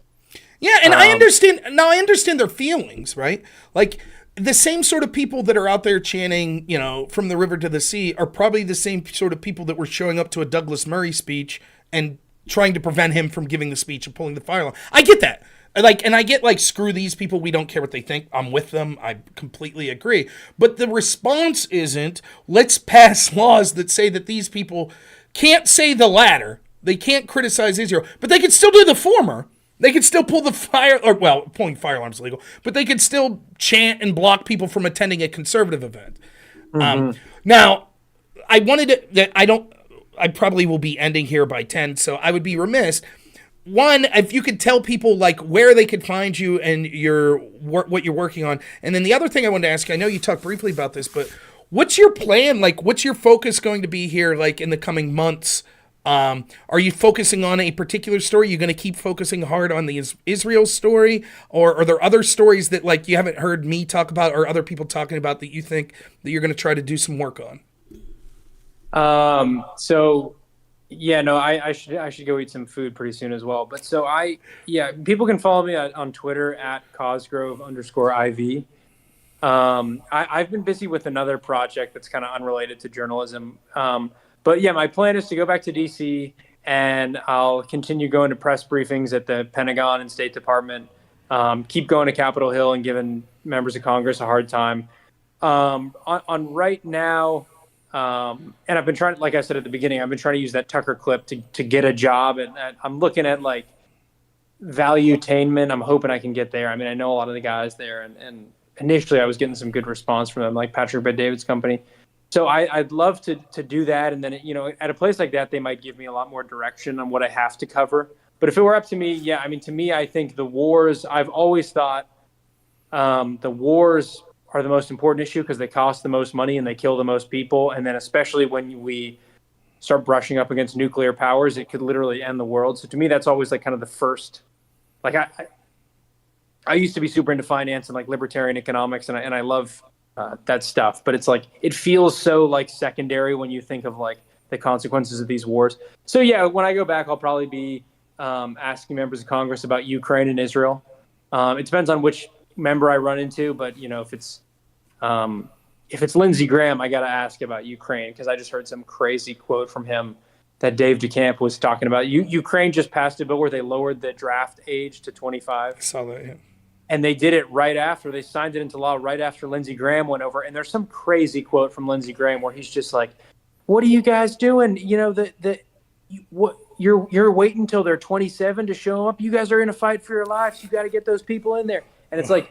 Yeah, and I understand. Now I understand their feelings, right? Like the same sort of people that are out there chanting, from the river to the sea, are probably the same sort of people that were showing up to a Douglas Murray speech and trying to prevent him from giving the speech and pulling the fire alarm. I get that. And I get like, screw these people. We don't care what they think. I'm with them. I completely agree. But the response isn't, let's pass laws that say that these people can't say the latter. They can't criticize Israel, but they can still do the former. They could still pull the pulling fire alarms is illegal, but they could still chant and block people from attending a conservative event. Now, I probably will be ending here by 10, so I would be remiss. One, if you could tell people like where they could find you and what you're working on. And then the other thing I wanted to ask you, I know you talked briefly about this, but what's your plan? Like, what's your focus going to be here, like in the coming months? Are you focusing on a particular story? Are you going to keep focusing hard on the Israel story? Or are there other stories that like you haven't heard me talk about or other people talking about that you think that you're going to try to do some work on? So yeah, no, I should go eat some food pretty soon as well. But so people can follow me on Twitter at Cosgrove_IV. I've been busy with another project that's kind of unrelated to journalism. But yeah, my plan is to go back to DC and I'll continue going to press briefings at the Pentagon and State Department, keep going to Capitol Hill and giving members of Congress a hard time. On right now, and I've been trying, like I said at the beginning, I've been trying to use that Tucker clip to get a job. And I'm looking at like valuetainment. I'm hoping I can get there. I mean, I know a lot of the guys there and initially I was getting some good response from them, like Patrick Bet-David's company. So I'd love to do that. And then, at a place like that, they might give me a lot more direction on what I have to cover. But if it were up to me, yeah, I mean, to me, I think the wars, I've always thought the wars are the most important issue because they cost the most money and they kill the most people. And then especially when we start brushing up against nuclear powers, it could literally end the world. So to me, that's always like kind of the first, like I used to be super into finance and like libertarian economics and I love that stuff, but it's like it feels so like secondary when you think of like the consequences of these wars. So yeah, when I go back, I'll probably be asking members of Congress about Ukraine and Israel. It depends on which member I run into, but if it's Lindsey Graham, I got to ask about Ukraine because I just heard some crazy quote from him that Dave DeCamp was talking about. Ukraine just passed a bill where they lowered the draft age to 25. I saw that, yeah. And they did it right after. They signed it into law right after Lindsey Graham went over. And there's some crazy quote from Lindsey Graham where he's just like, "What are you guys doing? You're waiting until they're 27 to show up. You guys are in a fight for your lives. You got to get those people in there." And it's like,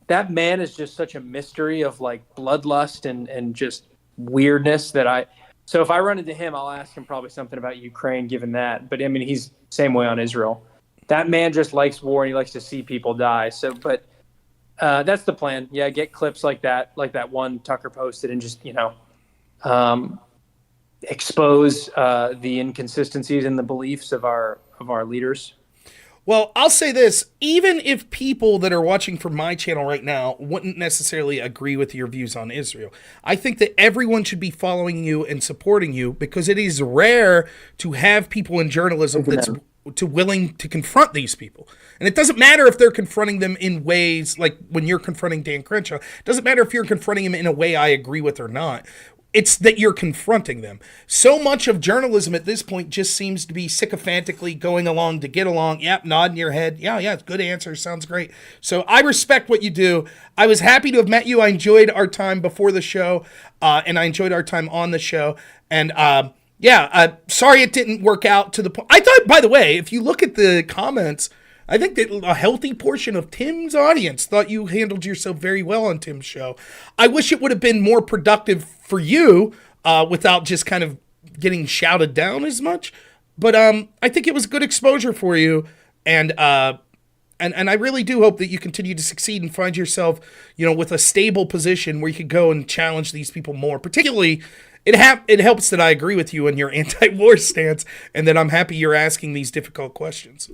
that man is just such a mystery of like bloodlust and just weirdness that so if I run into him, I'll ask him probably something about Ukraine, given that. But I mean, he's same way on Israel. That man just likes war and he likes to see people die. So, but that's the plan. Yeah, get clips like that one Tucker posted, and just expose the inconsistencies in the beliefs of our leaders. Well, I'll say this, even if people that are watching from my channel right now wouldn't necessarily agree with your views on Israel, I think that everyone should be following you and supporting you because it is rare to have people in journalism that's willing to confront these people. And it doesn't matter if they're confronting them in ways like when you're confronting Dan Crenshaw. It doesn't matter if you're confronting him in a way I agree with or not. It's that you're confronting them. So much of journalism at this point just seems to be sycophantically going along to get along. Yep, nodding your head. Yeah, good answer. Sounds great. So I respect what you do. I was happy to have met you. I enjoyed our time before the show, and I enjoyed our time on the show. And sorry it didn't work out to the point. I thought, by the way, if you look at the comments, I think that a healthy portion of Tim's audience thought you handled yourself very well on Tim's show. I wish it would have been more productive for you without just kind of getting shouted down as much. But I think it was good exposure for you, and I really do hope that you continue to succeed and find yourself, with a stable position where you could go and challenge these people more. Particularly, it helps that I agree with you in your anti-war stance, and that I'm happy you're asking these difficult questions.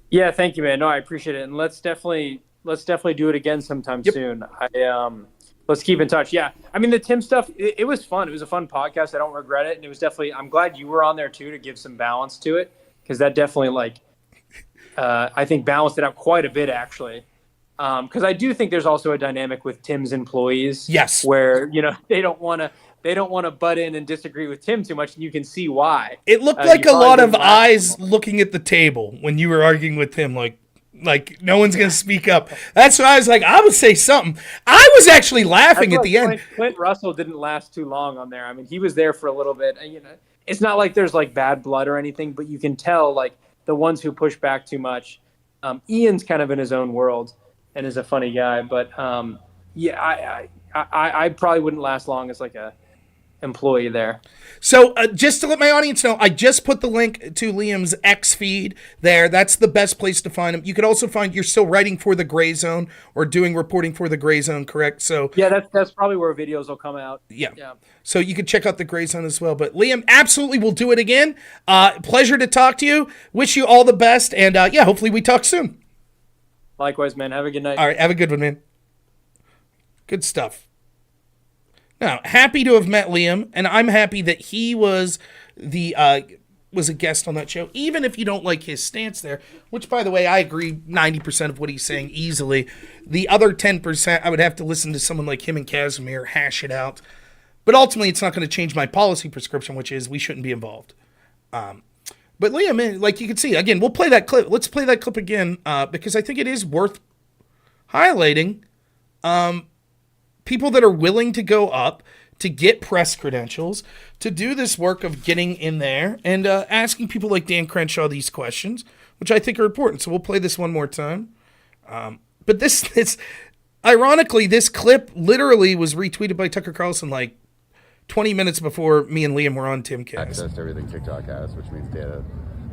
Yeah, thank you, man. No, I appreciate it, and let's definitely do it again sometime soon. Let's keep in touch. Yeah, I mean the Tim stuff, it was fun. It was a fun podcast. I don't regret it, and it was definitely. I'm glad you were on there too to give some balance to it, because that definitely I think balanced it out quite a bit actually. Because I do think there's also a dynamic with Tim's employees. Yes, where they don't want to butt in and disagree with Tim too much, and you can see why. It looked like a lot of eyes looking at the table when you were arguing with him, like no one's going to speak up. That's why I was like, I would say something. I was actually laughing at the end. Clint Russell didn't last too long on there. I mean, he was there for a little bit. It's not like there's bad blood or anything, but you can tell the ones who push back too much. Ian's kind of in his own world and is a funny guy, but I probably wouldn't last long as a employee there. So just to let my audience know, I just put the link to Liam's X feed there. That's the best place to find him. You could also find you're still writing for the Gray Zone or doing reporting for the Gray Zone, correct? So yeah, that's probably where videos will come out. Yeah. So you could check out the Gray Zone as well. But Liam, absolutely, we'll do it again. Pleasure to talk to you. Wish you all the best, and hopefully we talk soon. Likewise, man. Have a good night. All right, have a good one, man. Good stuff. Now, happy to have met Liam, and I'm happy that he was was a guest on that show, even if you don't like his stance there, which, by the way, I agree 90% of what he's saying easily. The other 10%, I would have to listen to someone like him and Casimir hash it out. But ultimately, it's not going to change my policy prescription, which is we shouldn't be involved. But Liam, like you can see, again, we'll play that clip. Let's play that clip again, because I think it is worth highlighting. People that are willing to go up to get press credentials, to do this work of getting in there and asking people like Dan Crenshaw these questions, which I think are important. So we'll play this one more time. But this ironically, this clip literally was retweeted by Tucker Carlson 20 minutes before me and Liam were on Timcast. Access to everything TikTok has, which means data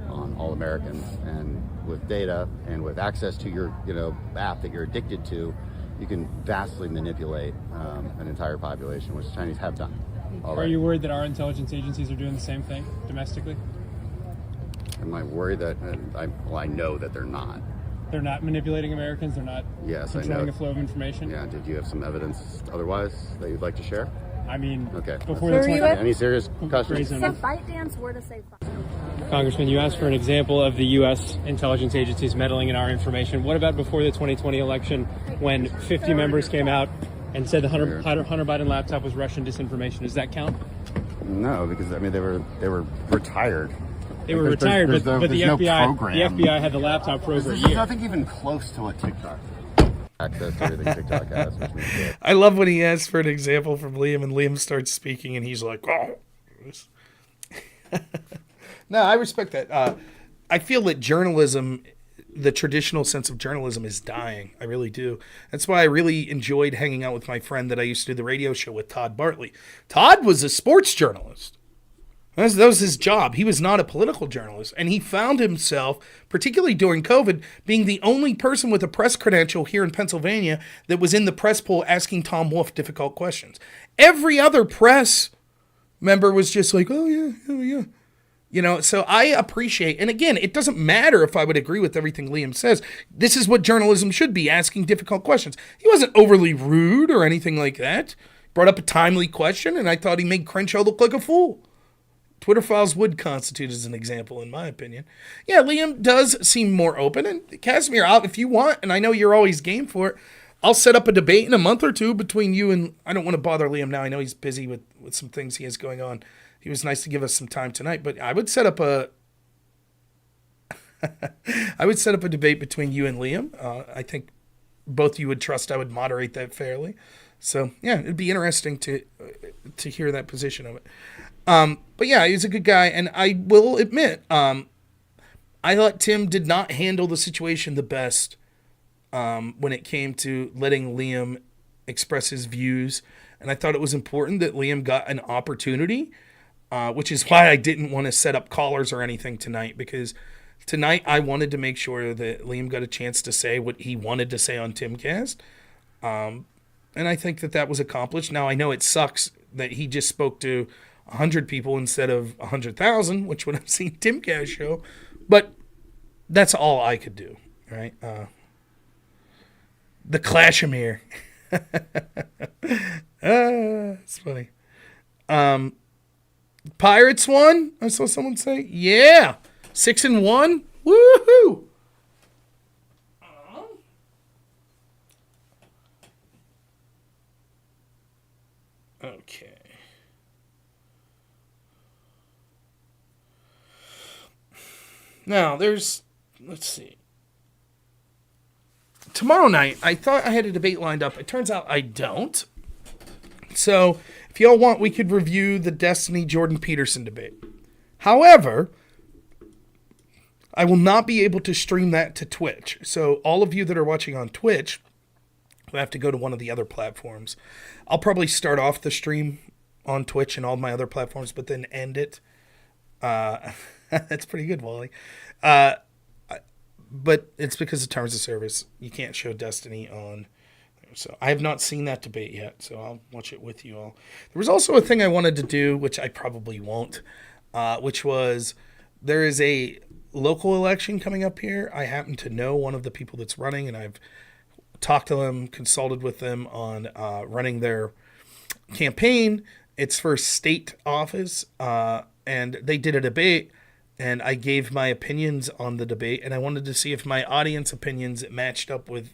on all Americans. And with data and with access to your app that you're addicted to, you can vastly manipulate an entire population, which the Chinese have done already. Are you worried that our intelligence agencies are doing the same thing domestically? Am I worried that? I know that they're not. They're not manipulating Americans? They're not controlling the flow of information? Yeah. Did you have some evidence otherwise that you'd like to share? I mean, okay. Before the any serious questions? Say fight dance, where to say fight. Congressman, you asked for an example of the U.S. intelligence agencies meddling in our information. What about before the 2020 election when 50 members came out and said the Hunter Biden laptop was Russian disinformation? Does that count? No, because they were retired. They were retired, but the FBI had the laptop for over a year. There's nothing even close to what TikTok. Access to everything TikTok has, which means I love when he asks for an example from Liam, and Liam starts speaking, and he's like, "Oh." No, I respect that. I feel that journalism, the traditional sense of journalism, is dying. I really do. That's why I really enjoyed hanging out with my friend that I used to do the radio show with, Todd Bartley. Todd was a sports journalist. That was his job. He was not a political journalist. And he found himself, particularly during COVID, being the only person with a press credential here in Pennsylvania that was in the press pool asking Tom Wolfe difficult questions. Every other press member was just like, oh, yeah. So I appreciate, and again, it doesn't matter if I would agree with everything Liam says. This is what journalism should be, asking difficult questions. He wasn't overly rude or anything like that. Brought up a timely question, and I thought he made Crenshaw look like a fool. Twitter files would constitute as an example, in my opinion. Yeah, Liam does seem more open, and Casimir, if you want, and I know you're always game for it, I'll set up a debate in a month or two between you and, I don't want to bother Liam now. I know he's busy with some things he has going on. He was nice to give us some time tonight, but I would set up a debate between you and Liam. I think both you would trust I would moderate that fairly. So yeah, it'd be interesting to hear that position of it. But yeah, he's a good guy, and I will admit, I thought Tim did not handle the situation the best when it came to letting Liam express his views. And I thought it was important that Liam got an opportunity, which is why I didn't want to set up callers or anything tonight, because tonight I wanted to make sure that Liam got a chance to say what he wanted to say on Timcast. And I think that was accomplished. Now, I know it sucks that he just spoke to 100 people instead of 100,000, which would have seen Timcast show. But that's all I could do, right? The Clashmere. It's funny. Pirates won? I saw someone say. Yeah. 6-1. Woohoo! Okay. Now, let's see. Tomorrow night, I thought I had a debate lined up. It turns out I don't. So, if y'all want, we could review the Destiny Jordan Peterson debate. However, I will not be able to stream that to Twitch. So, all of you that are watching on Twitch will have to go to one of the other platforms. I'll probably start off the stream on Twitch and all my other platforms, but then end it. That's pretty good, Wally. But it's because of terms of service. You can't show Destiny on. So I have not seen that debate yet, so I'll watch it with you all. There was also a thing I wanted to do, which I probably won't, which was there is a local election coming up here. I happen to know one of the people that's running, and I've talked to them, consulted with them on running their campaign. It's for state office, and they did a debate. And I gave my opinions on the debate, and I wanted to see if my audience opinions matched up with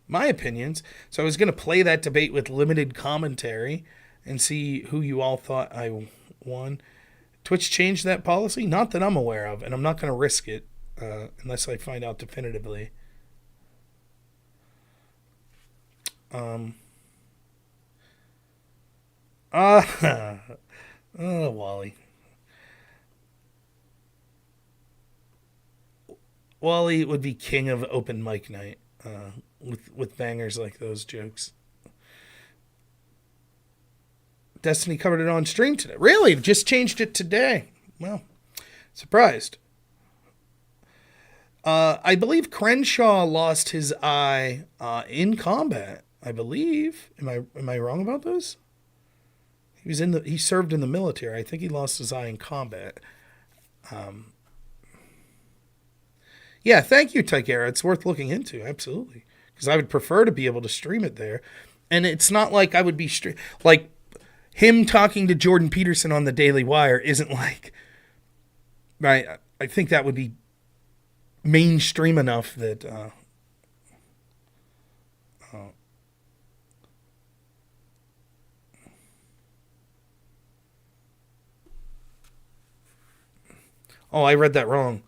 my opinions. So I was going to play that debate with limited commentary and see who you all thought I won. Twitch changed that policy? Not that I'm aware of, and I'm not going to risk it unless I find out definitively. Wally. Wally would be king of open mic night with bangers like those jokes. Destiny covered it on stream today. Really? Just changed it today. Well, surprised. I believe Crenshaw lost his eye in combat. I believe. Am I wrong about this? He served in the military. I think he lost his eye in combat. Yeah, thank you, Tigera. It's worth looking into, absolutely. Because I would prefer to be able to stream it there. And it's not like I would be like him talking to Jordan Peterson on the Daily Wire isn't like, right? I think that would be mainstream enough that oh, I read that wrong.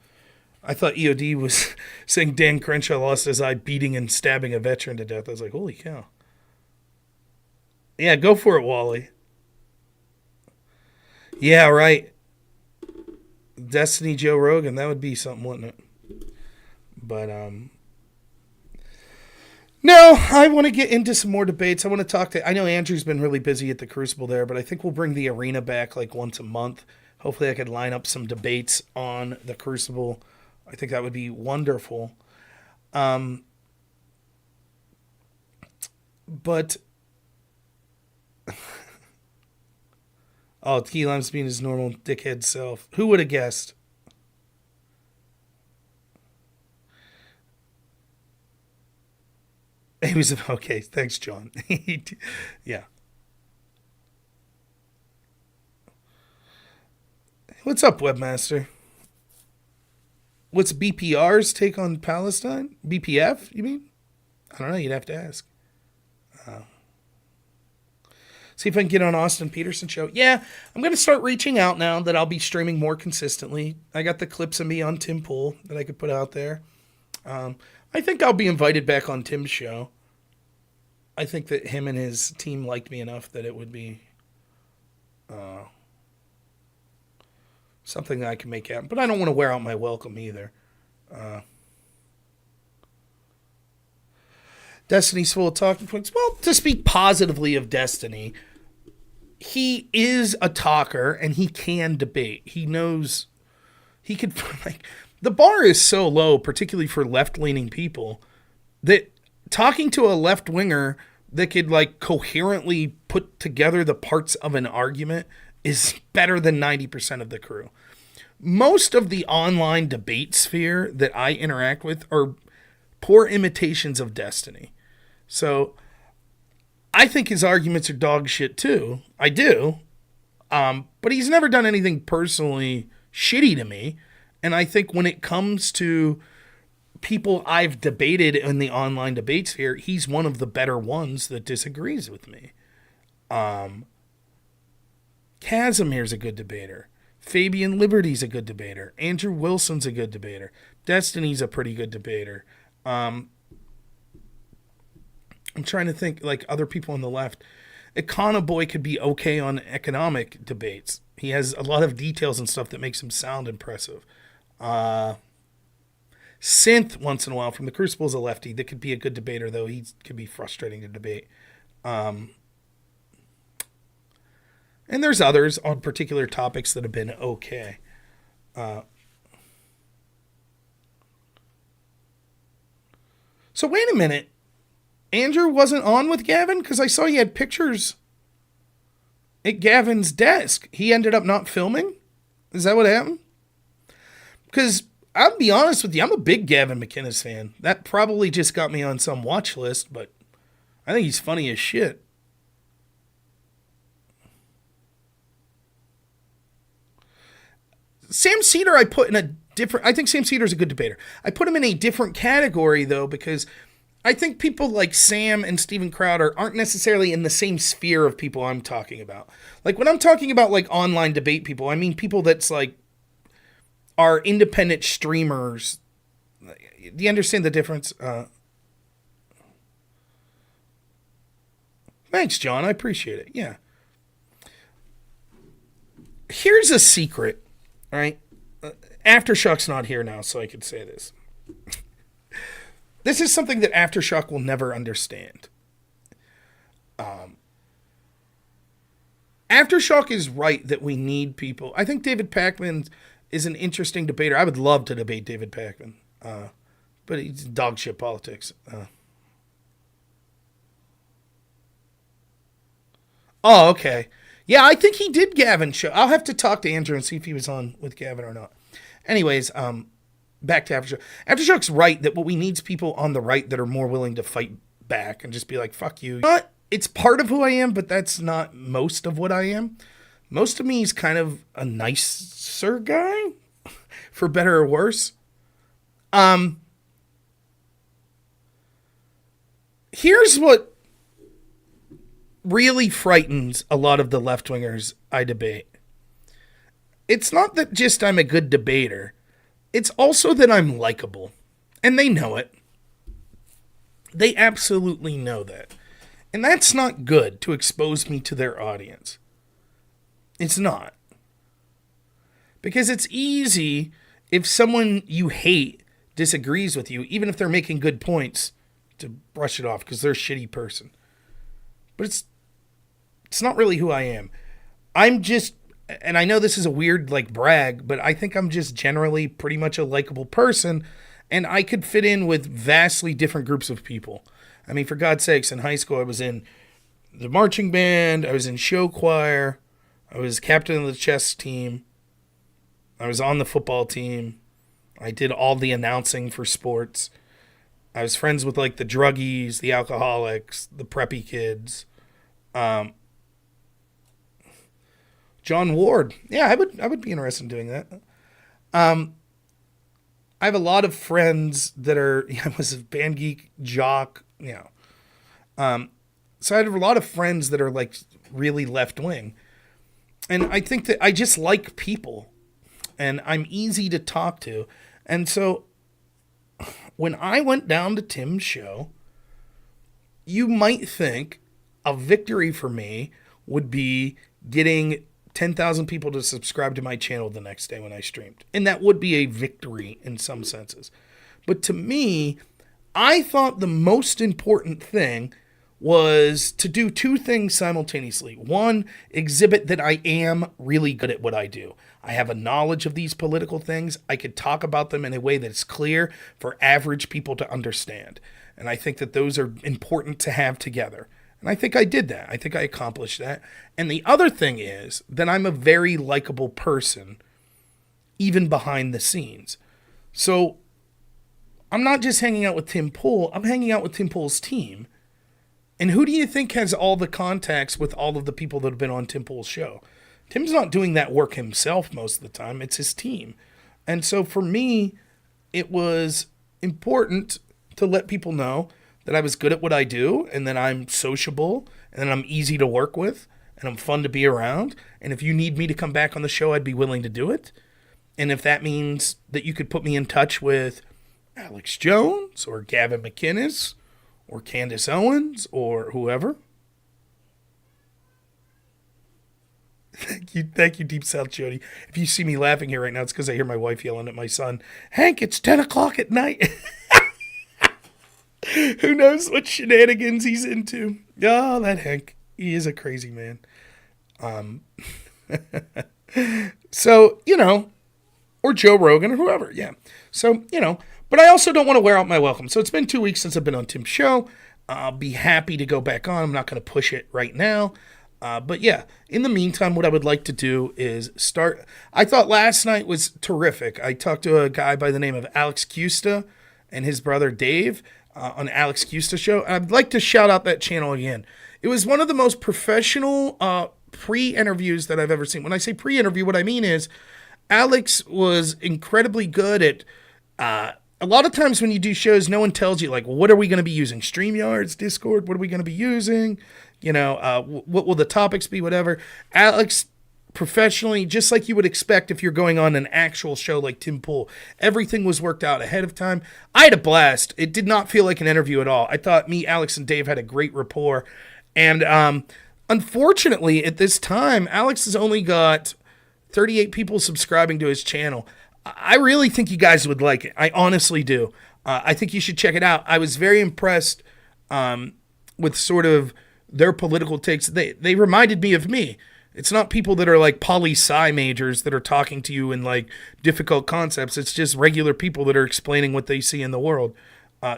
I thought EOD was saying Dan Crenshaw lost his eye beating and stabbing a veteran to death. I was like, holy cow. Yeah, go for it, Wally. Yeah, right. Destiny Joe Rogan, that would be something, wouldn't it? But, no, I want to get into some more debates. I want to talk I know Andrew's been really busy at the Crucible there, but I think we'll bring the arena back like once a month. Hopefully I could line up some debates on the Crucible. I think that would be wonderful. But oh, Key Lime's being his normal dickhead self. Who would have guessed? He was okay. Thanks, John. Yeah. What's up, Webmaster? What's BPR's take on Palestine? BPF, you mean? I don't know. You'd have to ask. See if I can get on Austin Peterson show. Yeah, I'm going to start reaching out now that I'll be streaming more consistently. I got the clips of me on Tim Pool that I could put out there. I think I'll be invited back on Tim's show. I think that him and his team liked me enough that it would be something that I can make out. But I don't want to wear out my welcome either. Destiny's full of talking points. Well, to speak positively of Destiny, he is a talker and he can debate. He knows he could, like, the bar is so low, particularly for left-leaning people, that talking to a left-winger that could, like, coherently put together the parts of an argument is better than 90% of the crew. Most of the online debate sphere that I interact with are poor imitations of Destiny. So I think his arguments are dog shit too. I do. But he's never done anything personally shitty to me. And I think when it comes to people I've debated in the online debate sphere, he's one of the better ones that disagrees with me. Casimir's a good debater. Fabian Liberty's a good debater. Andrew Wilson's a good debater. Destiny's a pretty good debater. I'm trying to think, like, other people on the left. Econoboy could be okay on economic debates. He has a lot of details and stuff that makes him sound impressive. Synth, once in a while, from the Crucible, is a lefty that could be a good debater, though he could be frustrating to debate. And there's others on particular topics that have been okay. So wait a minute. Andrew wasn't on with Gavin? Because I saw he had pictures at Gavin's desk. He ended up not filming? Is that what happened? Because I'll be honest with you, I'm a big Gavin McInnes fan. That probably just got me on some watch list, but I think he's funny as shit. Sam Cedar I put in a different... I think Sam Cedar's a good debater. I put him in a different category, though, because I think people like Sam and Steven Crowder aren't necessarily in the same sphere of people I'm talking about. Like, when I'm talking about, like, online debate people, I mean people that's, like, are independent streamers. Do you understand the difference? Thanks, John. I appreciate it. Yeah. Here's a secret, right? Aftershock's not here now, so I could say this. This is something that Aftershock will never understand. Aftershock is right that we need people. I think David Pakman is an interesting debater. I would love to debate David Pakman. But he's dog shit politics. Oh, okay. Yeah, I think he did Gavin show. I'll have to talk to Andrew and see if he was on with Gavin or not. Anyways, back to Aftershock. Aftershock's right that what we need is people on the right that are more willing to fight back and just be like, fuck you. It's part of who I am, but that's not most of what I am. Most of me is kind of a nicer guy, for better or worse. Here's what really frightens a lot of the left-wingers I debate. It's not that just I'm a good debater. It's also that I'm likable. And they know it. They absolutely know that. And that's not good to expose me to their audience. It's not. Because it's easy if someone you hate disagrees with you, even if they're making good points, to brush it off because they're a shitty person. But it's not really who I am. I'm just, and I know this is a weird like brag, but I think I'm just generally pretty much a likable person, and I could fit in with vastly different groups of people. I mean, for God's sakes, in high school I was in the marching band, I was in show choir, I was captain of the chess team, I was on the football team, I did all the announcing for sports. I was friends with like the druggies, the alcoholics, the preppy kids. John Ward. Yeah, I would be interested in doing that. I have a lot of friends that are, I was a band geek, jock, you know. So I have a lot of friends that are like really left wing. And I think that I just like people and I'm easy to talk to. And so when I went down to Tim's show, you might think a victory for me would be getting 10,000 people to subscribe to my channel the next day when I streamed. And that would be a victory in some senses. But to me, I thought the most important thing was to do two things simultaneously. One, exhibit that I am really good at what I do. I have a knowledge of these political things. I could talk about them in a way that's clear for average people to understand. And I think that those are important to have together. And I think I did that. I think I accomplished that. And the other thing is that I'm a very likable person, even behind the scenes. So I'm not just hanging out with Tim Pool. I'm hanging out with Tim Pool's team. And who do you think has all the contacts with all of the people that have been on Tim Pool's show? Tim's not doing that work himself most of the time. It's his team. And so for me, it was important to let people know that I was good at what I do, and that I'm sociable, and that I'm easy to work with, and I'm fun to be around. And if you need me to come back on the show, I'd be willing to do it. And if that means that you could put me in touch with Alex Jones or Gavin McInnes or Candace Owens or whoever. Thank you, Deep South Jody. If you see me laughing here right now, it's because I hear my wife yelling at my son, Hank, it's 10 o'clock at night. Who knows what shenanigans he's into? Oh, that Hank. He is a crazy man. So, or Joe Rogan or whoever. Yeah. So, but I also don't want to wear out my welcome. So it's been 2 weeks since I've been on Tim's show. I'll be happy to go back on. I'm not going to push it right now. But yeah, in the meantime, what I would like to do is start. I thought last night was terrific. I talked to a guy by the name of Alex Kusta and his brother Dave on Alex Kusta show. I'd like to shout out that channel again. It was one of the most professional pre-interviews that I've ever seen. When I say pre-interview, what I mean is Alex was incredibly good at, a lot of times when you do shows, no one tells you, like, what are we going to be using? StreamYards, Discord, what are we going to be using? What will the topics be, whatever. Alex, professionally, just like you would expect if you're going on an actual show like Tim Pool, everything was worked out ahead of time. I had a blast. It did not feel like an interview at all. I thought me, Alex, and Dave had a great rapport. And unfortunately, at this time, Alex has only got 38 people subscribing to his channel. I really think you guys would like it. I honestly do. I think you should check it out. I was very impressed with sort of their political takes. They reminded me of me. It's not people that are like poli-sci majors that are talking to you in like difficult concepts. It's just regular people that are explaining what they see in the world.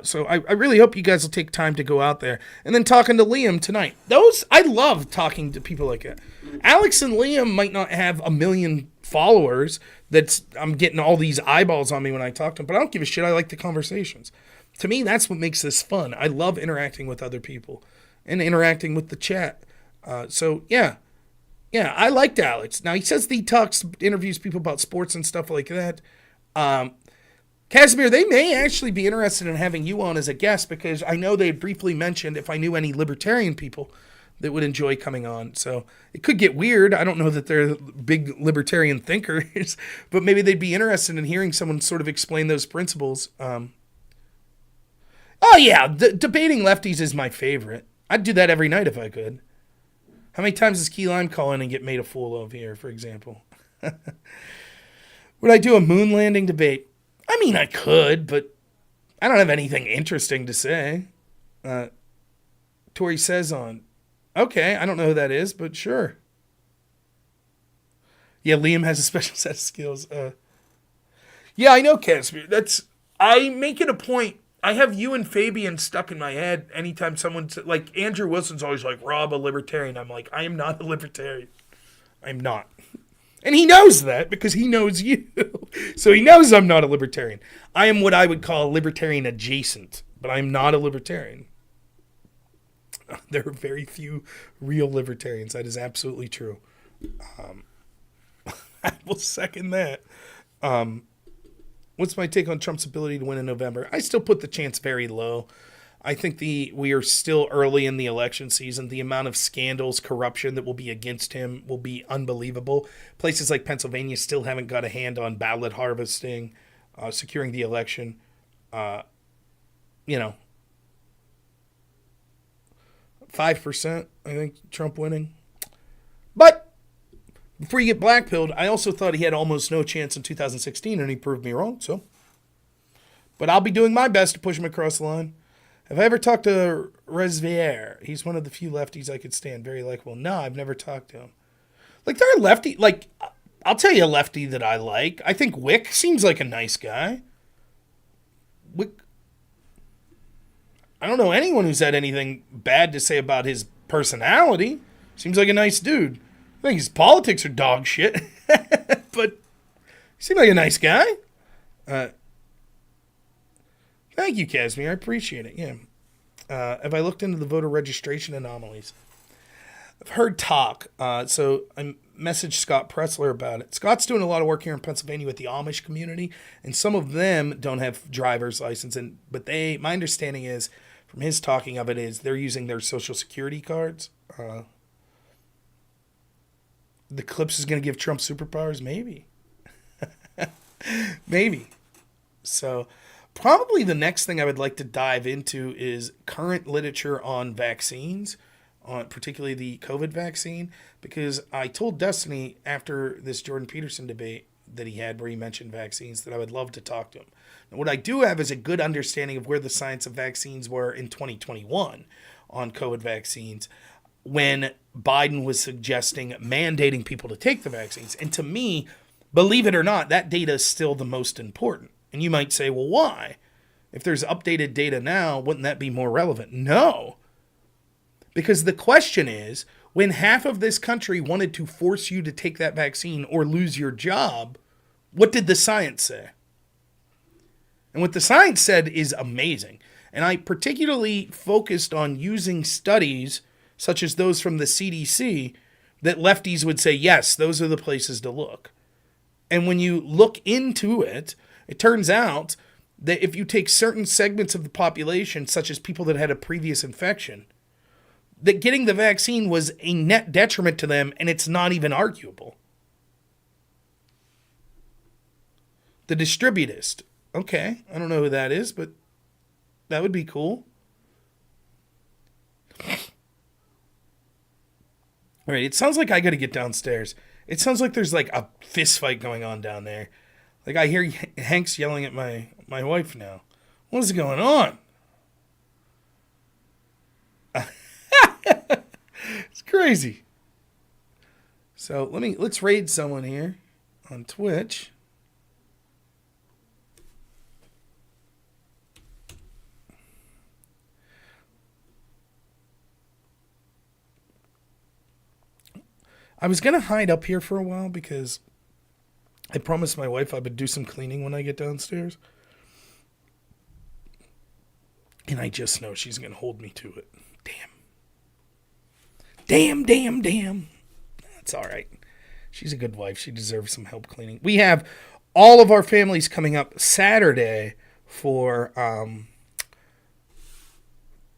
So I really hope you guys will take time to go out there. And then talking to Liam tonight. I love talking to people like that. Alex and Liam might not have 1 million followers. I'm getting all these eyeballs on me when I talk to them, but I don't give a shit. I like the conversations. To me, that's what makes this fun. I love interacting with other people and interacting with the chat. So yeah, I liked Alex. Now he says that he interviews people about sports and stuff like that. Casimir, they may actually be interested in having you on as a guest because I know they briefly mentioned if I knew any libertarian people that would enjoy coming on. So it could get weird. I don't know that they're big libertarian thinkers, but maybe they'd be interested in hearing someone sort of explain those principles. Oh yeah, debating lefties is my favorite. I'd do that every night if I could. How many times does Key Lime call in and get made a fool of here, for example? Would I do a moon landing debate? I mean, I could, but I don't have anything interesting to say. Tori says on. Okay, I don't know who that is, but sure. Yeah, Liam has a special set of skills. Yeah, I know, Casimir. I make it a point. I have you and Fabian stuck in my head anytime someone's like Andrew Wilson's always like, Rob, a libertarian. I'm like, I am not a libertarian. I'm not. And he knows that because he knows you. So he knows I'm not a libertarian. I am what I would call a libertarian adjacent, but I'm not a libertarian. There are very few real libertarians. That is absolutely true. I will second that. What's my take on Trump's ability to win in November? I still put the chance very low. I think we are still early in the election season. The amount of scandals, corruption that will be against him will be unbelievable. Places like Pennsylvania still haven't got a hand on ballot harvesting, securing the election. 5%, I think, Trump winning. But before you get blackpilled, I also thought he had almost no chance in 2016, and he proved me wrong. So, but I'll be doing my best to push him across the line. Have I ever talked to Resvier? He's one of the few lefties I could stand. Very likable. No, I've never talked to him. Like, there are lefty. Like, I'll tell you a lefty that I like. I think Wick seems like a nice guy. Wick. I don't know anyone who's had anything bad to say about his personality. Seems like a nice dude. I think his politics are dog shit, but he seemed like a nice guy. Thank you, Casimir. I appreciate it. Yeah. Have I looked into the voter registration anomalies? I've heard talk. So I messaged Scott Pressler about it. Scott's doing a lot of work here in Pennsylvania with the Amish community, and some of them don't have driver's license. But my understanding is, from his talking of it, is they're using their Social Security cards. The Clips is going to give Trump superpowers? Maybe. Maybe. So probably the next thing I would like to dive into is current literature on vaccines, on particularly the COVID vaccine, because I told Destiny after this Jordan Peterson debate that he had where he mentioned vaccines that I would love to talk to him. And what I do have is a good understanding of where the science of vaccines were in 2021 on COVID vaccines, when Biden was suggesting mandating people to take the vaccines. And to me, believe it or not, that data is still the most important. And you might say, well, why? If there's updated data now, wouldn't that be more relevant? No. Because the question is, when half of this country wanted to force you to take that vaccine or lose your job, what did the science say? And what the science said is amazing. And I particularly focused on using studies such as those from the CDC, that lefties would say, yes, those are the places to look. And when you look into it, it turns out that if you take certain segments of the population, such as people that had a previous infection, that getting the vaccine was a net detriment to them, and it's not even arguable. The distributist. Okay, I don't know who that is, but that would be cool. All right, it sounds like I got to get downstairs. It sounds like there's like a fist fight going on down there. Like I hear Hank's yelling at my wife now. What is going on? It's crazy. So let's raid someone here on Twitch. I was going to hide up here for a while because I promised my wife I would do some cleaning when I get downstairs. And I just know she's going to hold me to it. Damn. That's all right. She's a good wife. She deserves some help cleaning. We have all of our families coming up Saturday for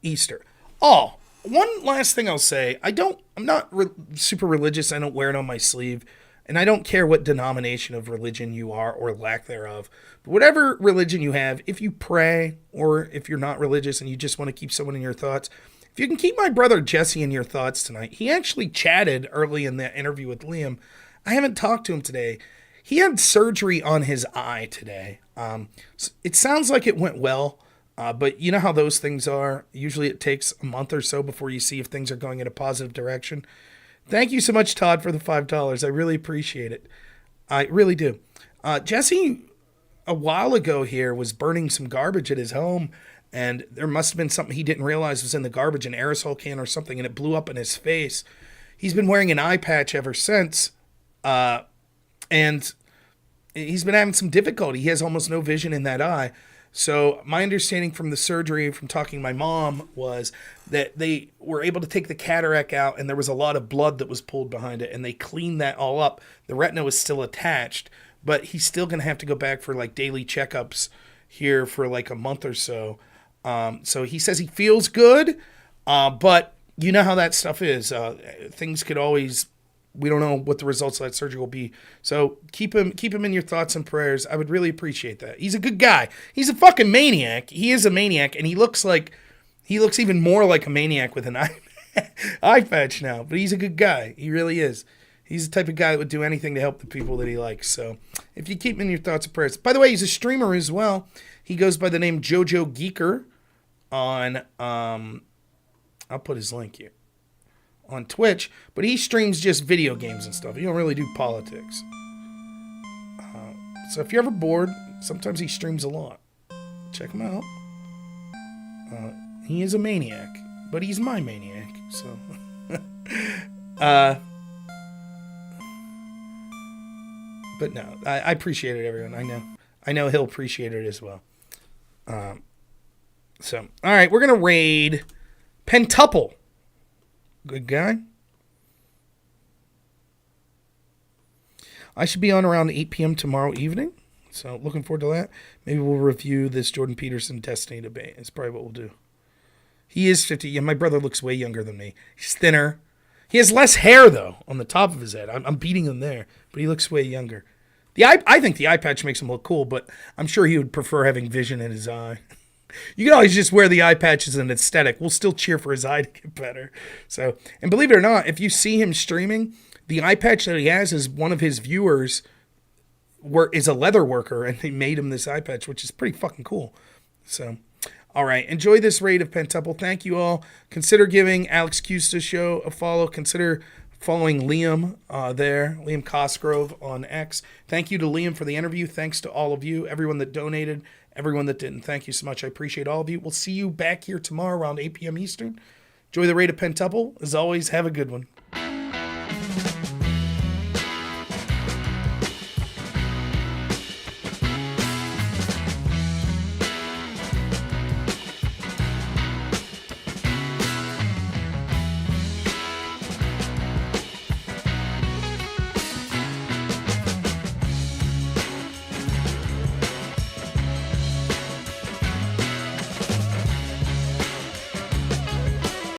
Easter. Oh, one last thing I'll say. I'm not super religious. I don't wear it on my sleeve. And I don't care what denomination of religion you are or lack thereof. But whatever religion you have, if you pray or if you're not religious and you just want to keep someone in your thoughts, if you can keep my brother Jesse in your thoughts tonight. He actually chatted early in the interview with Liam. I haven't talked to him today. He had surgery on his eye today. It sounds like it went well. But you know how those things are. Usually it takes a month or so before you see if things are going in a positive direction. Thank you so much, Todd, for the $5. I really appreciate it. I really do. Jesse, a while ago here, was burning some garbage at his home, and there must have been something he didn't realize was in the garbage, an aerosol can or something, and it blew up in his face. He's been wearing an eye patch ever since, and he's been having some difficulty. He has almost no vision in that eye. So my understanding from the surgery, from talking to my mom, was that they were able to take the cataract out and there was a lot of blood that was pulled behind it, and they cleaned that all up. The retina was still attached, but he's still going to have to go back for like daily checkups here for like a month or so. So he says he feels good, but you know how that stuff is. Things could always... We don't know what the results of that surgery will be. So keep him in your thoughts and prayers. I would really appreciate that. He's a good guy. He's a fucking maniac. He is a maniac, and he looks even more like a maniac with an eye patch now. But he's a good guy. He really is. He's the type of guy that would do anything to help the people that he likes. So if you keep him in your thoughts and prayers. By the way, he's a streamer as well. He goes by the name Jojo Geeker on, I'll put his link here, on Twitch. But he streams just video games and stuff. He don't really do politics. So if you're ever bored, sometimes he streams a lot. Check him out. He is a maniac, but he's my maniac. So, but no, I appreciate it, everyone. I know he'll appreciate it as well. So, all right, we're gonna raid Pentuple. Good guy. I should be on around 8 p.m. tomorrow evening, so looking forward to that. Maybe we'll review this Jordan Peterson Destiny debate. That's probably what we'll do. He is 50. Yeah, my brother looks way younger than me. He's thinner. He has less hair, though, on the top of his head. I'm beating him there, but he looks way younger. I think the eye patch makes him look cool, but I'm sure he would prefer having vision in his eye. You can always just wear the eye patch as an aesthetic. We'll still cheer for his eye to get better. So, and believe it or not, if you see him streaming, the eye patch that he has is one of his viewers is a leather worker, and they made him this eye patch, which is pretty fucking cool. So, all right. Enjoy this raid of Pentuple. Thank you all. Consider giving Alex Kusta show a follow. Consider following Liam there, Liam Cosgrove on X. Thank you to Liam for the interview. Thanks to all of you, everyone that donated, everyone that didn't. Thank you so much. I appreciate all of you. We'll see you back here tomorrow around 8 p.m. Eastern. Enjoy the raid of Pentuple. As always, have a good one.